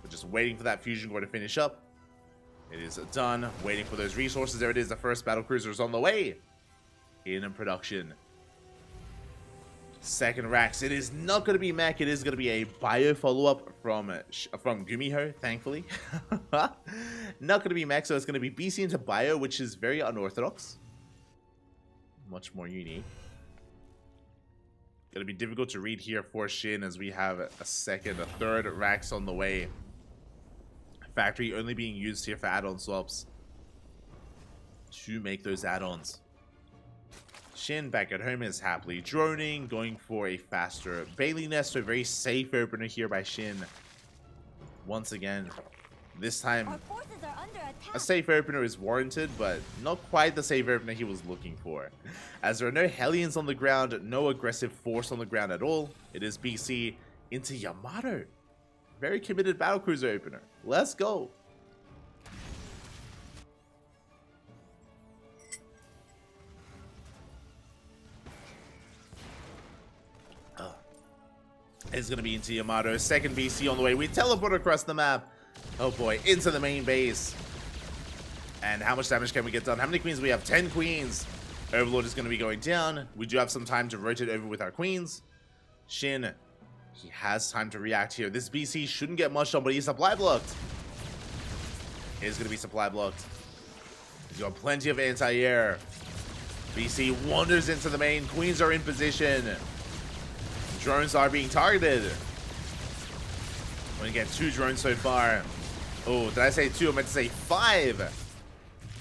We're just waiting for that fusion core to finish up. It is done. Waiting for those resources. There it is. The first battle cruiser is on the way. In production. 2nd racks. It is not going to be mech. It is going to be a bio follow-up from Gumiho, thankfully. Not going to be mech, so it's going to be BC into bio, which is very unorthodox. Much more unique. Going to be difficult to read here for Shin as we have a 2nd, a 3rd racks on the way. Factory only being used here for add-on swaps to make those add-ons. Shin back at home is happily droning, going for a faster Bailey Nest, so a very safe opener here by Shin. Once again, this time Our forces are under attack. a safe opener is warranted, but not quite the safe opener he was looking for. As there are no Hellions on the ground, no aggressive force on the ground at all, it is BC into Yamato. Very committed battlecruiser opener. Let's go. It's going to be into Yamato. 2nd BC on the way. We teleport across the map. Oh boy, into the main base. And how much damage can we get done? How many queens do we have? 10 queens. Overlord is going to be going down. We do have some time to rotate over with our queens. Shin, he has time to react here. This BC shouldn't get much done, but he's supply blocked. It is going to be supply blocked. He's got plenty of anti-air. BC wanders into the main. Queens are in position. Drones are being targeted. We're going to get 2 drones so far. Oh, did I say 2? I meant to say 5.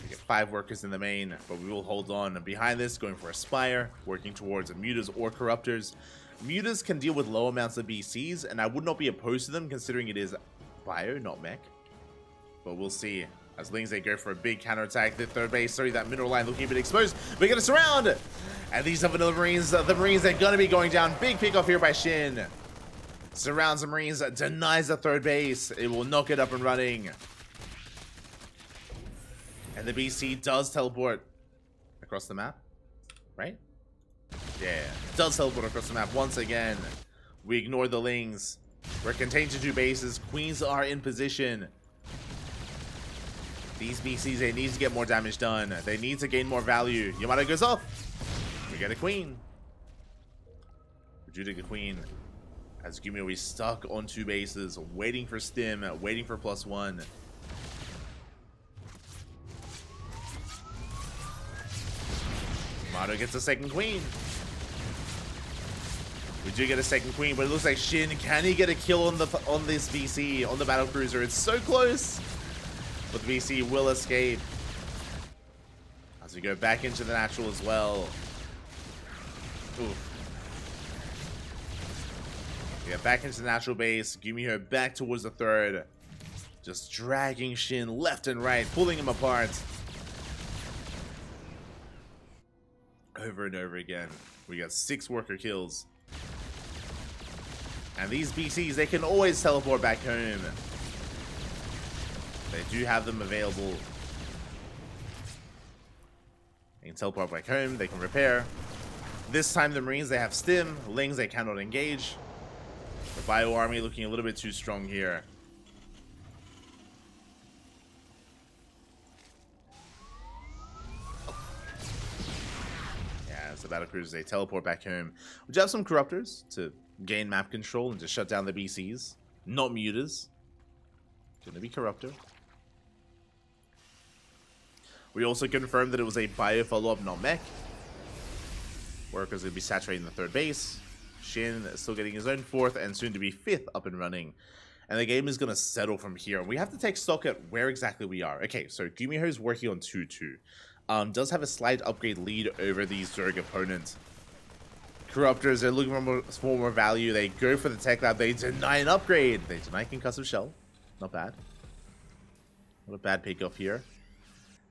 We get 5 workers in the main, but we will hold on. And behind this, going for a Spire, working towards mutas or corruptors. Mutas can deal with low amounts of BCs, and I would not be opposed to them considering it is bio, not mech. But we'll see. As Lings, they go for a big counterattack. The 3rd base, sorry, that middle line looking a bit exposed. We're going to surround! And these are the Marines. The Marines are going to be going down. Big pickoff here by Shin. Surrounds the Marines, denies the 3rd base. It will knock it up and running. And the BC does teleport across the map, right? Yeah, does teleport across the map once again. We ignore the Lings. We're contained to 2 bases. Queens are in position. These BCs, they need to get more damage done. They need to gain more value. Yamato goes off. We get a queen. We do take a queen. As Gumiho is stuck on 2 bases, waiting for stim, waiting for +1. Yamato gets a second queen. We do get a second queen, but it looks like Shin, can he get a kill on this VC, on the battle cruiser? It's so close, but the VC will escape. As we go back into the natural as well. Oof. Yeah, back into the natural base. Gumiho back towards the third. Just dragging Shin left and right, pulling him apart. Over and over again. We got 6 worker kills. And these BCs, they can always teleport back home. They do have them available. They can teleport back home, they can repair. This time the Marines, they have stim. Lings, they cannot engage. The Bio Army looking a little bit too strong here. Yeah, as the battlecruisers, they teleport back home. We do have some Corruptors to gain map control and to shut down the BCs. Not Mutas. Gonna be Corruptor. We also confirmed that it was a bio follow-up, not mech. Workers gonna be saturating the third base. Shin still getting his own 4th and soon to be 5th up and running. And the game is gonna settle from here. We have to take stock at where exactly we are. Okay, so Gumiho is working on 2-2. Does have a slight upgrade lead over the Zerg opponent. Corruptors, they're looking for more value. They go for the tech lab. They deny an upgrade. They deny concussive shell. Not bad. Not a bad pick off here.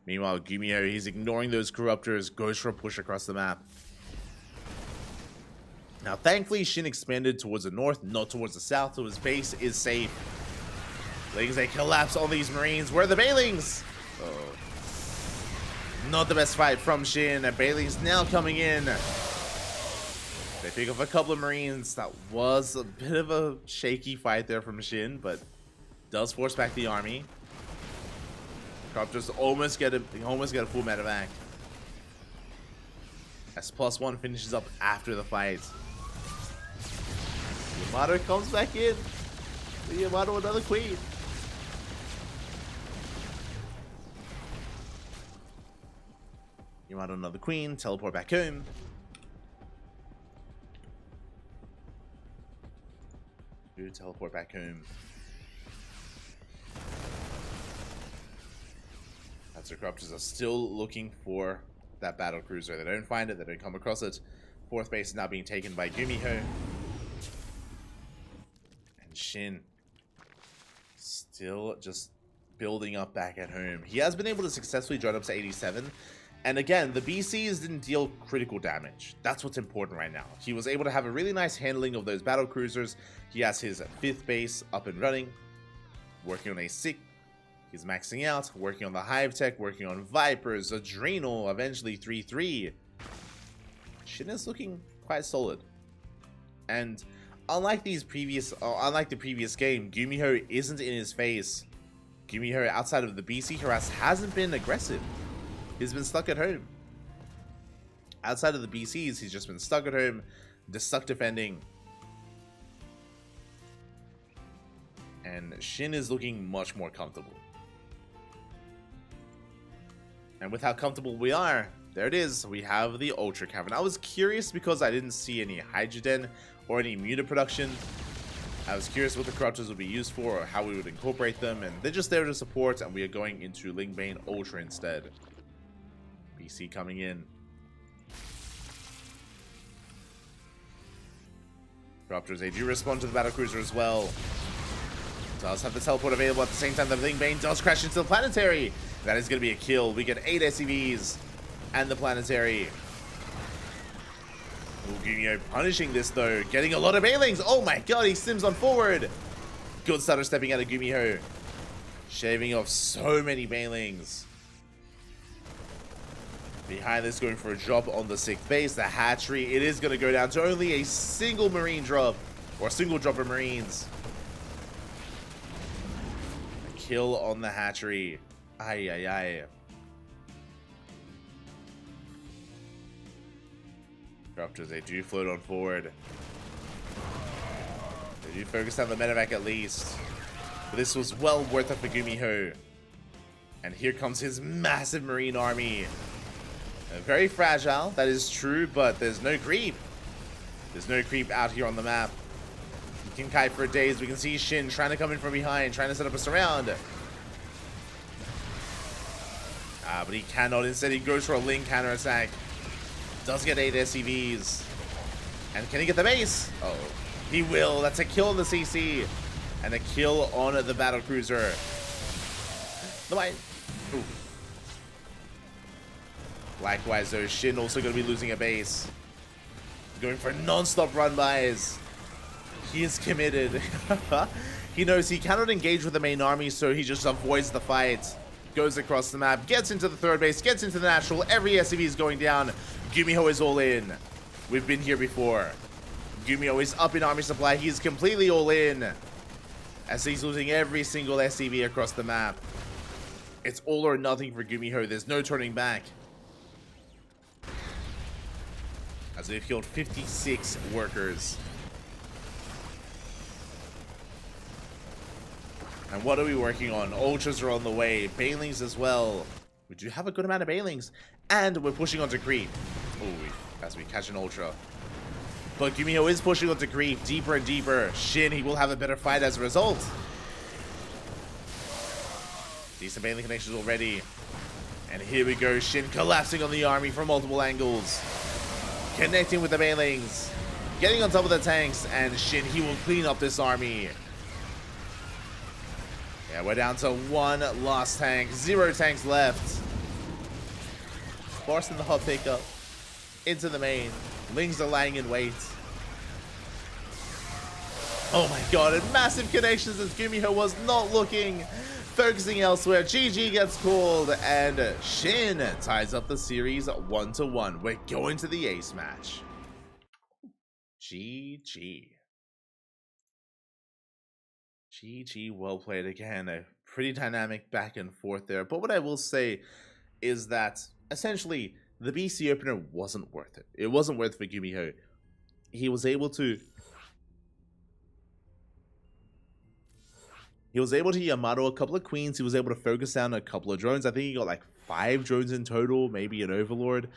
Meanwhile, Gumiho, he's ignoring those Corruptors. Goes for a push across the map. Now, thankfully, Shin expanded towards the north, not towards the south, so his base is safe. Lings, they collapse on these Marines. Where are the Bailings? Oh. Not the best fight from Shin. And Bailings now coming in. They pick up a couple of Marines. That was a bit of a shaky fight there from Shin, but does force back the army. Corruptors almost get a full medevac. As +1 finishes up after the fight. Yamato comes back in. Yamato another queen. Yamato another queen. Teleport back home. Teleport back home. That's the Corruptors are still looking for that battle cruiser. They don't find it, they don't come across it. 4th base is now being taken by Gumiho. And Shin still just building up back at home. He has been able to successfully join up to 87. And again, the BCs didn't deal critical damage. That's what's important right now. He was able to have a really nice handling of those battle cruisers. He has his 5th base up and running, working on a 6. He's maxing out, working on the Hive Tech, working on Vipers, Adrenal, eventually 3-3. Shin is looking quite solid. And unlike the previous game, Gumiho isn't in his face. Gumiho, outside of the BC harass, hasn't been aggressive. He's been stuck at home. Outside of the BCs, he's just been stuck at home, just stuck defending. And Shin is looking much more comfortable. And with how comfortable we are, there it is. We have the Ultra Cavern. I was curious because I didn't see any Hydrogen or any Muta production. I was curious what the Corruptors would be used for or how we would incorporate them. And they're just there to support, and we are going into Lingbane Ultra instead. BC coming in. Corruptors, they do respond to the battlecruiser as well. Does have the teleport available at the same time that Lingbane does crash into the planetary. That is going to be a kill. We get 8 SCVs and the planetary. Gumiho punishing this though, getting a lot of Bailings. Oh my god, he sims on forward. Good starter stepping out of Gumiho, shaving off so many Bailings. Behind this, going for a drop on the 6th base, the hatchery. It is going to go down to only a single Marine drop, or a single drop of Marines. A kill on the hatchery. Ay, ay, ay. Corruptors, they do float on forward. They do focus on the medevac at least. But this was well worth it for Gumiho. And here comes his massive Marine army. Very fragile, that is true, but there's no creep. There's no creep out here on the map. You can kite for days. We can see Shin trying to come in from behind, trying to set up a surround. But he cannot. Instead, he goes for a Ling counter attack. Does get 8 SCVs. And can he get the base? Oh, he will. That's a kill on the CC. And a kill on the battle cruiser. Ooh. Likewise, though, Shin also going to be losing a base. Going for non-stop run-bys. He is committed. He knows he cannot engage with the main army, so he just avoids the fight. Goes across the map, gets into the third base, gets into the natural. Every SCV is going down. Gumiho is all in. We've been here before. Gumiho is up in army supply. He's completely all in. As he's losing every single SCV across the map. It's all or nothing for Gumiho. There's no turning back. As they've killed 56 workers. And what are we working on? Ultras are on the way. Banelings as well. We do have a good amount of Banelings. And we're pushing onto creep. Ooh, as we catch an Ultra. But Gumiho is pushing onto creep deeper and deeper. Shin, he will have a better fight as a result. Decent Baneling connections already. And here we go. Shin collapsing on the army from multiple angles. Connecting with the Banelings. Getting on top of the tanks. And Shin, he will clean up this army. Yeah, we're down to 1 lost tank. 0 tanks left. Forcing the hot pickup into the main. Lings are lying in wait. Oh my god, and massive connections as Gumiho was not looking. Focusing elsewhere. GG gets called, and Shin ties up the series 1-1. We're going to the ace match. GG. GG, well played again. A pretty dynamic back and forth there. But what I will say is that essentially the BC opener wasn't worth it. It wasn't worth it for Gumiho. He was able to Yamato a couple of queens. He was able to focus down a couple of drones. I think he got like 5 drones in total, maybe an overlord.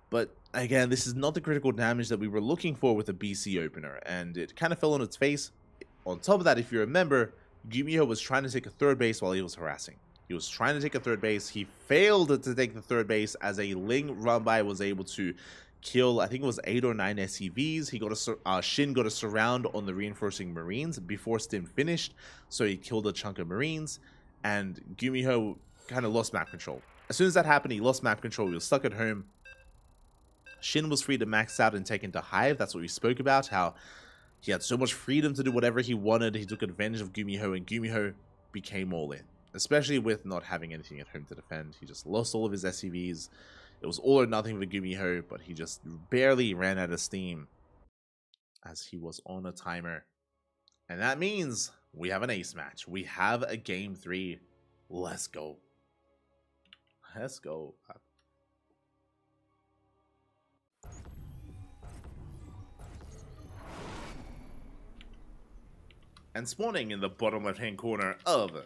But again, this is not the critical damage that we were looking for with a BC opener, and it kind of fell on its face. On top of that, if you remember, Gumiho was trying to take a third base while he was harassing. He was trying to take a third base. He failed to take the third base as a Ling run-by was able to kill, I think it was 8 or 9 SCVs. He got a Shin got a surround on the reinforcing Marines before Stim finished, so he killed a chunk of Marines, and Gumiho kind of lost map control. As soon as that happened, he lost map control. He was stuck at home. Shin was free to max out and take into Hive. That's what we spoke about, how he had so much freedom to do whatever he wanted. He took advantage of Gumiho, and Gumiho became all in. Especially with not having anything at home to defend. He just lost all of his SCVs. It was all or nothing for Gumiho, but he just barely ran out of steam as he was on a timer. And that means we have an ace match. We have a game 3. Let's go. Let's go. And spawning in the bottom left-hand corner of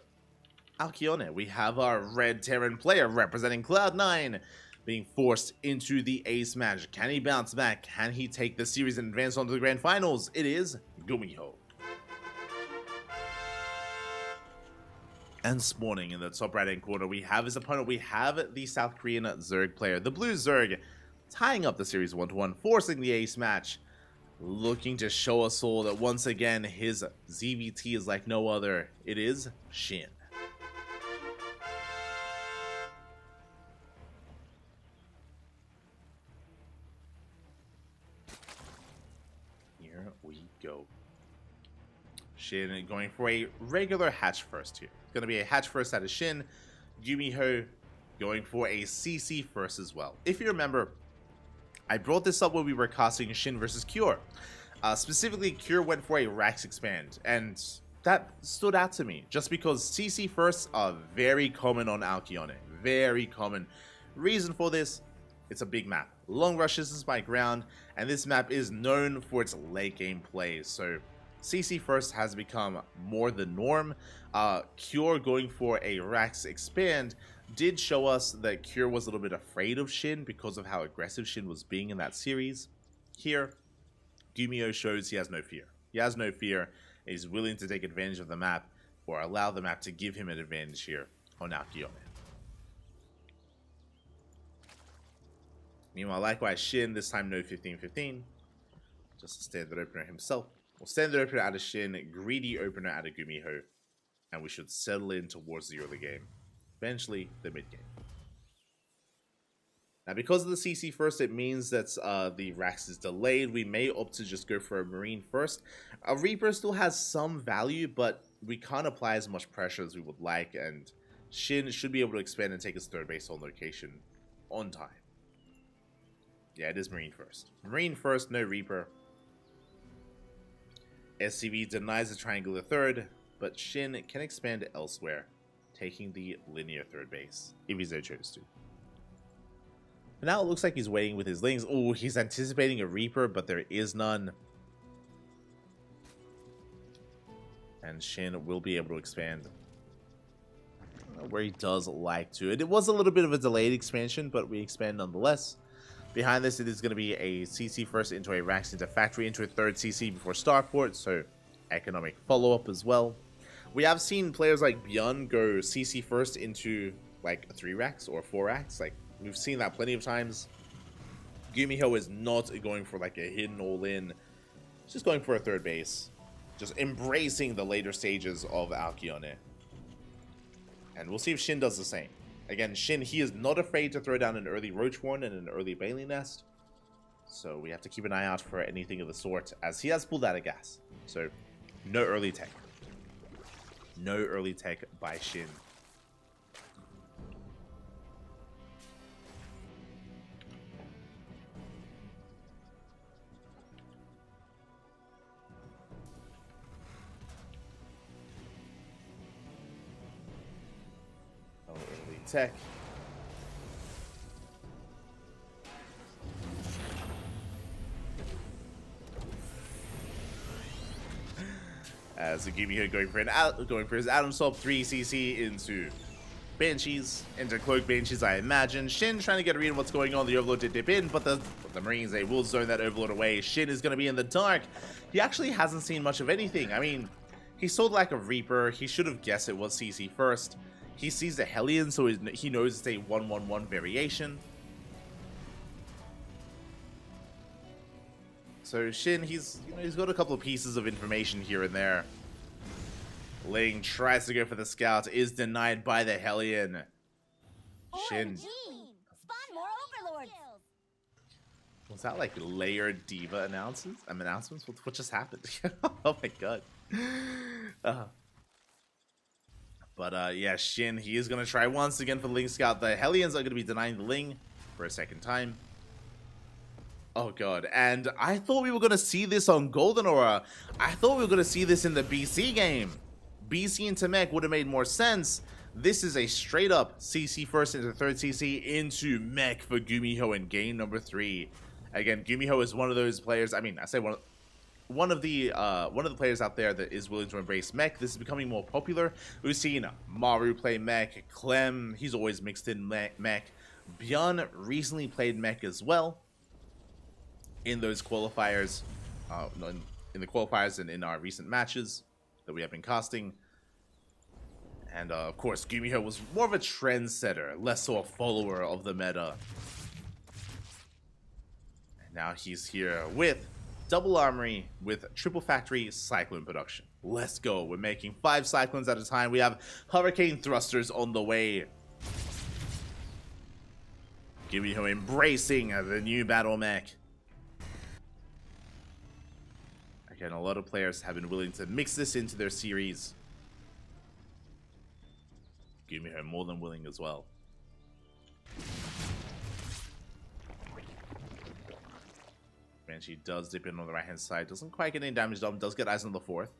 Alcyone, we have our red Terran player representing Cloud9 being forced into the ace match. Can he bounce back? Can he take the series and advance on to the grand finals? It is Gumiho. And spawning in the top right-hand corner, we have his opponent. We have the South Korean Zerg player, the blue Zerg, tying up the series 1-1, forcing the ace match. Looking to show us all that once again his ZVT is like no other. It is Shin. Here we go. Shin going for a regular hatch first here. It's going to be a hatch first out of Shin. Gumiho going for a CC first as well. If you remember, I brought this up when we were casting Shin versus Cure. Specifically, Cure went for a Rax expand, and that stood out to me just because CC firsts are very common on Alcyone. Very common. Reason for this, it's a big map. Long rushes is by ground, and this map is known for its late game plays. So CC first has become more the norm. Cure going for a Rax expand did show us that Cure was a little bit afraid of Shin because of how aggressive Shin was being in that series. Here, Gumiho shows he has no fear. He has no fear. He's willing to take advantage of the map or allow the map to give him an advantage here on Alkyone. Meanwhile, likewise, Shin, this time no 15-15. Just a standard opener himself. Well, standard opener out of Shin, greedy opener out of Gumiho. And we should settle in towards the early game. Eventually, the mid game. Now, because of the CC first, it means that the Rax is delayed. We may opt to just go for a Marine first. A Reaper still has some value, but we can't apply as much pressure as we would like. And Shin should be able to expand and take his third base on location on time. Yeah, it is Marine first. Marine first, no Reaper. SCV denies the triangular third, but Shin can expand elsewhere, taking the linear third base, if he so chose to. But now it looks like he's waiting with his Lings. Oh, he's anticipating a Reaper, but there is none. And Shin will be able to expand where he does like to. And it was a little bit of a delayed expansion, but we expand nonetheless. Behind this, it is going to be a CC first into a Rax into Factory into a third CC before Starport, so economic follow-up as well. We have seen players like Bjorn go CC first into like a 3 Rax or 4 Rax. Like, we've seen that plenty of times. Gumiho is not going for like a hidden all-in. He's just going for a third base. Just embracing the later stages of Alkyone. And we'll see if Shin does the same. Again, Shin, he is not afraid to throw down an early Roach Horn and an early Bailey Nest. So we have to keep an eye out for anything of the sort, as he has pulled out of gas. So, no early tech. No early tech by Shin. No early tech. As Gumiho going for his Atom Swap 3 CC into Banshees, into Cloak Banshees, I imagine. Shin trying to get a read on what's going on. The Overlord did dip in, but the Marines, they will zone that Overlord away. Shin is going to be in the dark. He actually hasn't seen much of anything. I mean, he saw the lack of Reaper. He should have guessed it was CC first. He sees the Hellion, so he knows it's a 1-1-1 variation. So Shin, he's got a couple of pieces of information here and there. Ling tries to go for the scout, is denied by the Hellion. Shin. Spawn more overlords. Was that like layered diva announcements? What just happened? Oh my god. But yeah, Shin, he is going to try once again for the Ling scout. The Hellions are going to be denying the Ling for a second time. Oh god, and I thought we were going to see this on Golden Aura. I thought we were going to see this in the BC game. BC into mech would have made more sense. This is a straight up CC first into third CC into mech for Gumiho in game number 3. Again, Gumiho is one of those players, I mean, I say one of the players out there that is willing to embrace mech. This is becoming more popular. We've seen Maru play mech, Clem, he's always mixed in mech. Bjorn recently played mech as well. In those qualifiers, in the qualifiers and in our recent matches that we have been casting. And of course, Gumiho was more of a trendsetter, less so a follower of the meta. And now he's here with double armory, with triple factory cyclone production. Let's go. We're making 5 cyclones at a time. We have hurricane thrusters on the way. Gumiho embracing the new battle mech. Again, a lot of players have been willing to mix this into their series. Gumiho more than willing as well. Banshee does dip in on the right hand side. Doesn't quite get any damage done. Does get eyes on the 4th.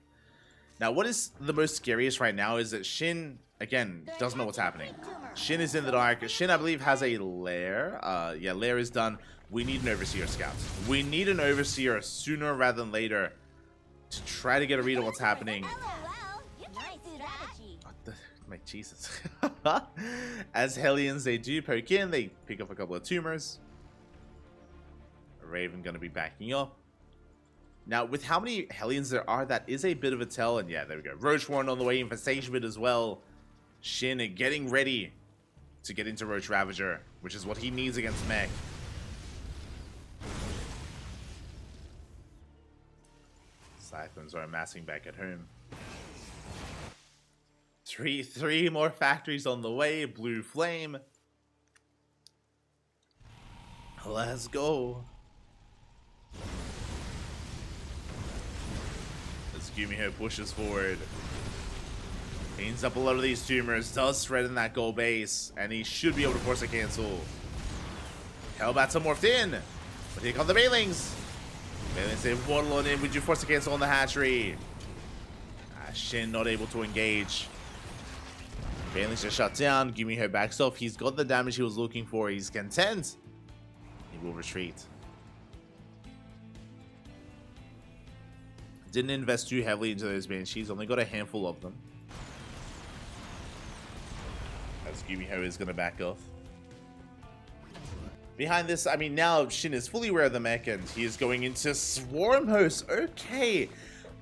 Now, what is the most scariest right now is that Shin, again, doesn't know what's happening. Shin is in the dark. Shin, I believe, has a lair. Yeah, lair is done. We need an Overseer scout. We need an Overseer sooner rather than later to try to get a read on what's happening. Mate, Jesus. As Hellions, they do poke in. They pick up a couple of tumors. Raven going to be backing up. Now, with how many Hellions there are, that is a bit of a tell. And yeah, there we go. Roach Warren on the way, Infestation Bit as well. Shin getting ready to get into Roach Ravager, which is what he needs against Mech. Cyclones are amassing back at home. Three more factories on the way. Blue Flame. Let's go. As Gumiho pushes forward. Cleans up a lot of these tumors. Does shred in that goal base. And he should be able to force a cancel. Hellbats are morphed in. But here come the Bailings. Bailings, they waddle on in. Would you force a cancel on the hatchery? Shin not able to engage. Bailings just shut down. Gumiho backs off. He's got the damage he was looking for. He's content. He will retreat. Didn't invest too heavily into those Banshees. Only got a handful of them. As Gumiho is going to back off. Behind this, I mean, now Shin is fully aware of the mech and he is going into Swarm Host. Okay.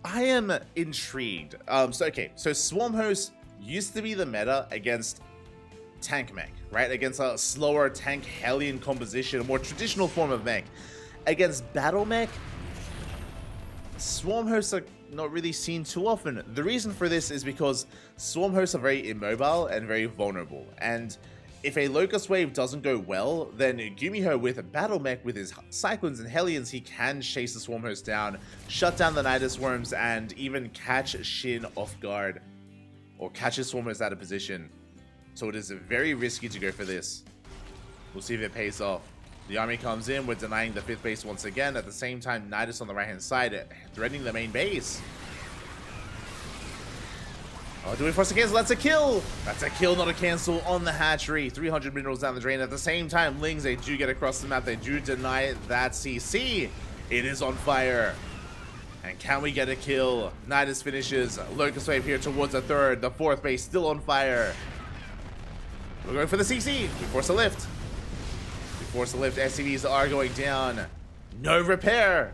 I am intrigued. So Swarm Host used to be the meta against tank mech, right? Against a slower tank Hellion composition, a more traditional form of mech. Against battle mech, Swarm Hosts are not really seen too often. The reason for this is because Swarm Hosts are very immobile and very vulnerable. And if a Locust Wave doesn't go well, then Gumiho with Battle Mech with his Cyclones and Hellions, he can chase the Swarm Host down, shut down the Nidus Worms, and even catch Shin off guard. Or catch his Swarm Host out of position. So it is very risky to go for this. We'll see if it pays off. The army comes in, we're denying the 5th base once again. At the same time, Nidus on the right-hand side, threatening the main base. Oh, do we force a cancel? That's a kill! That's a kill, not a cancel on the hatchery. 300 minerals down the drain. At the same time, Lings, they do get across the map. They do deny that CC. It is on fire. And can we get a kill? Nidus finishes. Locust Wave here towards the 3rd. The 4th base still on fire. We're going for the CC. We force a lift. We force a lift. SCVs are going down. No repair.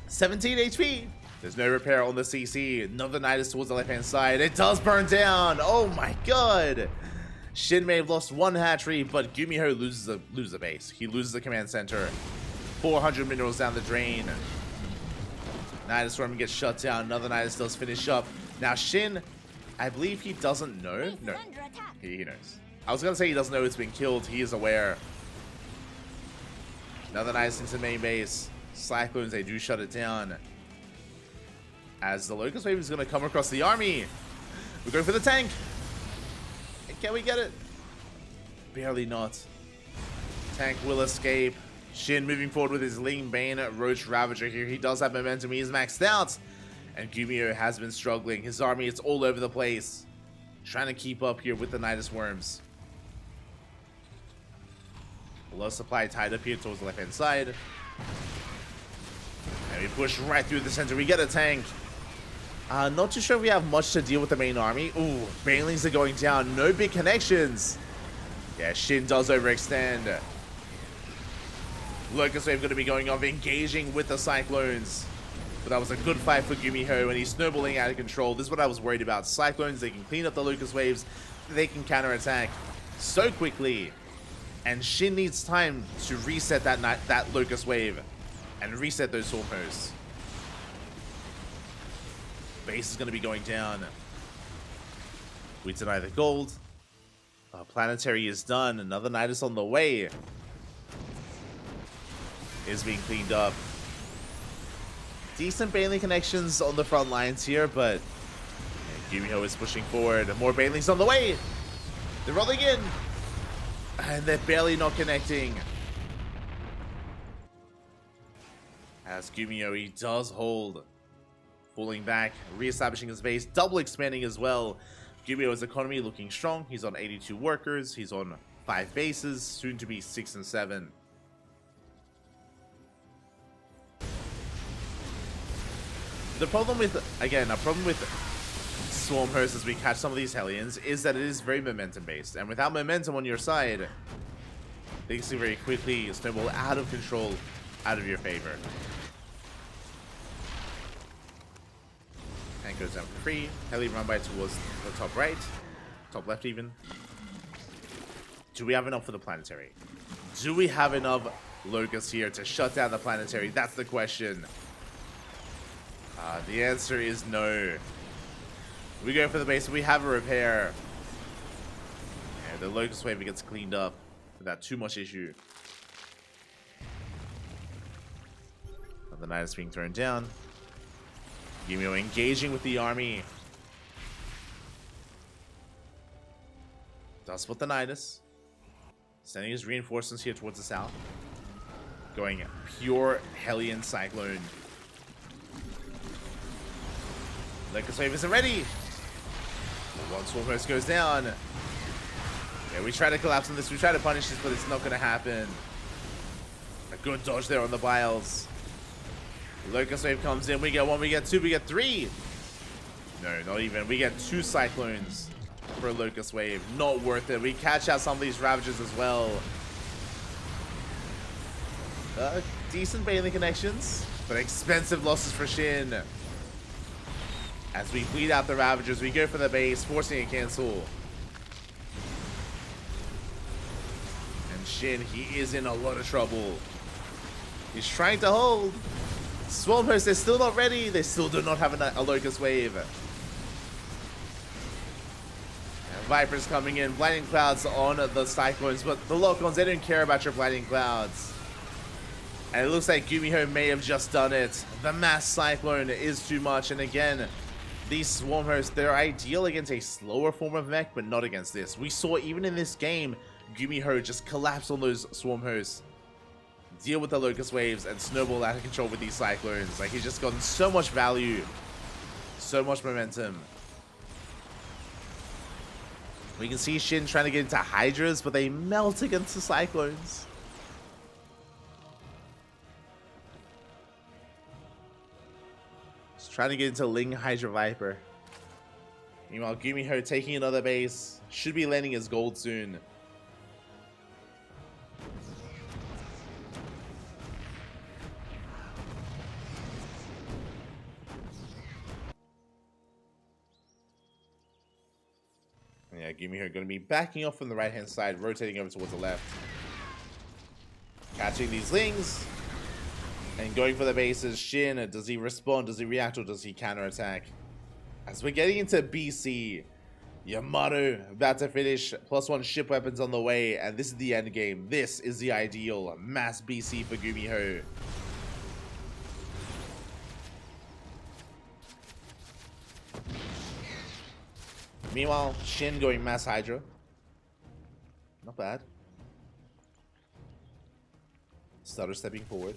17 HP. There's no repair on the CC. Another Nidus towards the left-hand side. It does burn down. Oh my god. Shin may have lost one hatchery, but Gumiho loses the base. He loses the command center. 400 minerals down the drain. Nidus Swarm gets shut down. Another Nidus does finish up. Now Shin, I believe he doesn't know. No, he knows. I was going to say he doesn't know it's been killed. He is aware. Another Nidus into main base. Cyclones, they do shut it down. As the Locust Wave is going to come across the army. We're going for the tank. Can we get it? Barely not. Tank will escape. Shin moving forward with his Ling Bane Roach Ravager here. He does have momentum. He is maxed out. And Gumiho has been struggling. His army is all over the place. Trying to keep up here with the Nidus Worms. A lot of supply tied up here towards the left-hand side. And we push right through the center. We get a tank. Not too sure if we have much to deal with the main army. Ooh, Banelings are going down. No big connections. Yeah, Shin does overextend. Locust Wave going to be going off, engaging with the Cyclones. But that was a good fight for Gumiho, and he's snowballing out of control. This is what I was worried about. Cyclones, they can clean up the Locust Waves. They can counterattack so quickly. And Shin needs time to reset that Locust Wave and reset those Swarm Hosts. Base is going to be going down. We deny the gold. Planetary is done. Another Nidus on the way. Is being cleaned up. Decent Baneling connections on the front lines here, but Gumiho is pushing forward. More Banelings on the way. They're rolling in. And they're barely not connecting. As Gumiho, he does hold. Pulling back, re-establishing his base, double expanding as well. Gumiho's economy looking strong. He's on 82 workers. He's on 5 bases, soon to be 6 and 7. The problem with, again, Swarm Host as we catch some of these Hellions is that it is very momentum based, and without momentum on your side, things can very quickly snowball out of control, out of your favor. Tank goes down for free. Heli run by towards the top right, top left even. Do we have enough for the planetary? Do we have enough Locusts here to shut down the planetary? That's the question. The answer is no. We go for the base. We have a repair. And the Locust Wave gets cleaned up without too much issue. The Knight is being thrown down. Yumio engaging with the army. Does spot the Nidus. Sending his reinforcements here towards the south. Going pure Hellion Cyclone. Locust Wave isn't ready. One Swarm Host goes down. Yeah, we try to collapse on this. We try to punish this, but it's not going to happen. A good dodge there on the Biles. Locust Wave comes in. We get one, we get two, we get three. No, not even. We get two Cyclones for a Locust Wave. Not worth it. We catch out some of these Ravagers as well. Decent Bailey connections, but expensive losses for Shin. As we bleed out the Ravagers, we go for the base, forcing a cancel. And Shin, he is in a lot of trouble. He's trying to hold. Swarm Host, they're still not ready. They still do not have a Locust Wave. And Viper's coming in. Blinding Clouds on the Cyclones, but the Lock-ons, they don't care about your Blinding Clouds. And it looks like Gumiho may have just done it. The Mass Cyclone is too much. And again, these Swarm Hosts, they're ideal against a slower form of mech, but not against this. We saw even in this game, Gumiho just collapse on those Swarm Hosts, deal with the Locust Waves, and snowball out of control with these Cyclones. Like, he's just gotten so much value, so much momentum. We can see Shin trying to get into Hydras, but they melt against the Cyclones. Just trying to get into Ling Hydra Viper. Meanwhile, Gumiho taking another base. Should be landing his gold soon. Yeah, Gumiho going to be backing off from the right-hand side, rotating over towards the left. Catching these Lings. And going for the bases. Shin, does he respond? Does he react? Or does he counterattack? As we're getting into BC, Yamato about to finish. +1 ship weapons on the way. And this is the end game. This is the ideal mass BC for Gumiho. Meanwhile, Shin going mass Hydra. Not bad. Stutter stepping forward.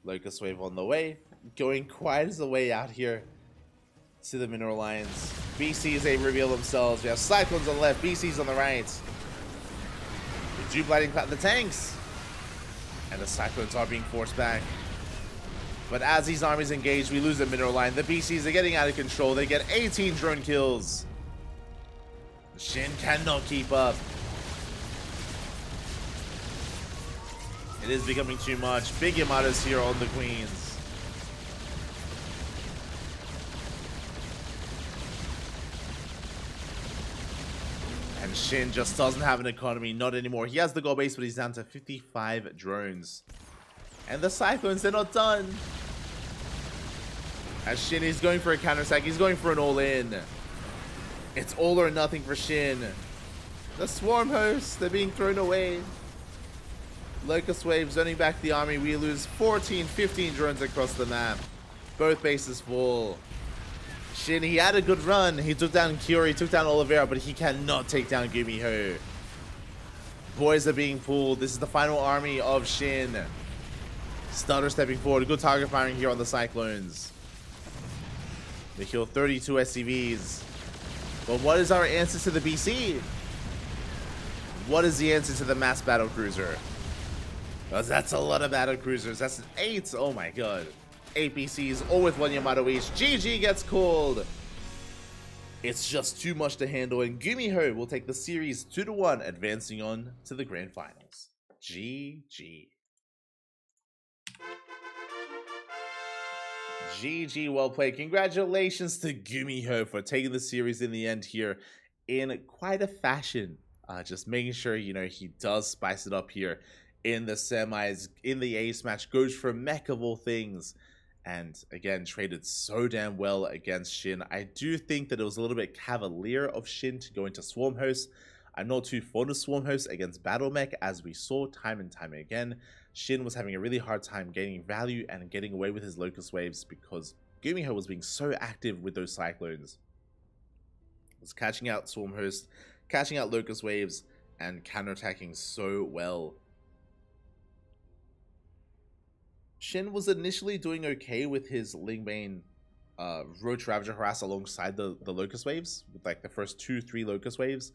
Locust Wave on the way. Going quite as the way out here to the Mineral Lines. BCs, they reveal themselves. We have Cyclones on the left, BCs on the right. The Dew Blighting the tanks. And the Cyclones are being forced back. But as these armies engage, we lose the Mineral Line. The BCs are getting out of control. They get 18 drone kills. Shin cannot keep up. It is becoming too much. Big Yamato's here on the Queens. And Shin just doesn't have an economy. Not anymore. He has the gold base, but he's down to 55 drones. And the Cyclones, they're not done. As Shin is going for a counterattack. He's going for an all-in. It's all or nothing for Shin. The Swarm Hosts, they're being thrown away. Locust Wave zoning back the army. We lose 14, 15 drones across the map. Both bases full. Shin, he had a good run. He took down Kyori, took down Oliveira, but he cannot take down Gumiho. Boys are being pulled. This is the final army of Shin. Stutter stepping forward. Good target firing here on the Cyclones. They kill 32 SCVs. But what is our answer to the BC? What is the answer to the mass battle cruiser? Because that's a lot of battle cruisers. That's an 8. Oh my god. APCs or with one Yamato each. GG gets called. It's just too much to handle, and Gumiho will take the series 2-1, advancing on to the grand finals. GG. GG, well played. Congratulations to Gumiho for taking the series in the end here in quite a fashion. Just making sure, you know, he does spice it up here in the semis, in the ace match, goes for mech of all things. And again, traded so damn well against Shin. I do think that it was a little bit cavalier of Shin to go into Swarm Host. I'm not too fond of Swarm Host against Battle Mech, as we saw time and time again. Shin was having a really hard time gaining value and getting away with his Locust Waves because Gumiho was being so active with those Cyclones. Was catching out Swarm Host, catching out Locust Waves, and counterattacking so well. Shin was initially doing okay with his Lingbane Roach Ravager Harass alongside the Locust Waves, with like the first 2-3 Locust Waves.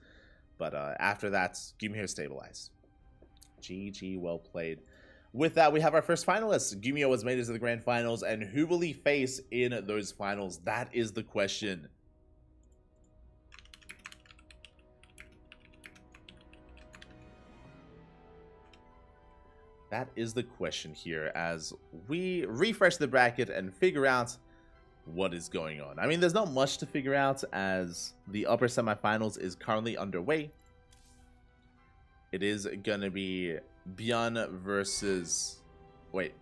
But after that, Gumiho stabilized. GG, well played. With that, we have our first finalists. Gumiho has made it to the grand finals, and who will he face in those finals? That is the question. That is the question here as we refresh the bracket and figure out what is going on. I mean, there's not much to figure out as the upper semifinals is currently underway. It is going to be Bjorn versus... Wait.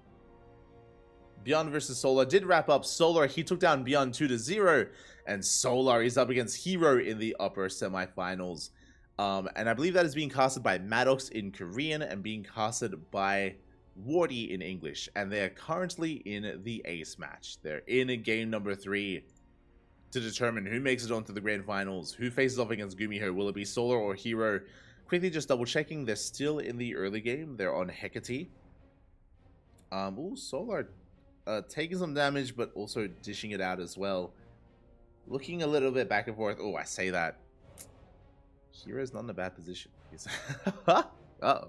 Bjorn versus Solar did wrap up. Solar, he took down Bjorn 2-0. And Solar is up against Hero in the upper semifinals. And I believe that is being casted by Maddox in Korean and being casted by Wardy in English. And they are currently in the ace match. They're in game number 3 to determine who makes it onto the grand finals. Who faces off against Gumiho? Will it be Solar or Hero? Quickly just double checking. They're still in the early game. They're on Hecate. Ooh, Solar taking some damage, but also dishing it out as well. Looking a little bit back and forth. Oh, I say that. Hero's not in a bad position. Uh-oh.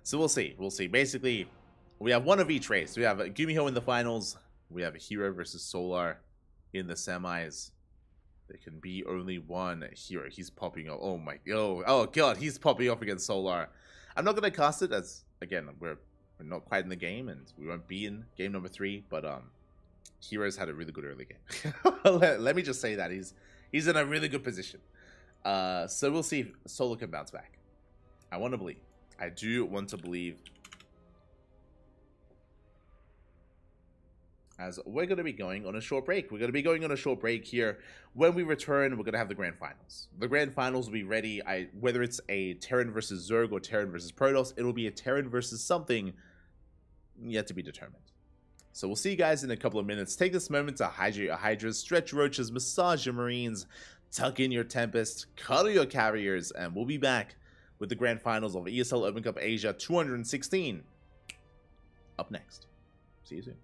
So we'll see. We'll see. Basically, we have one of each race. We have Gumiho in the finals. We have Hero versus Solar in the semis. There can be only one Hero. He's popping up. Oh my... Oh god, he's popping up against Solar. I'm not going to cast it as... Again, we're not quite in the game, and we won't be in game number 3. But Hero's had a really good early game. Let me just say that. He's in a really good position. So we'll see if Solar can bounce back. I want to believe. I do want to believe. As we're going to be going on a short break. We're going to be going on a short break here. When we return, we're going to have the grand finals. The grand finals will be ready. Whether it's a Terran versus Zerg or Terran versus Protoss, it'll be a Terran versus something yet to be determined. So we'll see you guys in a couple of minutes. Take this moment to hydrate your Hydras, stretch your Roaches, massage your Marines, tuck in your Tempest, cuddle your Carriers, and we'll be back with the grand finals of ESL Open Cup Asia 216 up next. See you soon.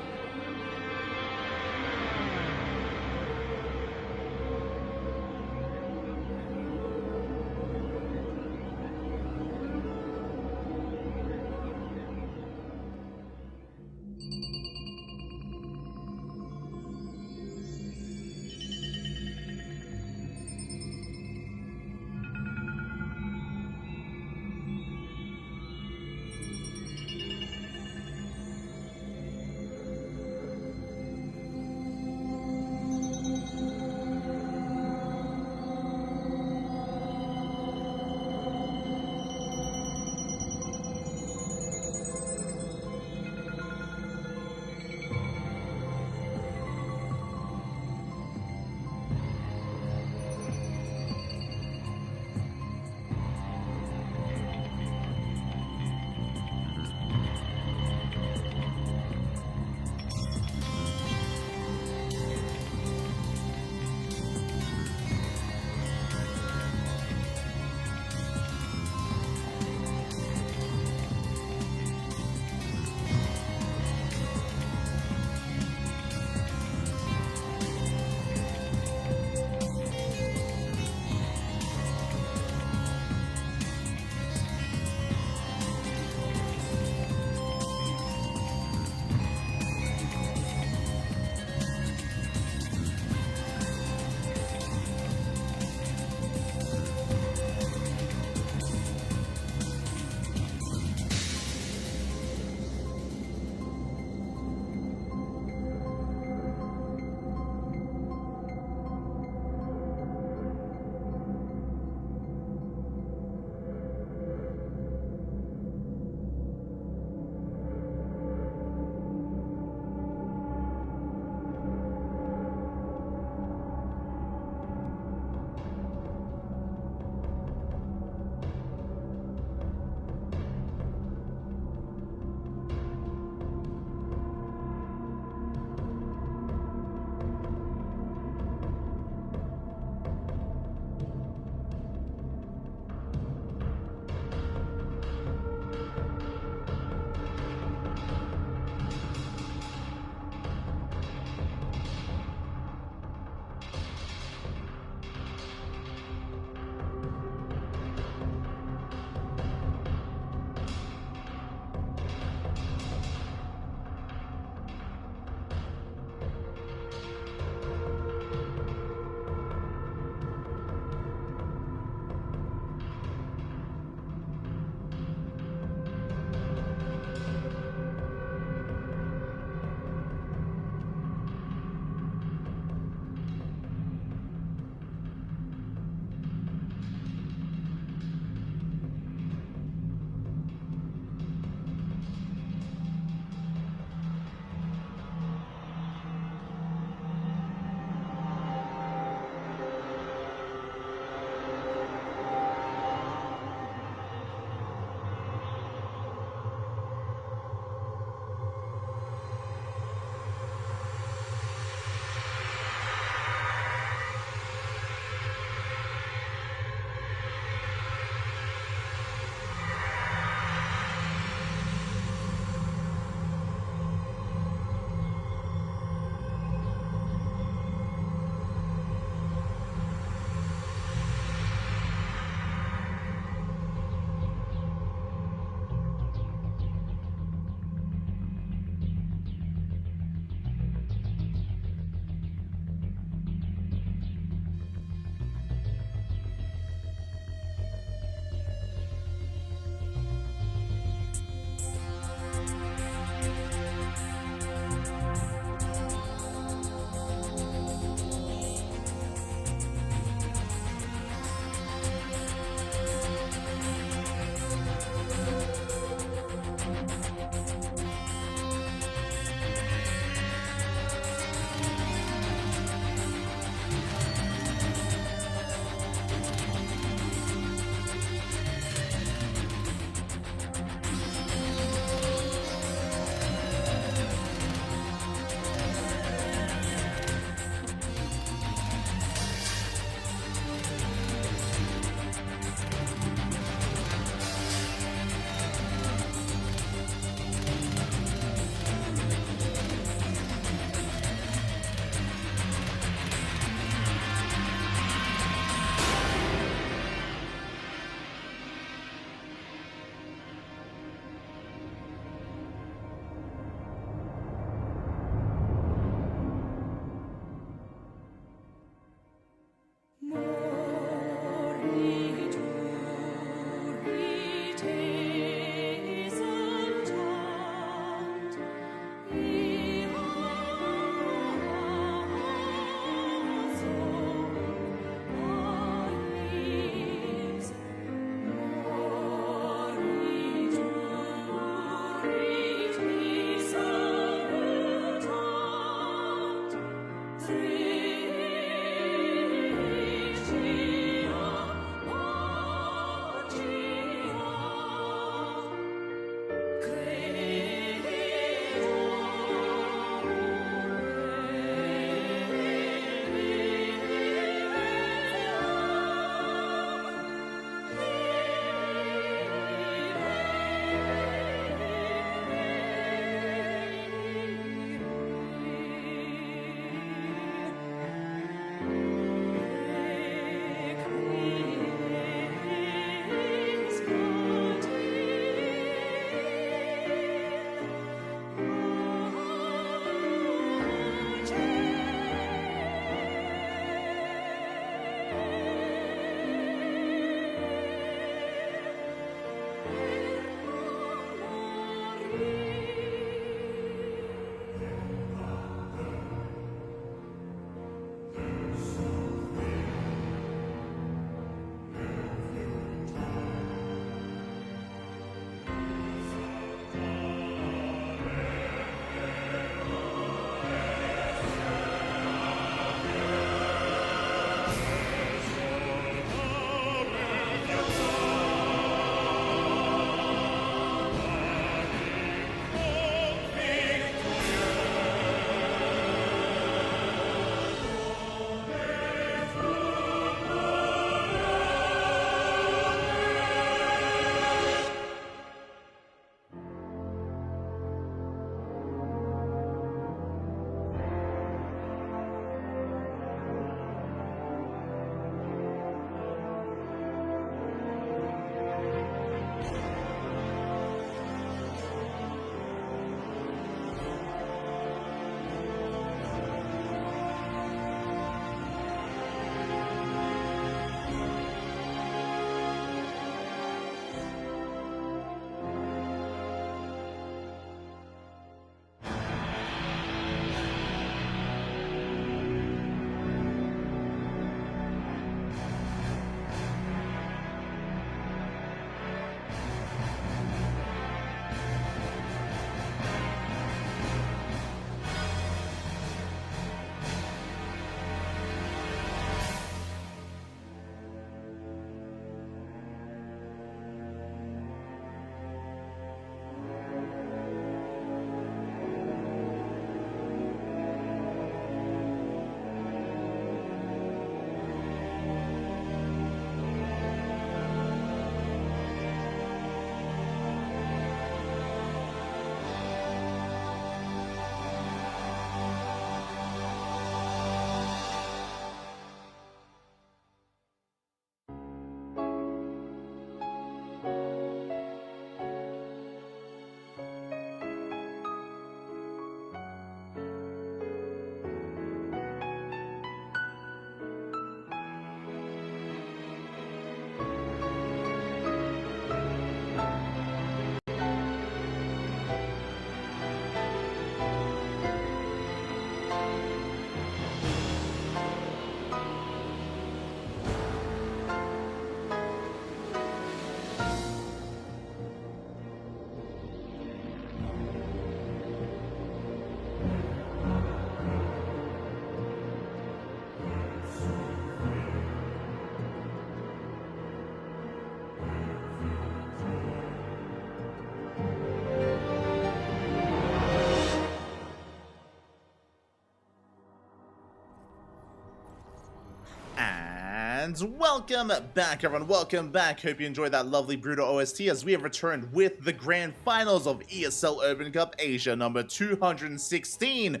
And welcome back, everyone. Welcome back. Hope you enjoyed that lovely Brutal OST as we have returned with the grand finals of ESL Open Cup Asia number 216.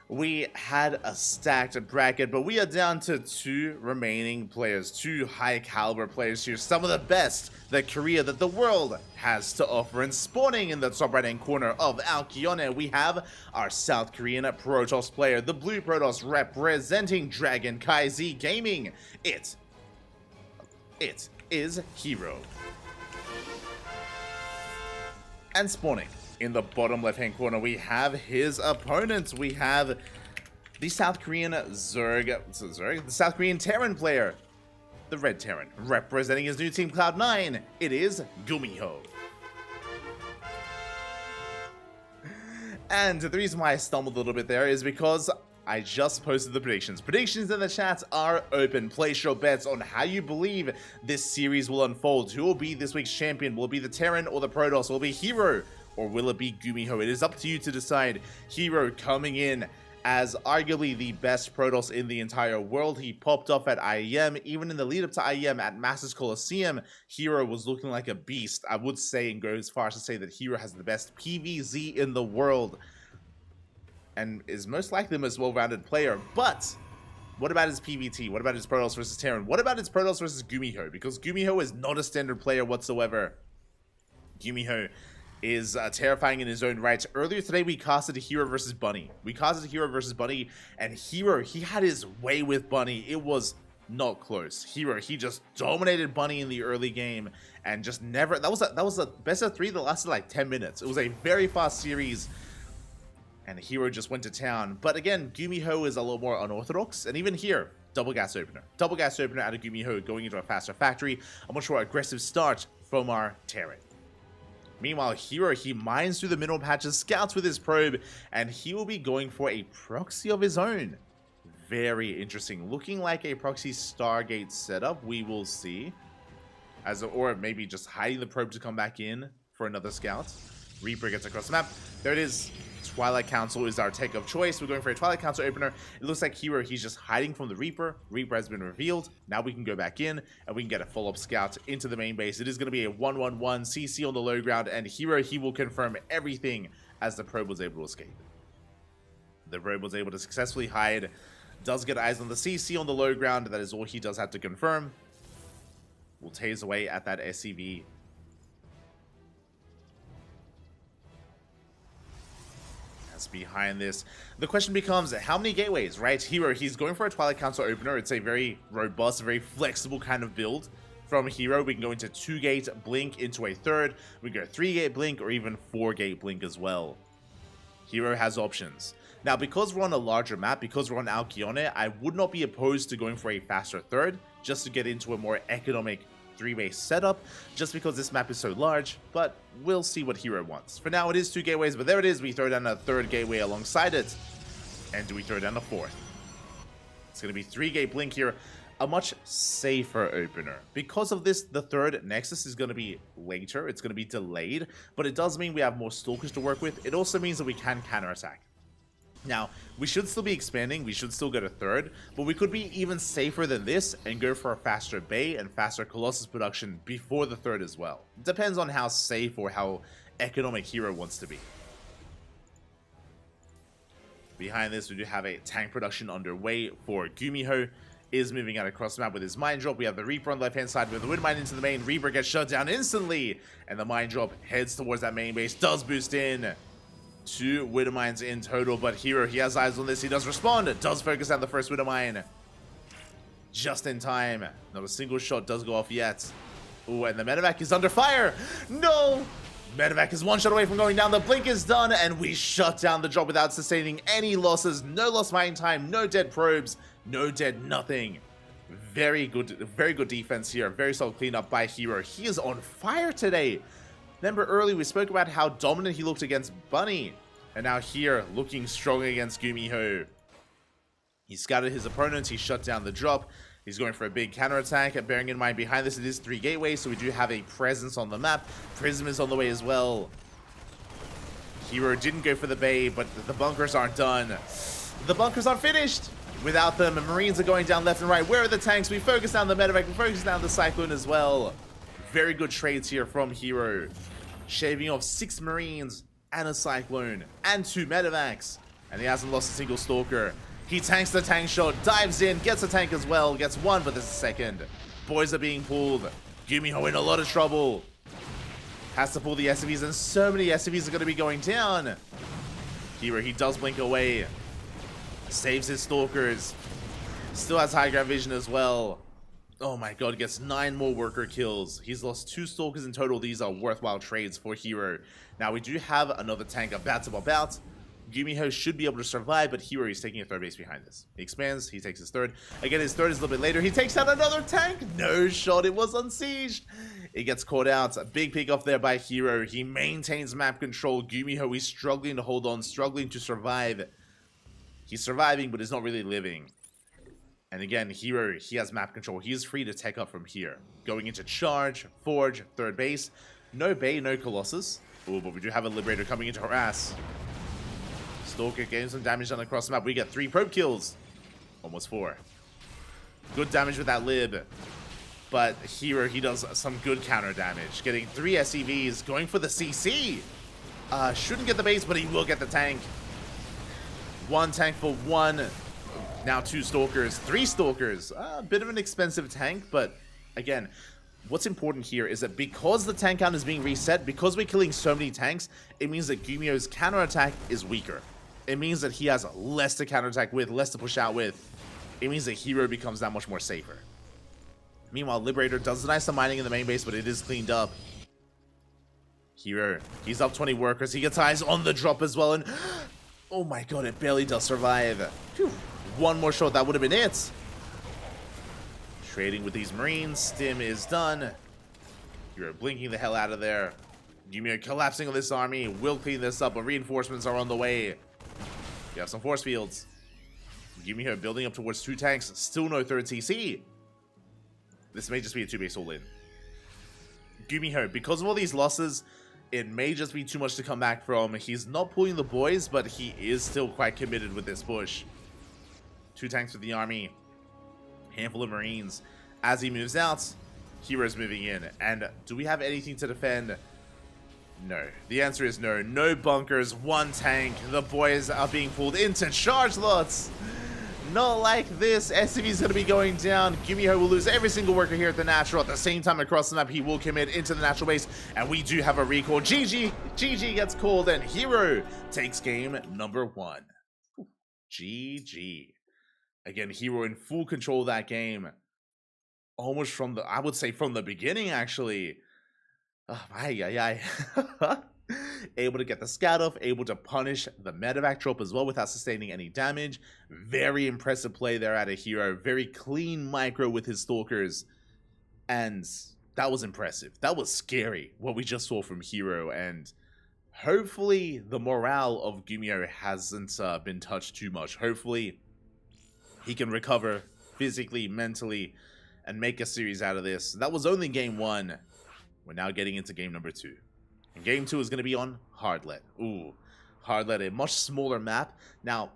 We had a stacked bracket, but we are down to 2 remaining players, 2 high caliber players here, some of the best that Korea, that the world has to offer. And spawning in the top right hand corner of Alkione, we have our South Korean Protoss player, the Blue Protoss representing CranKy Z Gaming. It is Hero. And spawning in the bottom left-hand corner, we have his opponents. We have the South Korean the South Korean Terran player, the Red Terran, representing his new team Cloud9. It is Gumiho. And the reason why I stumbled a little bit there is because I just posted the predictions. Predictions in the chat are open. Place your bets on how you believe this series will unfold. Who will be this week's champion? Will it be the Terran or the Protoss? Will it be Hero? Or will it be Gumiho? It is up to you to decide. Hero coming in as arguably the best Protoss in the entire world. He popped off at IEM. Even in the lead up to IEM at Masters Coliseum, Hero was looking like a beast. I would say and go as far as to say that Hero has the best PvZ in the world and is most likely the most well-rounded player. But what about his PvT? What about his Protoss versus Terran? What about his Protoss versus Gumiho? Because Gumiho is not a standard player whatsoever. Gumiho is terrifying in his own right. Earlier today, we casted a Hero versus Bunny. And Hero, he had his way with Bunny. It was not close. Hero, he just dominated Bunny in the early game and just never... That was a best of 3 that lasted like 10 minutes. It was a very fast series, and Hero just went to town. But again, Gumiho is a little more unorthodox, and even here, double gas opener out of Gumiho going into a faster factory. A much more aggressive start from our Terran. Meanwhile, Hero, he mines through the mineral patches, scouts with his probe, and he will be going for a proxy of his own. Very interesting. Looking like a proxy Stargate setup, we will see. Or maybe just hiding the probe to come back in for another scout. Reaper gets across the map. There it is. Twilight Council is our tech of choice. We're going for a Twilight Council opener. It looks like Hero, he's just hiding from the Reaper. Reaper has been revealed. Now we can go back in and we can get a follow-up scout into the main base. It is going to be a 1-1-1 CC on the low ground, and Hero, he will confirm everything as the probe was able to escape. The probe was able to successfully hide. Does get eyes on the CC on the low ground. That is all he does have to confirm. Will tase away at that SCV. Behind this, the question becomes how many gateways, right? Hero, he's going for a Twilight Council opener. It's a very robust, very flexible kind of build from Hero. We can go into 2-gate blink into a 3rd. We can go 3-gate blink or even 4-gate blink as well. Hero has options. Now, because we're on a larger map, because we're on Alkione, I would not be opposed to going for a faster 3rd just to get into a more economic 3-base setup, just because this map is so large, but we'll see what Hero wants. For now, it is 2 gateways, but there it is. We throw down a 3rd gateway alongside it. And do we throw down a 4th? It's going to be 3-gate blink here, a much safer opener. Because of this, the 3rd Nexus is going to be later. It's going to be delayed, but it does mean we have more Stalkers to work with. It also means that we can counterattack. Now, we should still be expanding, we should still go to 3rd, but we could be even safer than this and go for a faster Bay and faster Colossus production before the 3rd as well. It depends on how safe or how economic Hero wants to be. Behind this, we do have a tank production underway for Gumiho. Is moving out across the map with his mine drop. We have the Reaper on the left-hand side with the Wind Mine into the main. Reaper gets shut down instantly, and the mine drop heads towards that main base, does boost in. 2 Widow Mines in total, but Hero, he has eyes on this. He does respond. Does focus on the first Widow Mine. Just in time. Not a single shot does go off yet. Ooh, and the medevac is under fire. No! Medevac is 1 shot away from going down. The blink is done, and we shut down the drop without sustaining any losses. No lost mining time. No dead probes. No dead nothing. Very good defense here. Very solid cleanup by Hero. He is on fire today. Remember earlier we spoke about how dominant he looked against Bunny. And now here, looking strong against Gumiho. He scouted his opponents, he shut down the drop. He's going for a big counterattack, bearing in mind behind this it is 3 gateways, so we do have a presence on the map. Prism is on the way as well. Hero didn't go for the Bay, but the bunkers aren't done. The bunkers aren't finished! Without them, Marines are going down left and right. Where are the tanks? We focus down the medevac, we focus down the Cyclone as well. Very good trades here from Hero. Shaving off 6 Marines and a Cyclone and 2 medevacs. And he hasn't lost a single Stalker. He tanks the tank shot, dives in, gets a tank as well, gets one, but there's a second. Boys are being pulled. Gumiho in a lot of trouble. Has to pull the SCVs, and so many SCVs are going to be going down. Hero, he does blink away. Saves his Stalkers. Still has high ground vision as well. Oh my god, gets 9 more worker kills. He's lost 2 Stalkers in total. These are worthwhile trades for Hero. Now, we do have another tank about to pop out. Gumiho should be able to survive, but Hero is taking a third base behind this. He expands, he takes his third. Again, his third is a little bit later. He takes out another tank. No shot, it was unsieged. It gets caught out. A big pick off there by Hero. He maintains map control. Gumiho is struggling to hold on, struggling to survive. He's surviving, but he's not really living. And again, Hero, he has map control. He is free to take up from here. Going into charge, forge, third base. No Bay, no Colossus. Oh, but we do have a Liberator coming into harass. Stalker getting some damage done across the map. We get 3 probe kills. Almost 4. Good damage with that Lib. But Hero, he does some good counter damage. Getting 3 SCVs, going for the CC. Shouldn't get the base, but he will get the tank. 1 tank for 1. Now 2 Stalkers, 3 Stalkers. A bit of an expensive tank, but again, what's important here is that because the tank count is being reset, because we're killing so many tanks, it means that Gumiho's counterattack is weaker. It means that he has less to counterattack with, less to push out with. It means that Hero becomes that much more safer. Meanwhile, Liberator does nice some mining in the main base, but it is cleaned up. Hero, he's up 20 workers. He gets eyes on the drop as well, and oh my god, it barely does survive. Whew. 1 more shot, that would have been it. Trading with these Marines. Stim is done. Hero blinking the hell out of there. Gumiho collapsing on this army. Will clean this up, but reinforcements are on the way. You have some force fields. Gumiho building up towards 2 tanks. Still no third TC. This may just be a 2-base all-in. Gumiho, because of all these losses, it may just be too much to come back from. He's not pulling the boys, but he is still quite committed with this push. 2 tanks for the army. Handful of Marines. As he moves out, Hero's moving in. And do we have anything to defend? No. The answer is no. No bunkers, 1 tank. The boys are being pulled into charge lots. Not like this. SCV's going to be going down. Gumiho will lose every single worker here at the natural. At the same time, across the map, he will commit into the natural base. And we do have a recall. GG gets called, and Hero takes game number 1. GG. Again, Hero in full control of that game. Almost from the, I would say from the beginning, actually. Able to get the scout off, able to punish the medevac drop as well without sustaining any damage. Very impressive play there out of Hero. Very clean micro with his Stalkers. And that was impressive. That was scary, what we just saw from Hero. And hopefully the morale of Gumiho hasn't been touched too much. Hopefully he can recover physically, mentally, and make a series out of this. That was only game 1. We're now getting into game number 2. And game 2 is going to be on Hardlet. Ooh, Hardlet, a much smaller map. Now,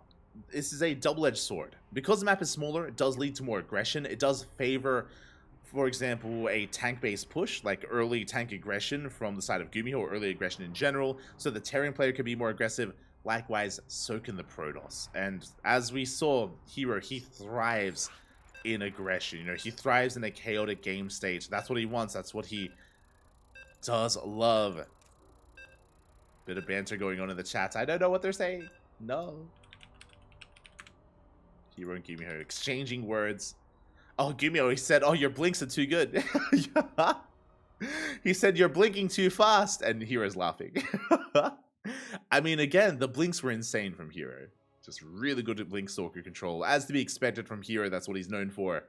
this is a double-edged sword. Because the map is smaller, it does lead to more aggression. It does favor, for example, a tank-based push, like early tank aggression from the side of Gumiho, or early aggression in general. So the Terran player could be more aggressive. Likewise, so can the Protoss. And as we saw, Hero, he thrives in aggression. You know, he thrives in a chaotic game stage. That's what he wants. That's what he does love. Bit of banter going on in the chat. I don't know what they're saying. No. Hero and Gumiho exchanging words. Oh, Gumiho, he said, oh, your blinks are too good. He said, you're blinking too fast. And Hero's laughing. I mean, again, the blinks were insane from Hero. Just really good at blink stalker control. As to be expected from Hero, that's what he's known for.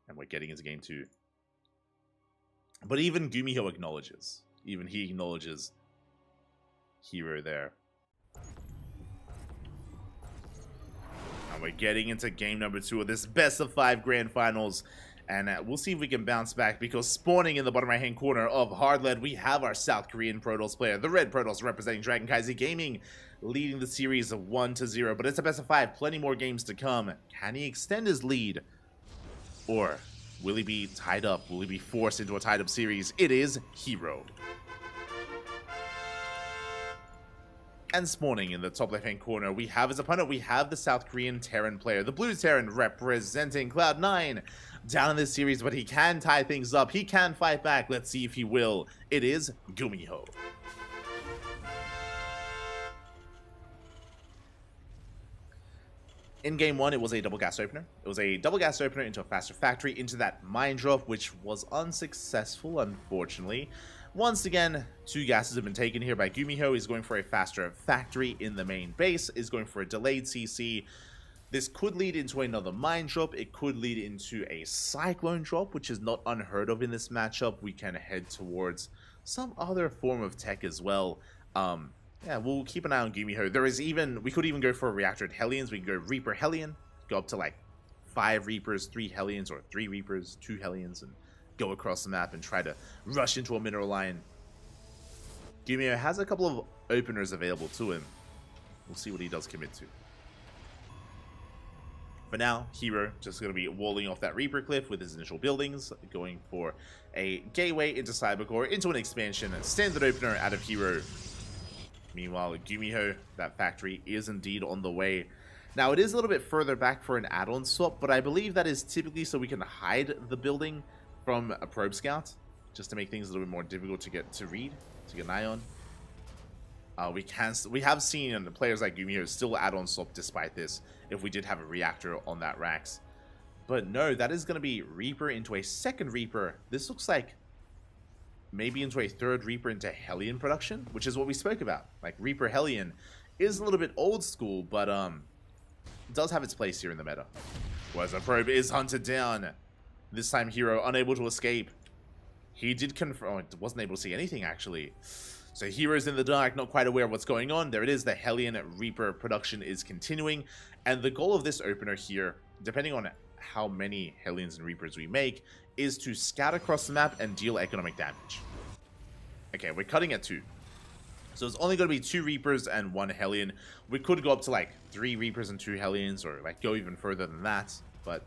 And we're getting into game 2. But even Gumiho acknowledges. Even he acknowledges Hero there. And we're getting into game number 2 of this best of 5 grand finals. And we'll see if we can bounce back, because spawning in the bottom right hand corner of Hardled, we have our South Korean Protoss player, the Red Protoss representing CranKy Gaming, leading the series of 1-0. But it's a best of 5, plenty more games to come. Can he extend his lead? Or will he be tied up? Will he be forced into a tied up series? It is Hero. And spawning in the top left-hand corner, we have his opponent. We have the South Korean Terran player, the Blue Terran representing Cloud9, down in this series, but he can tie things up. He can fight back. Let's see if he will. It is Gumiho. In game 1, it was a double gas opener. It was a double gas opener into a faster factory, into that mine drop, which was unsuccessful, unfortunately. Once again, 2 gases have been taken here by Gumiho. He's going for a faster factory in the main base, is going for a delayed CC. This could lead into another mine drop. It could lead into a cyclone drop, which is not unheard of in this matchup. We can head towards some other form of tech as well. Yeah, we'll keep an eye on Gumiho. We could even go for reactor Hellions. We can go Reaper Hellion, go up to like 5 Reapers, 3 Hellions, or 3 Reapers, 2 Hellions, and go across the map and try to rush into a mineral line. Gumiho has a couple of openers available to him. We'll see what he does commit to. For now, Hero just going to be walling off that Reaper cliff with his initial buildings, going for a gateway into Cybercore, into an expansion, standard opener out of Hero. Meanwhile, Gumiho, that factory is indeed on the way. Now, it is a little bit further back for an add-on swap, but I believe that is typically so we can hide the building from a probe scout, just to make things a little bit more difficult to get an eye on. We have seen players like Gumiho still add-on swap despite this, if we did have a reactor on that Rax. But no, that is going to be Reaper into a second Reaper. This looks like maybe into a third Reaper into Hellion production, which is what we spoke about. Like, Reaper Hellion is a little bit old school, but it does have its place here in the meta. Whereas a probe is hunted down. This time Hero unable to escape. He did confirm, wasn't able to see anything actually. So Hero's in the dark, not quite aware of what's going on. There it is, the Hellion Reaper production is continuing. And the goal of this opener here, depending on how many Hellions and Reapers we make, is to scout across the map and deal economic damage. Okay, we're cutting at 2. So it's only going to be 2 Reapers and 1 Hellion. We could go up to like 3 Reapers and 2 Hellions, or like go even further than that. But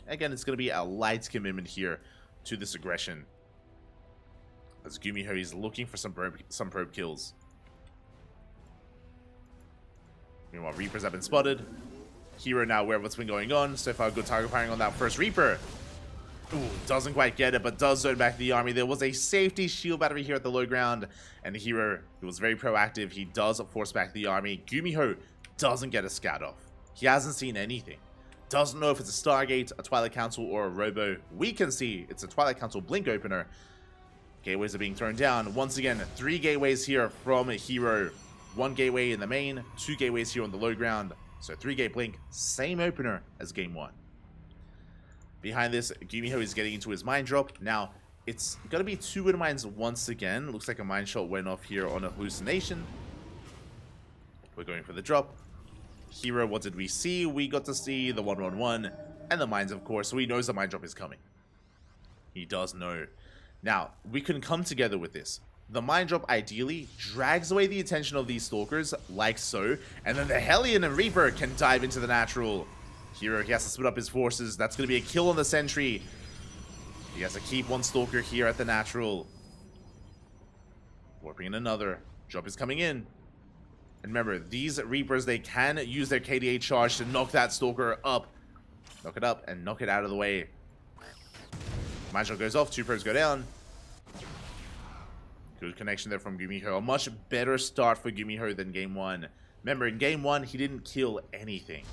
again, it's going to be a light commitment here to this aggression, as Gumiho is looking for some probe kills. Meanwhile, Reapers have been spotted. Hero now aware of what's been going on. So far, good target firing on that first Reaper. Ooh, doesn't quite get it, but does zone back the army. There was a safety shield battery here at the low ground, and Hero, who was very proactive, he does force back the army. Gumiho doesn't get a scout off. He hasn't seen anything. Doesn't know if it's a Stargate, a Twilight Council, or a Robo. We can see it's a Twilight Council blink opener. Gateways are being turned down. Once again, 3 gateways here from Hero. 1 gateway in the main, 2 gateways here on the low ground. So 3 gate blink, same opener as game 1. Behind this, Gumiho is getting into his mine drop. Now, it's going to be 2 wind mines once again. Looks like a mine shot went off here on a hallucination. We're going for the drop. Hero, what did we see? We got to see the 111 and the mines, of course, so he knows the mine drop is coming. He does know. Now, we can come together with this. The mine drop ideally drags away the attention of these stalkers, like so, and then the Hellion and Reaper can dive into the natural. Hero, he has to split up his forces. That's going to be a kill on the sentry. He has to keep 1 stalker here at the natural. Warping in another. Drop is coming in. And remember, these Reapers, they can use their KDA charge to knock that stalker up. Knock it up and knock it out of the way. Mine shot goes off, 2 probes go down. Good connection there from Gumiho. A much better start for Gumiho than game 1. Remember, in game 1, he didn't kill anything.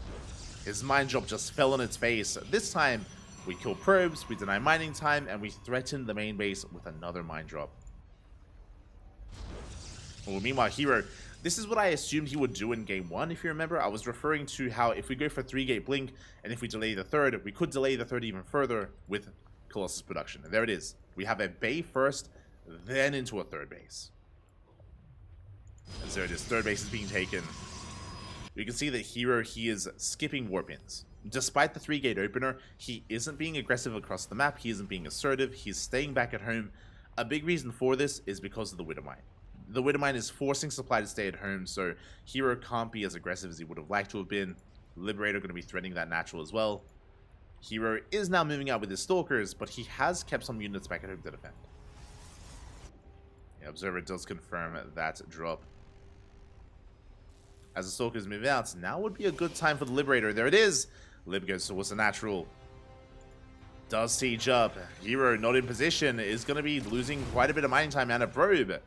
His mine drop just fell on its face. This time, we kill probes, we deny mining time, and we threaten the main base with another mine drop. Well, meanwhile, Hero, this is what I assumed he would do in game 1, if you remember. I was referring to how if we go for 3 gate blink, and if we delay the 3rd, we could delay the 3rd even further with Colossus production. And there it is. We have a bay first, then into a 3rd base. And so it is, 3rd base is being taken. You can see that Hero, he is skipping warp-ins. Despite the 3-gate opener, he isn't being aggressive across the map, he isn't being assertive, he's staying back at home. A big reason for this is because of the Widowmine. The Widowmine is forcing Supply to stay at home, so Hero can't be as aggressive as he would have liked to have been. Liberator going to be threatening that natural as well. Hero is now moving out with his Stalkers, but he has kept some units back at home to defend. Yeah, Observer does confirm that drop. As the Stalkers move out, now would be a good time for the Liberator. There it is! Lib goes towards the natural. Does siege up. Hero not in position is going to be losing quite a bit of mining time and a probe.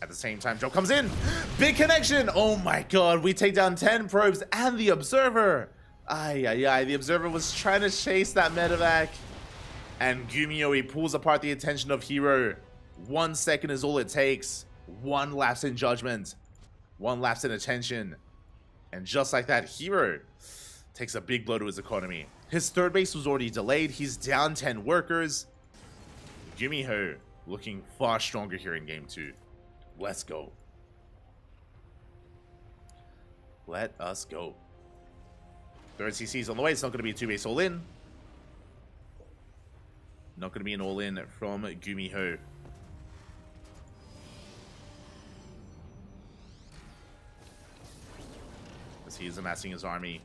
At the same time, drop comes in. Big connection! Oh my god, we take down 10 probes and the Observer. Ay, ay, ay. The Observer was trying to chase that medevac. And Gumiho pulls apart the attention of Hero. 1 second is all it takes. 1 lapse in judgment. 1 lapse in attention. And just like that, Hero takes a big blow to his economy. His third base was already delayed. He's down 10 workers. Gumiho looking far stronger here in game 2. Let's go. Let us go. Third CC's on the way. It's not going to be a 2-base all-in. Not going to be an all-in from Gumiho. As he is amassing his army.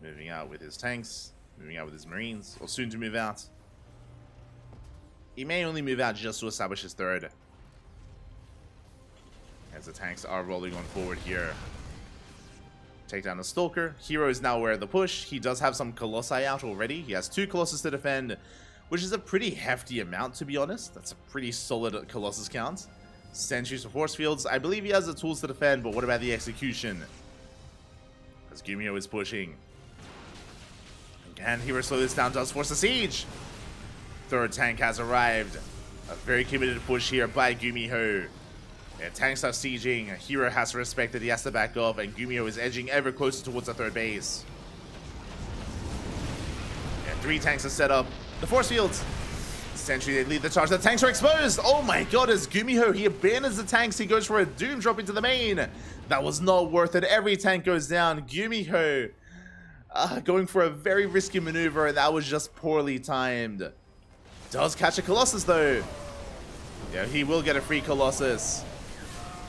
Moving out with his tanks. Moving out with his marines. Or soon to move out. He may only move out just to establish his third. As the tanks are rolling on forward here. Take down the Stalker. Hero is now aware of the push. He does have some Colossi out already. He has 2 Colossus to defend, which is a pretty hefty amount, to be honest. That's a pretty solid Colossus count. Sentries for force fields. I believe he has the tools to defend, but what about the execution? As Gumiho is pushing. Can Hero slow this down? Does force a siege. Third tank has arrived. A very committed push here by Gumiho. Yeah, tanks are sieging. Hero has to respect it. He has to back off, and Gumiho is edging ever closer towards the third base. And 3 tanks are set up. The force fields. Sentry, they lead the charge. The tanks are exposed. Oh my god, as Gumiho, he abandons the tanks. He goes for a doom drop into the main. That was not worth it. Every tank goes down. Gumiho going for a very risky maneuver. That was just poorly timed. Does catch a Colossus though. Yeah, he will get a free Colossus.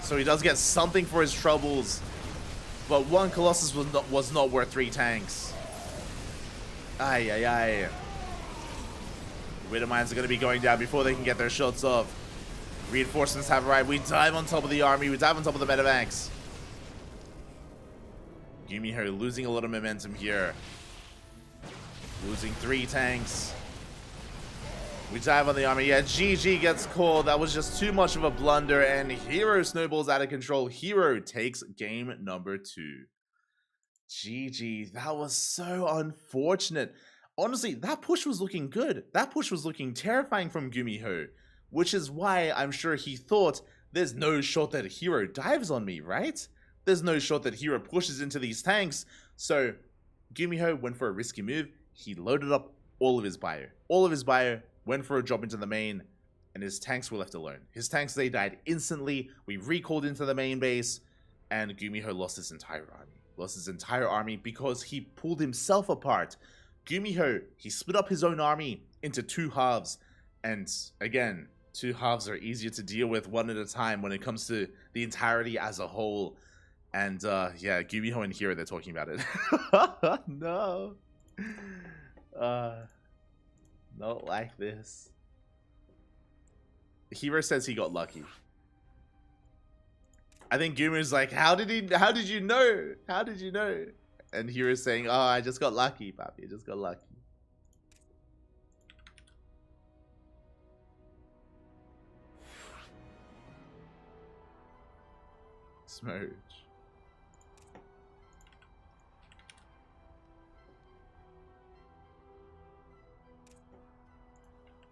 So he does get something for his troubles. But 1 Colossus was not worth 3 tanks. Ay, ay, ay. Widowmines are going to be going down before they can get their shots off. Reinforcements have arrived. We dive on top of the army. We dive on top of the medevacs. Gumiho losing a lot of momentum here. Losing 3 tanks. We dive on the army. Yeah, GG gets called. That was just too much of a blunder, and Hero snowballs out of control. Hero takes game number 2. GG. That was so unfortunate. Honestly, that push was looking good. That push was looking terrifying from Gumiho, which is why I'm sure he thought, there's no shot that Hero dives on me, right? There's no shot that Hero pushes into these tanks. So Gumiho went for a risky move. He loaded up all of his bio. All of his bio. Went for a drop into the main, and his tanks were left alone. His tanks, they died instantly. We recalled into the main base, and Gumiho lost his entire army. Lost his entire army because he pulled himself apart. Gumiho, he split up his own army into 2 halves. And again, 2 halves are easier to deal with one at a time when it comes to the entirety as a whole. And yeah, Gumiho and Hero, they're talking about it. No. Not like this. Hero says he got lucky. I think Gumiho's like, how did you know? How did you know? And Hero's saying, oh, I just got lucky, papi. I just got lucky. Smooch.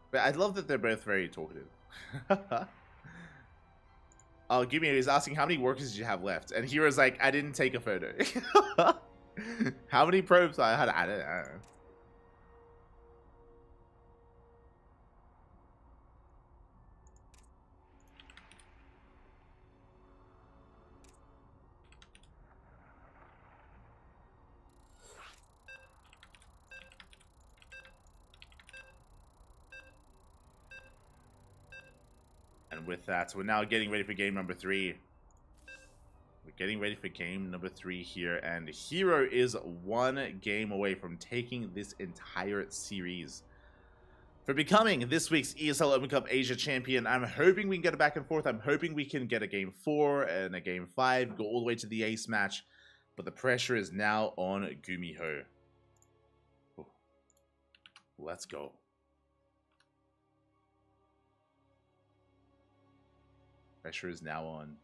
But I love that they're both very talkative. Oh, Gumiho is asking how many workers did you have left? And Hero's like, I didn't take a photo. How many probes I had? I don't know. with that, we're now getting ready for game number 3. We're getting ready for game number 3 here, and Hero is 1 game away from taking this entire series. For becoming this week's ESL Open Cup Asia champion, I'm hoping we can get a back and forth. I'm hoping we can get a game 4 and a game 5, go all the way to the ace match. But the pressure is now on Gumiho. Ooh. Let's go. Pressure is now on.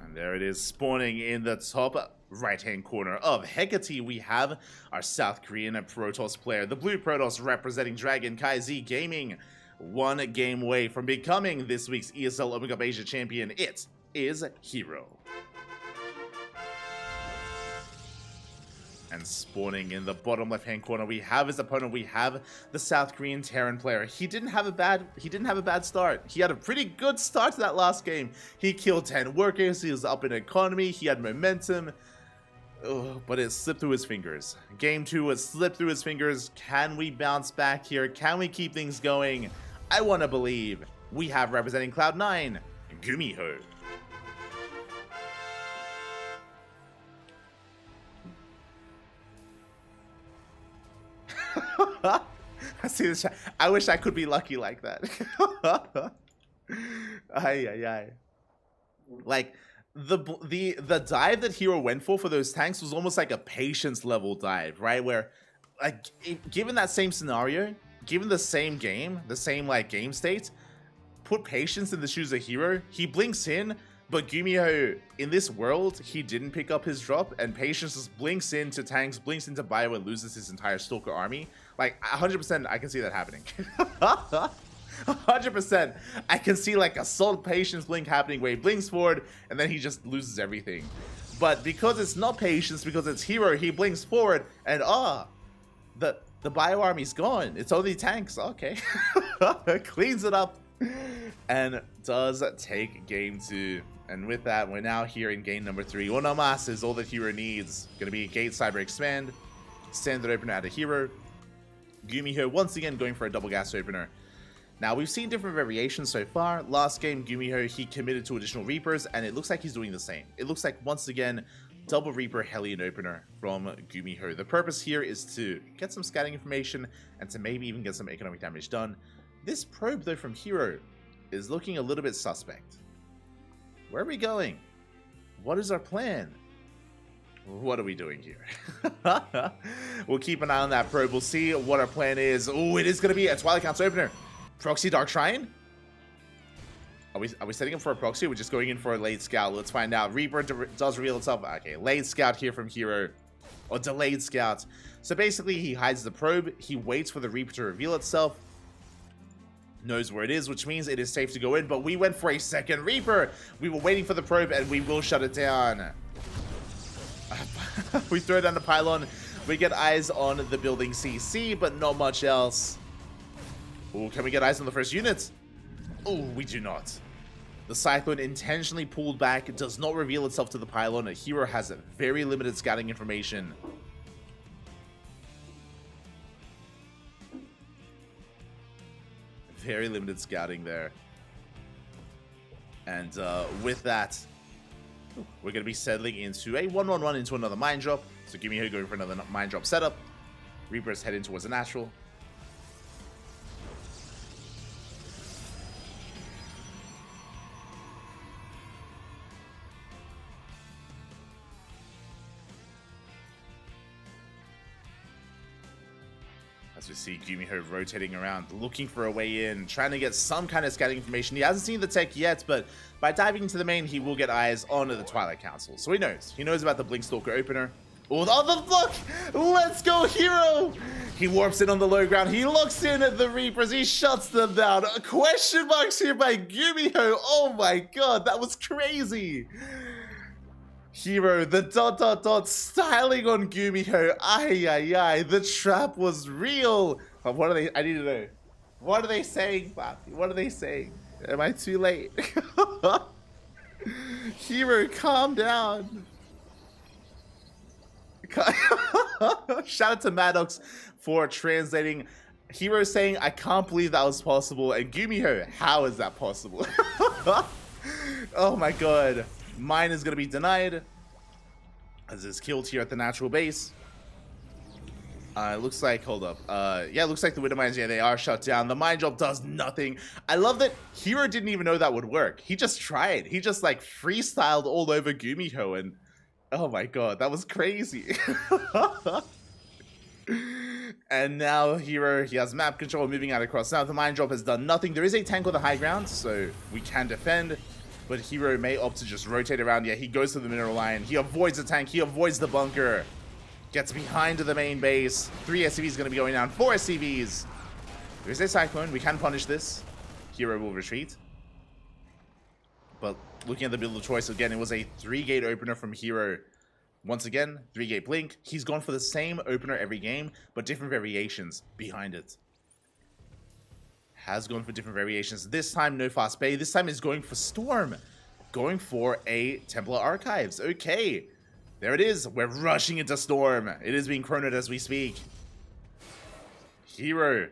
And there it is, spawning in the top right-hand corner of Hecate. We have our South Korean Protoss player, the Blue Protoss representing Dragon KZ Gaming. 1 game away from becoming this week's ESL Open Cup Asia champion. It is Hero. And spawning in the bottom left-hand corner, we have his opponent. We have the South Korean Terran player. He didn't have a bad start. He had a pretty good start to that last game. He killed 10 workers. He was up in economy. He had momentum. But it slipped through his fingers. Game 2 has slipped through his fingers. Can we bounce back here? Can we keep things going? I want to believe. We have representing Cloud9, Gumiho. I see this. I wish I could be lucky like that. Like the dive that Hero went for those tanks was almost like a patience level dive, right? Where, like, given that same scenario, given the same game, the same like game state, put patience in the shoes of Hero. He blinks in. But Gumiho, in this world, he didn't pick up his drop, and Patience just blinks into tanks, blinks into bio, and loses his entire Stalker army. Like, 100% I can see that happening. 100% I can see, like, a solid Patience blink happening where he blinks forward, and then he just loses everything. But because it's not Patience, because it's Hero, he blinks forward, and the bio army's gone. It's only tanks. Okay. Cleans it up, and does take game 2. And with that, we're now here in game number 3. Onamas is all that Hero needs. Gonna be Gate Cyber Expand, Standard Opener out of Hero. Gumiho once again going for a double gas opener. Now, we've seen different variations so far. Last game, Gumiho, he committed to additional Reapers, and it looks like he's doing the same. It looks like, once again, double Reaper Hellion opener from Gumiho. The purpose here is to get some scouting information and to maybe even get some economic damage done. This probe, though, from Hero is looking a little bit suspect. Where are we going? What is our plan? What are we doing here? We'll keep an eye on that probe. We'll see what our plan is. Oh, it is going to be a Twilight Council opener. Proxy Dark Shrine? Are we setting up for a proxy, or we're just going in for a late scout? Let's find out. Reaper does reveal itself. Okay, late scout here from Hero. Or delayed scout. So basically, he hides the probe. He waits for the Reaper to reveal itself. Knows where it is, which means it is safe to go in, but we went for a second Reaper. We were waiting for the probe, and we will shut it down. We throw down the pylon. We get eyes on the building CC, but not much else. Oh, can we get eyes on the first unit? Oh, we do not. The Cyclone intentionally pulled back. It does not reveal itself to the pylon. A Hero has very limited scouting information. Very limited scouting there. And with that, we're going to be settling into a 1-1-1 into another mine drop. So Gumiho going for another mine drop setup. Reaper's heading towards a natural. As we see Gumiho rotating around, looking for a way in, trying to get some kind of scouting information. He hasn't seen the tech yet, but by diving into the main, he will get eyes on the Twilight Council. So he knows. He knows about the Blink Stalker opener. Oh, the look! Let's go, Hero! He warps in on the low ground. He looks in at the Reapers. He shuts them down. Question marks here by Gumiho. Oh my god, that was crazy. Hero, the ... styling on Gumiho. Ay. The trap was real. What are they? I need to know. What are they saying, Papi? What are they saying? Am I too late? Hero, calm down. Shout out to Maddox for translating Hero saying, I can't believe that was possible. And Gumiho, how is that possible? Oh my god. Mine is going to be denied. As is killed here at the natural base. It looks like, hold up. Yeah, it looks like the Widow Mines, yeah, they are shut down. The mine drop does nothing. I love that Hero didn't even know that would work. He just tried. He just like freestyled all over Gumiho and oh my god, that was crazy. And now Hero, he has map control moving out across. Now the mine drop has done nothing. There is a tank on the high ground, so we can defend. But Hero may opt to just rotate around. Yeah, he goes to the mineral line. He avoids the tank. He avoids the bunker. Gets behind the main base. 3 SCVs going to be going down. 4 SCVs. There's a Cyclone. We can punish this. Hero will retreat. But looking at the build of choice again, it was a 3-gate opener from Hero. Once again, 3-gate blink. He's gone for the same opener every game, but different variations behind it. Has gone for different variations. This time, no fast bay. This time is going for Storm. Going for a Templar Archives. Okay. There it is. We're rushing into Storm. It is being chronoed as we speak. Hero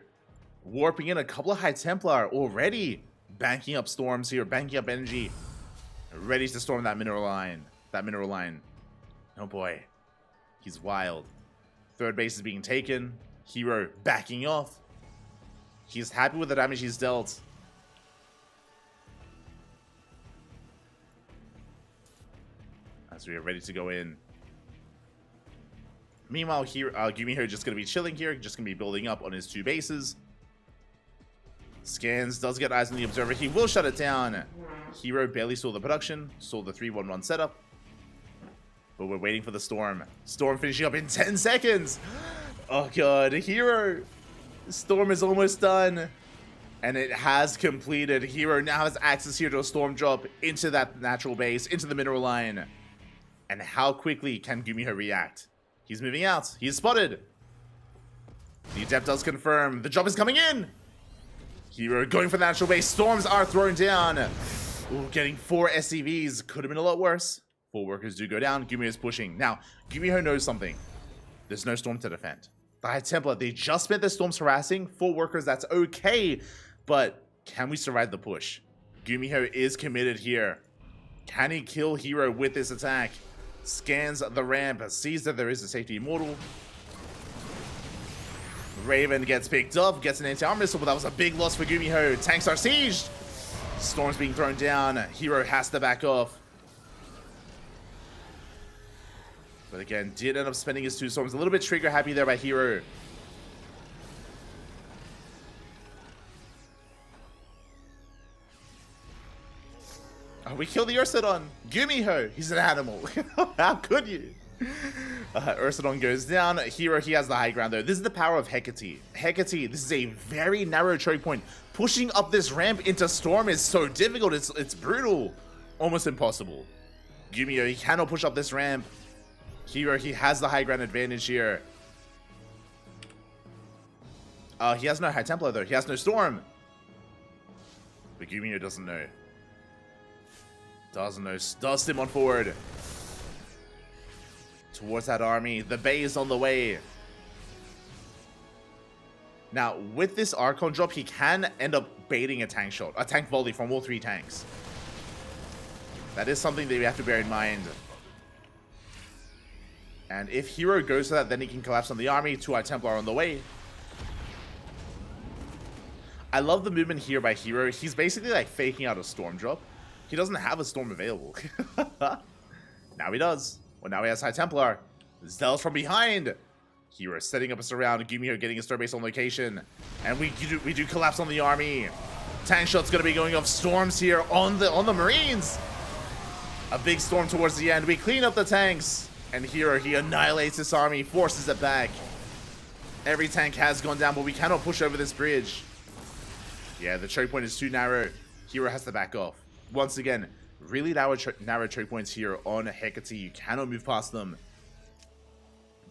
warping in a couple of High Templar already. Banking up storms here. Banking up energy. Ready to storm that mineral line. Oh boy. He's wild. Third base is being taken. Hero backing off. He's happy with the damage he's dealt. As we are ready to go in. Meanwhile, here, Gumiho just going to be chilling here. Just going to be building up on his 2 bases. Scans, does get eyes on the observer. He will shut it down. Hero barely saw the production. Saw the 3-1-1 setup. But we're waiting for the Storm. Storm finishing up in 10 seconds. Oh god, Hero. Storm is almost done. And it has completed. Hero now has access here to a Storm drop into that natural base, into the mineral line. And how quickly can Gumiho react? He's moving out. He is spotted. The Adept does confirm. The drop is coming in. Hero going for the natural base. Storms are thrown down. Ooh, getting 4 SCVs. Could have been a lot worse. 4 workers do go down. Gumiho is pushing. Now, Gumiho knows something. There's no Storm to defend. The High Templar, they just spent their Storms harassing. 4 workers, that's okay. But can we survive the push? Gumiho is committed here. Can he kill Hero with this attack? Scans the ramp, sees that there is a safety immortal. Raven gets picked up, gets an anti-armor missile, but that was a big loss for Gumiho. Tanks are sieged. Storm's being thrown down. Hero has to back off. But again, did end up spending his 2 storms. A little bit trigger happy there by Hero. Oh, we killed the Ursidon. Gumiho, he's an animal. How could you? Ursidon goes down. Hero, he has the high ground though. This is the power of Hecate. Hecate, this is a very narrow choke point. Pushing up this ramp into Storm is so difficult. It's brutal. Almost impossible. Gumiho, he cannot push up this ramp. Hero, he has the high ground advantage here. He has no High Templar though. He has no Storm. But Gumiho doesn't know. Does stim on forward. Towards that army. The bay is on the way. Now, with this Archon drop, he can end up baiting a tank shot. A tank volley from all 3 tanks. That is something that we have to bear in mind. And if Hero goes to that, then he can collapse on the army. 2 High Templar on the way. I love the movement here by Hero. He's basically like faking out a Storm drop. He doesn't have a Storm available. Now he does. Well, now he has High Templar. Zealous from behind. Hero setting up a surround. Gumiho getting a star base on location. And we do collapse on the army. Tank shot's going to be going off. Storms here on the Marines. A big storm towards the end. We clean up the tanks. And Hero, he annihilates this army. Forces it back. Every tank has gone down, but we cannot push over this bridge. Yeah, the choke point is too narrow. Hero has to back off. Once again, really narrow choke points here on Hecate. You cannot move past them.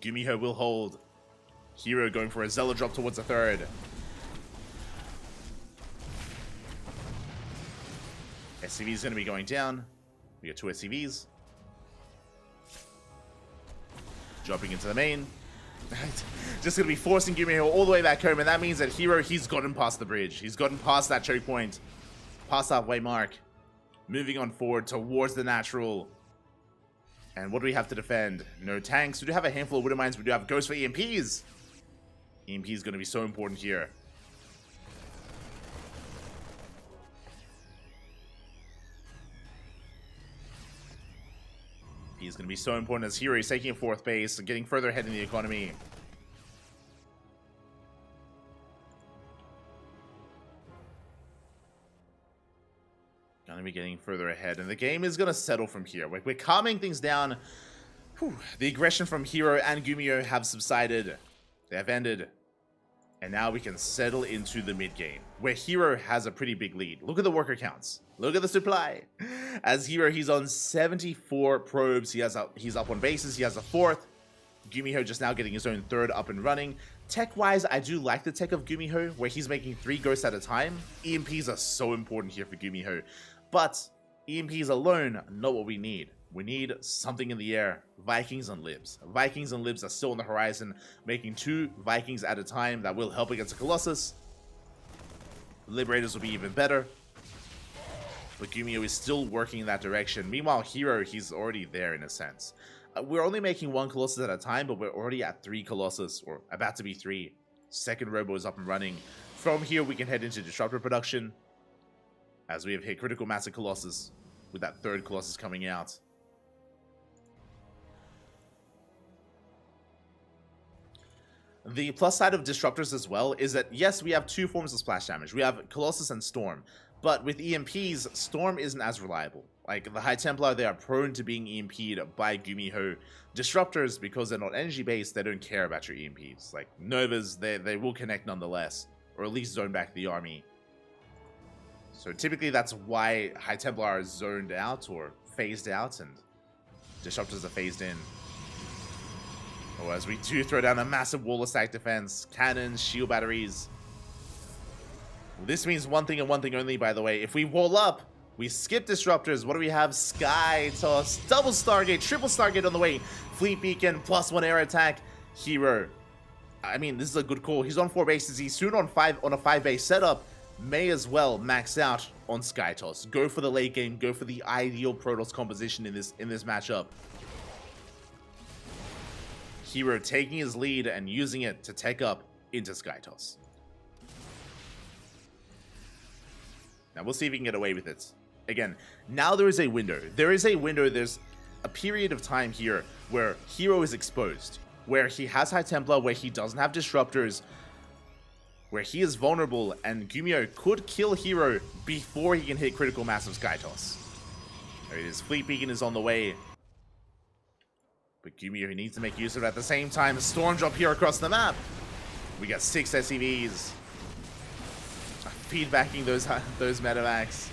Gumiho will hold. Hero going for a Zealot drop towards the 3rd. SCV is going to be going down. We got 2 SCVs. Dropping into the main. Just going to be forcing Gumiho all the way back home, and that means that Hero, he's gotten past the bridge. He's gotten past that choke point, past halfway mark. Moving on forward towards the natural. And what do we have to defend? No tanks. We do have a handful of Widow Mines. We do have Ghost for EMPs. EMP is going to be so important here. He's going to be so important as Hero is taking a 4th base and getting further ahead in the economy. Going to be getting further ahead, and the game is going to settle from here. We're calming things down. Whew. The aggression from Hero and Gumiho have subsided. They have ended. And now we can settle into the mid game, where Hero has a pretty big lead. Look at the worker counts. Look at the supply. As Hero, he's on 74 probes. He's up on bases. He has a 4th. Gumiho just now getting his own 3rd up and running. Tech-wise, I do like the tech of Gumiho, where he's making 3 ghosts at a time. EMPs are so important here for Gumiho. But EMPs alone, not what we need. We need something in the air. Vikings and Libs. Vikings and Libs are still on the horizon, making 2 Vikings at a time. That will help against the Colossus. Liberators will be even better. But Gumiho is still working in that direction. Meanwhile, Hero, he's already there in a sense. We're only making 1 Colossus at a time, but we're already at 3 Colossus, or about to be 3. 2nd Robo is up and running. From here, we can head into Disruptor production, as we have hit critical mass of Colossus, with that 3rd Colossus coming out. The plus side of Disruptors as well is that, yes, we have 2 forms of splash damage. We have Colossus and Storm. But with EMPs, Storm isn't as reliable. Like, the High Templar, they are prone to being EMP'd by Gumiho. Disruptors, because they're not energy-based, they don't care about your EMPs. Like, Novas, they will connect nonetheless. Or at least zone back the army. So typically that's why High Templar are zoned out or phased out, and Disruptors are phased in. Oh, as we do throw down a massive wall of stack defense, cannons, shield batteries. This means one thing and one thing only, by the way. If we wall up, we skip Disruptors. What do we have? Sky Toss, double Stargate, triple Stargate on the way. Fleet Beacon, +1 air attack. Hero. I mean, this is a good call. He's on 4 bases. He's soon on a 5 base setup. May as well max out on Sky Toss. Go for the late game. Go for the ideal Protoss composition in this matchup. Hero taking his lead and using it to take up into Sky Toss. Now we'll see if we can get away with it. Again, now there is a window. There's a period of time here where Hero is exposed, where he has High Templar, where he doesn't have Disruptors, where he is vulnerable, and Gumiho could kill Hero before he can hit critical mass of Sky Toss. There it is. Fleet Beacon is on the way. But Gumiho needs to make use of it at the same time. Storm drop here across the map. We got 6 SCVs. Feedbacking those medevacs.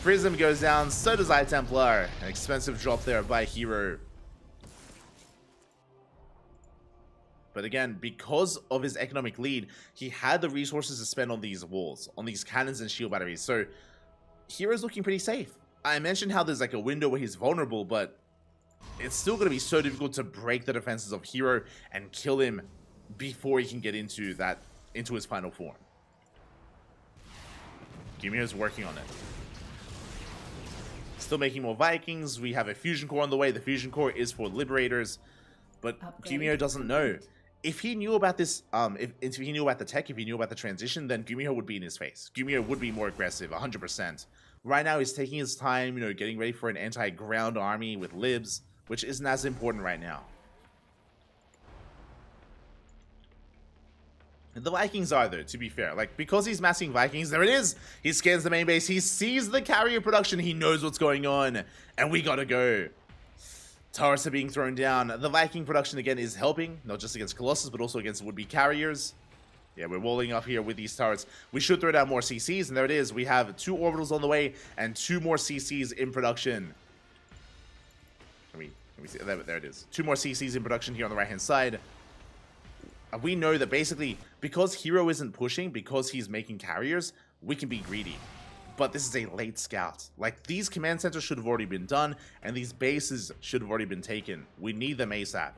Prism goes down, so does High Templar. An expensive drop there by Hero. But again, because of his economic lead, he had the resources to spend on these walls, on these cannons and shield batteries. So Hero's looking pretty safe. I mentioned how there's like a window where he's vulnerable, but it's still going to be so difficult to break the defenses of Hero and kill him before he can get into his final form. Gumiho's working on it. Still making more Vikings. We have a Fusion Core on the way. The Fusion Core is for Liberators, but Gumiho doesn't know. If he knew about this, if he knew about the tech, if he knew about the transition, then Gumiho would be in his face. Gumiho would be more aggressive, 100%. Right now, he's taking his time, getting ready for an anti-ground army with Libs, which isn't as important right now. The Vikings are, though, to be fair. Like, because he's massing Vikings, there it is! He scans the main base, he sees the carrier production, he knows what's going on, and we gotta go. Turrets are being thrown down. The Viking production, again, is helping, not just against Colossus, but also against would-be carriers. Yeah, we're walling up here with these turrets. We should throw down more CCs, and there it is. We have 2 orbitals on the way, and 2 more CCs in production. Can we see? There it is. 2 more CCs in production here on the right-hand side. We know that basically, because Hero isn't pushing, because he's making carriers, we can be greedy. But this is a late scout. Like, these command centers should have already been done, and these bases should have already been taken. We need them ASAP.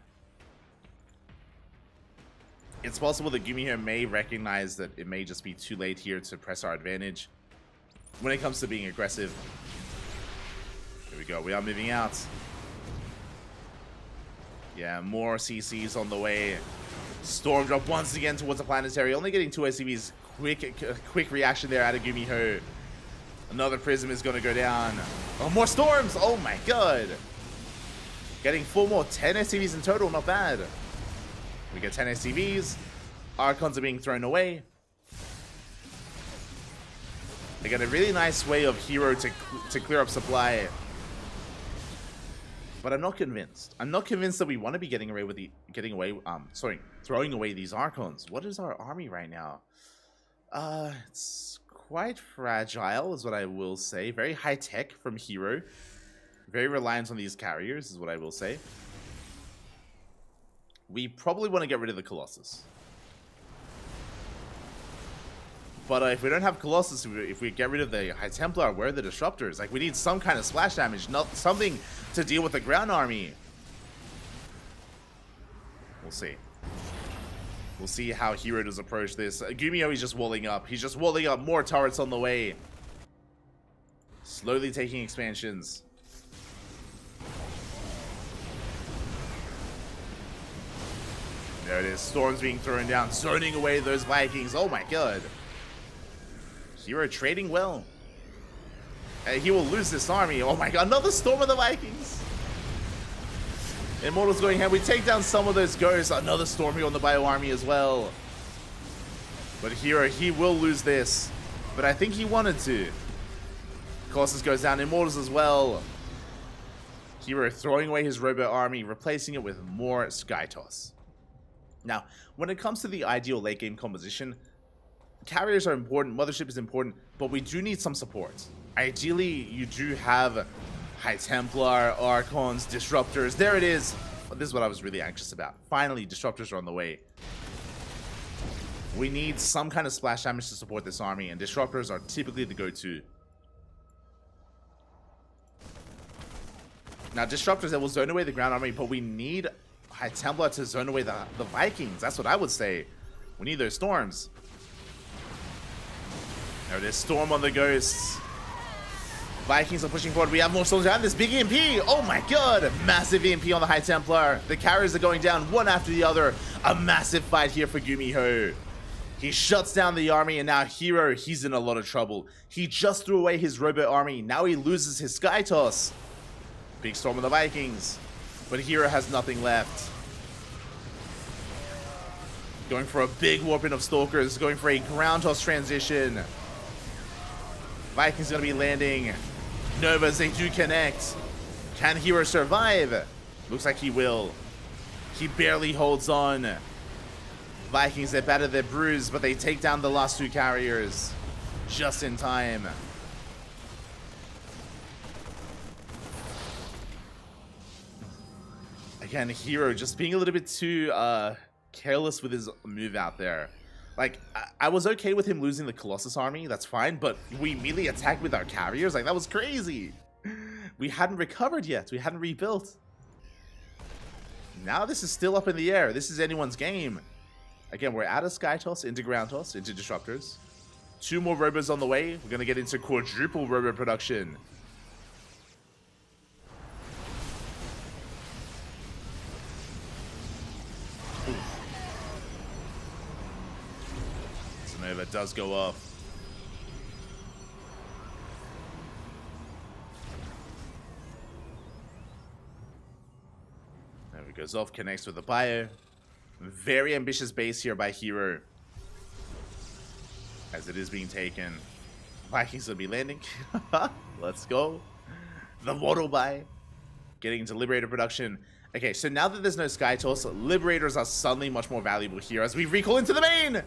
It's possible that Gumi here may recognize that it may just be too late here to press our advantage when it comes to being aggressive. Here we go. We are moving out. Yeah, more CCs on the way. Storm drop once again towards the planetary. Only getting 2 SCVs. Quick reaction there out of Gumiho. Another prism is going to go down. Oh, more storms. Oh my god. Getting 4 more. 10 SCVs in total. Not bad. We get 10 SCVs. Archons are being thrown away. They got a really nice way of Hero to clear up supply. But I'm not convinced. I'm not convinced that we want to be throwing away these Archons. What is our army right now? It's quite fragile, is what I will say. Very high tech from Hero. Very reliant on these carriers, is what I will say. We probably want to get rid of the Colossus. But if we don't have Colossus, if we get rid of the High Templar, where are the Disruptors? Like, we need some kind of splash damage, not something to deal with the ground army. We'll see. We'll see how Hero does approach this. Gumio is just walling up. He's just walling up. More turrets on the way. Slowly taking expansions. There it is. Storms being thrown down. Zoning away those Vikings. Oh my god. Hero trading well. He will lose this army. Oh my god. Another storm of the Vikings. Immortals going ahead. We take down some of those ghosts. Another storm here on the Bio army as well. But Hero, he will lose this. But I think he wanted to. Colossus goes down. Immortals as well. Hero throwing away his robot army, replacing it with more Skytoss. Now, when it comes to the ideal late game composition, carriers are important, Mothership is important, but we do need some support. Ideally, you do have High Templar, Archons, Disruptors. There it is. This is what I was really anxious about. Finally, Disruptors are on the way. We need some kind of splash damage to support this army, and Disruptors are typically the go-to. Now, Disruptors, that will zone away the ground army, but we need High Templar to zone away the Vikings. That's what I would say. We need those storms. There it is. Storm on the ghosts. Vikings are pushing forward. We have more storms around this big EMP. Oh my god. Massive EMP on the High Templar. The carriers are going down one after the other. A massive fight here for Gumiho. He shuts down the army, and now Hero, he's in a lot of trouble. He just threw away his robot army. Now he loses his Skytoss. Big storm on the Vikings. But Hero has nothing left. Going for a big warping of Stalkers. Going for a ground toss transition. Vikings gonna be landing. Novas, they do connect. Can Hero survive? Looks like he will. He barely holds on. Vikings, they're battered, they're bruised, but they take down the last 2 carriers. Just in time. Again, Hero just being a little bit too careless with his move out there. Like, I was okay with him losing the Colossus army, that's fine, but we immediately attacked with our carriers? Like, that was crazy. We hadn't recovered yet, we hadn't rebuilt. Now this is still up in the air, this is anyone's game. Again, we're out of Skytoss, into Ground Toss, into Disruptors. 2 more robos on the way, we're gonna get into quadruple robo production. Nova does go off. There it goes off, connects with the Bio. Very ambitious base here by Hero. As it is being taken. Vikings will be landing. Let's go. The Waddle Buy. Getting into Liberator production. Okay, so now that there's no Skytoss, Liberators are suddenly much more valuable here as we recall into the main.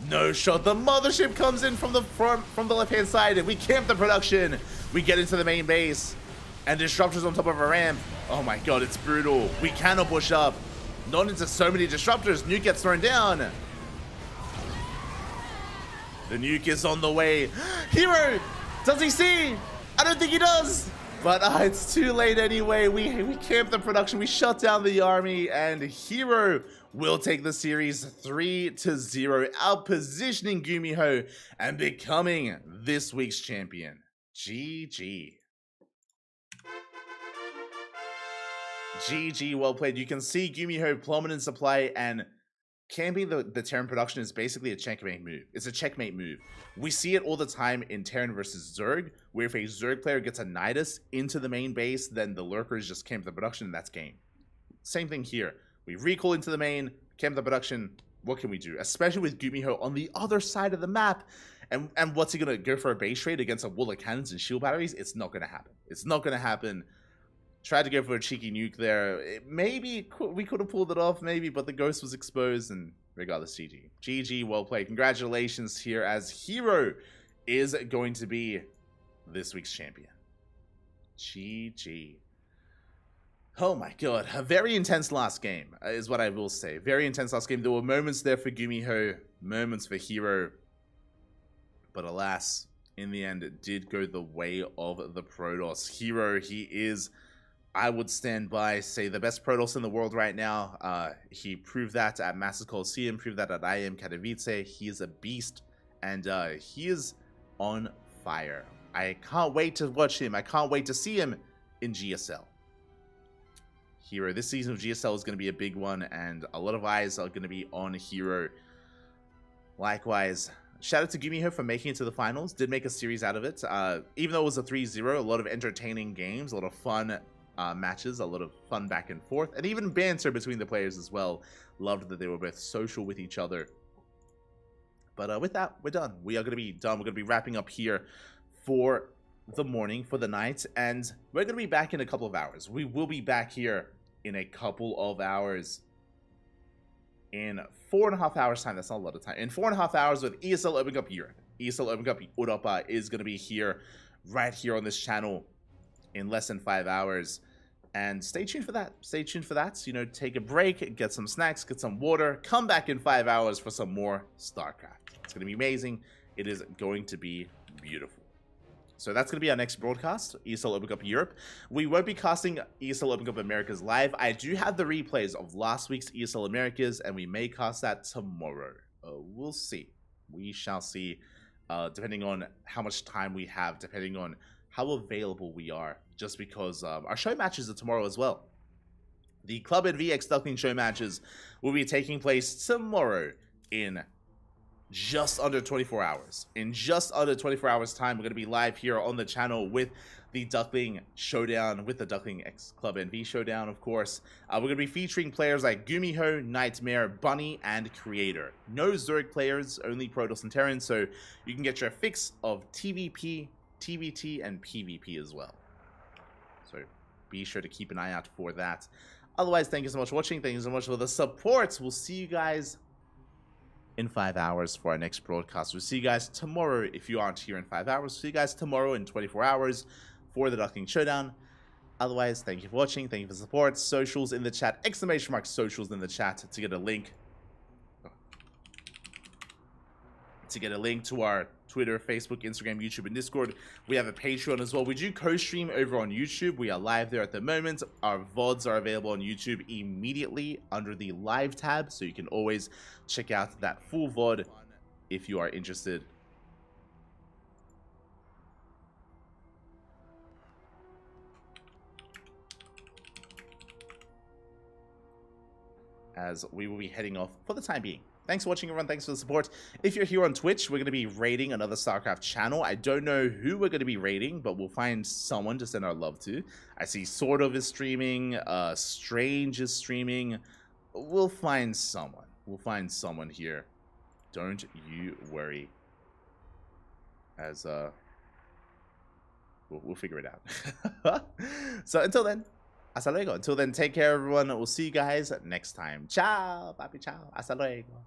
No shot. The Mothership comes in from the front, from the left-hand side, and we camp the production. We get into the main base, and Disruptors on top of a ramp. Oh my god, it's brutal. We cannot push up. Not into so many Disruptors. Nuke gets thrown down. The nuke is on the way. Hero! Does he see? I don't think he does. But it's too late anyway. We camped the production, we shut down the army, and Hero will take the series 3-0, out-positioning Gumiho and becoming this week's champion. GG. GG, well played. You can see Gumiho plummet in supply, and camping the Terran production is basically a checkmate move. It's a checkmate move. We see it all the time in Terran versus Zerg, where if a Zerg player gets a Nidus into the main base, then the lurkers just camp the production and that's game. Same thing here. We recall into the main, camp the production. What can we do? Especially with Gumiho on the other side of the map. And what's he going to go for a base trade against a wall of cannons and shield batteries? It's not going to happen. It's not going to happen. Tried to go for a cheeky nuke there. Maybe we could have pulled it off, maybe, but the ghost was exposed, and regardless, GG. GG, well played. Congratulations here, as Hero is going to be this week's champion. GG. Oh my god, a very intense last game, is what I will say. Very intense last game. There were moments there for Gumiho, moments for Hero, but alas, in the end, it did go the way of the Protoss. Hero, he is, I would stand by, say, the best Protoss in the world right now. He proved that at Masters Coliseum, proved that at IM Katowice. He is a beast, and he is on fire. I can't wait to watch him. I can't wait to see him in GSL. Hero, this season of GSL is going to be a big one, and a lot of eyes are going to be on Hero. Likewise, shout out to Gumiho for making it to the finals. Did make a series out of it. Even though it was a 3-0, a lot of entertaining games, a lot of fun matches, a lot of fun back and forth, and even banter between the players as well. Loved that they were both social with each other. But with that, we're done. We are going to be done. We're going to be wrapping up here for the morning, for the night, and we're going to be back in a couple of hours. We will be back here in a couple of hours. In 4.5 hours time. That's not a lot of time. In 4.5 hours with ESL Open Cup Europe. ESL Open Cup Europa is going to be here, right here on this channel, in less than 5 hours. And stay tuned for that. Stay tuned for that. You know, take a break, get some snacks, get some water, come back in 5 hours for some more StarCraft. It's going to be amazing. It is going to be beautiful. So that's going to be our next broadcast, ESL Open Cup Europe. We won't be casting ESL Open Cup Americas live. I do have the replays of last week's ESL Americas, and we may cast that tomorrow. We'll see. We shall see, depending on how much time we have, depending on how available we are, just because our show matches are tomorrow as well. The Club and VX Duckling show matches will be taking place tomorrow in just under 24 hours. In just under 24 hours time, we're going to be live here on the channel with the Duckling Showdown, with the Duckling X Club NV Showdown, of course. We're going to be featuring players like Gumiho, Nightmare, Bunny, and Creator. No Zerg players, only Protoss and Terran, so you can get your fix of TVP, TVT, and PvP as well. So be sure to keep an eye out for that. Otherwise, thank you so much for watching. Thank you so much for the support. We'll see you guys in 5 hours for our next broadcast. We'll see you guys tomorrow if you aren't here in 5 hours. See you guys tomorrow in 24 hours for the Duckling Showdown. Otherwise, thank you for watching. Thank you for the support. Socials in the chat. Exclamation mark socials in the chat to get a link. To get a link to our Twitter, Facebook, Instagram, YouTube, and Discord. We have a Patreon as well. We do co-stream over on YouTube. We are live there at the moment. Our VODs are available on YouTube immediately under the live tab, so you can always check out that full VOD if you are interested. As we will be heading off for the time being. Thanks for watching, everyone. Thanks for the support. If you're here on Twitch, we're going to be raiding another StarCraft channel. I don't know who we're going to be raiding, but we'll find someone to send our love to. I see Sort of is streaming. Strange is streaming. We'll find someone. We'll find someone here. Don't you worry. As, we'll figure it out. So until then, hasta luego. Until then, take care, everyone. We'll see you guys next time. Ciao. Papi, ciao. Hasta luego.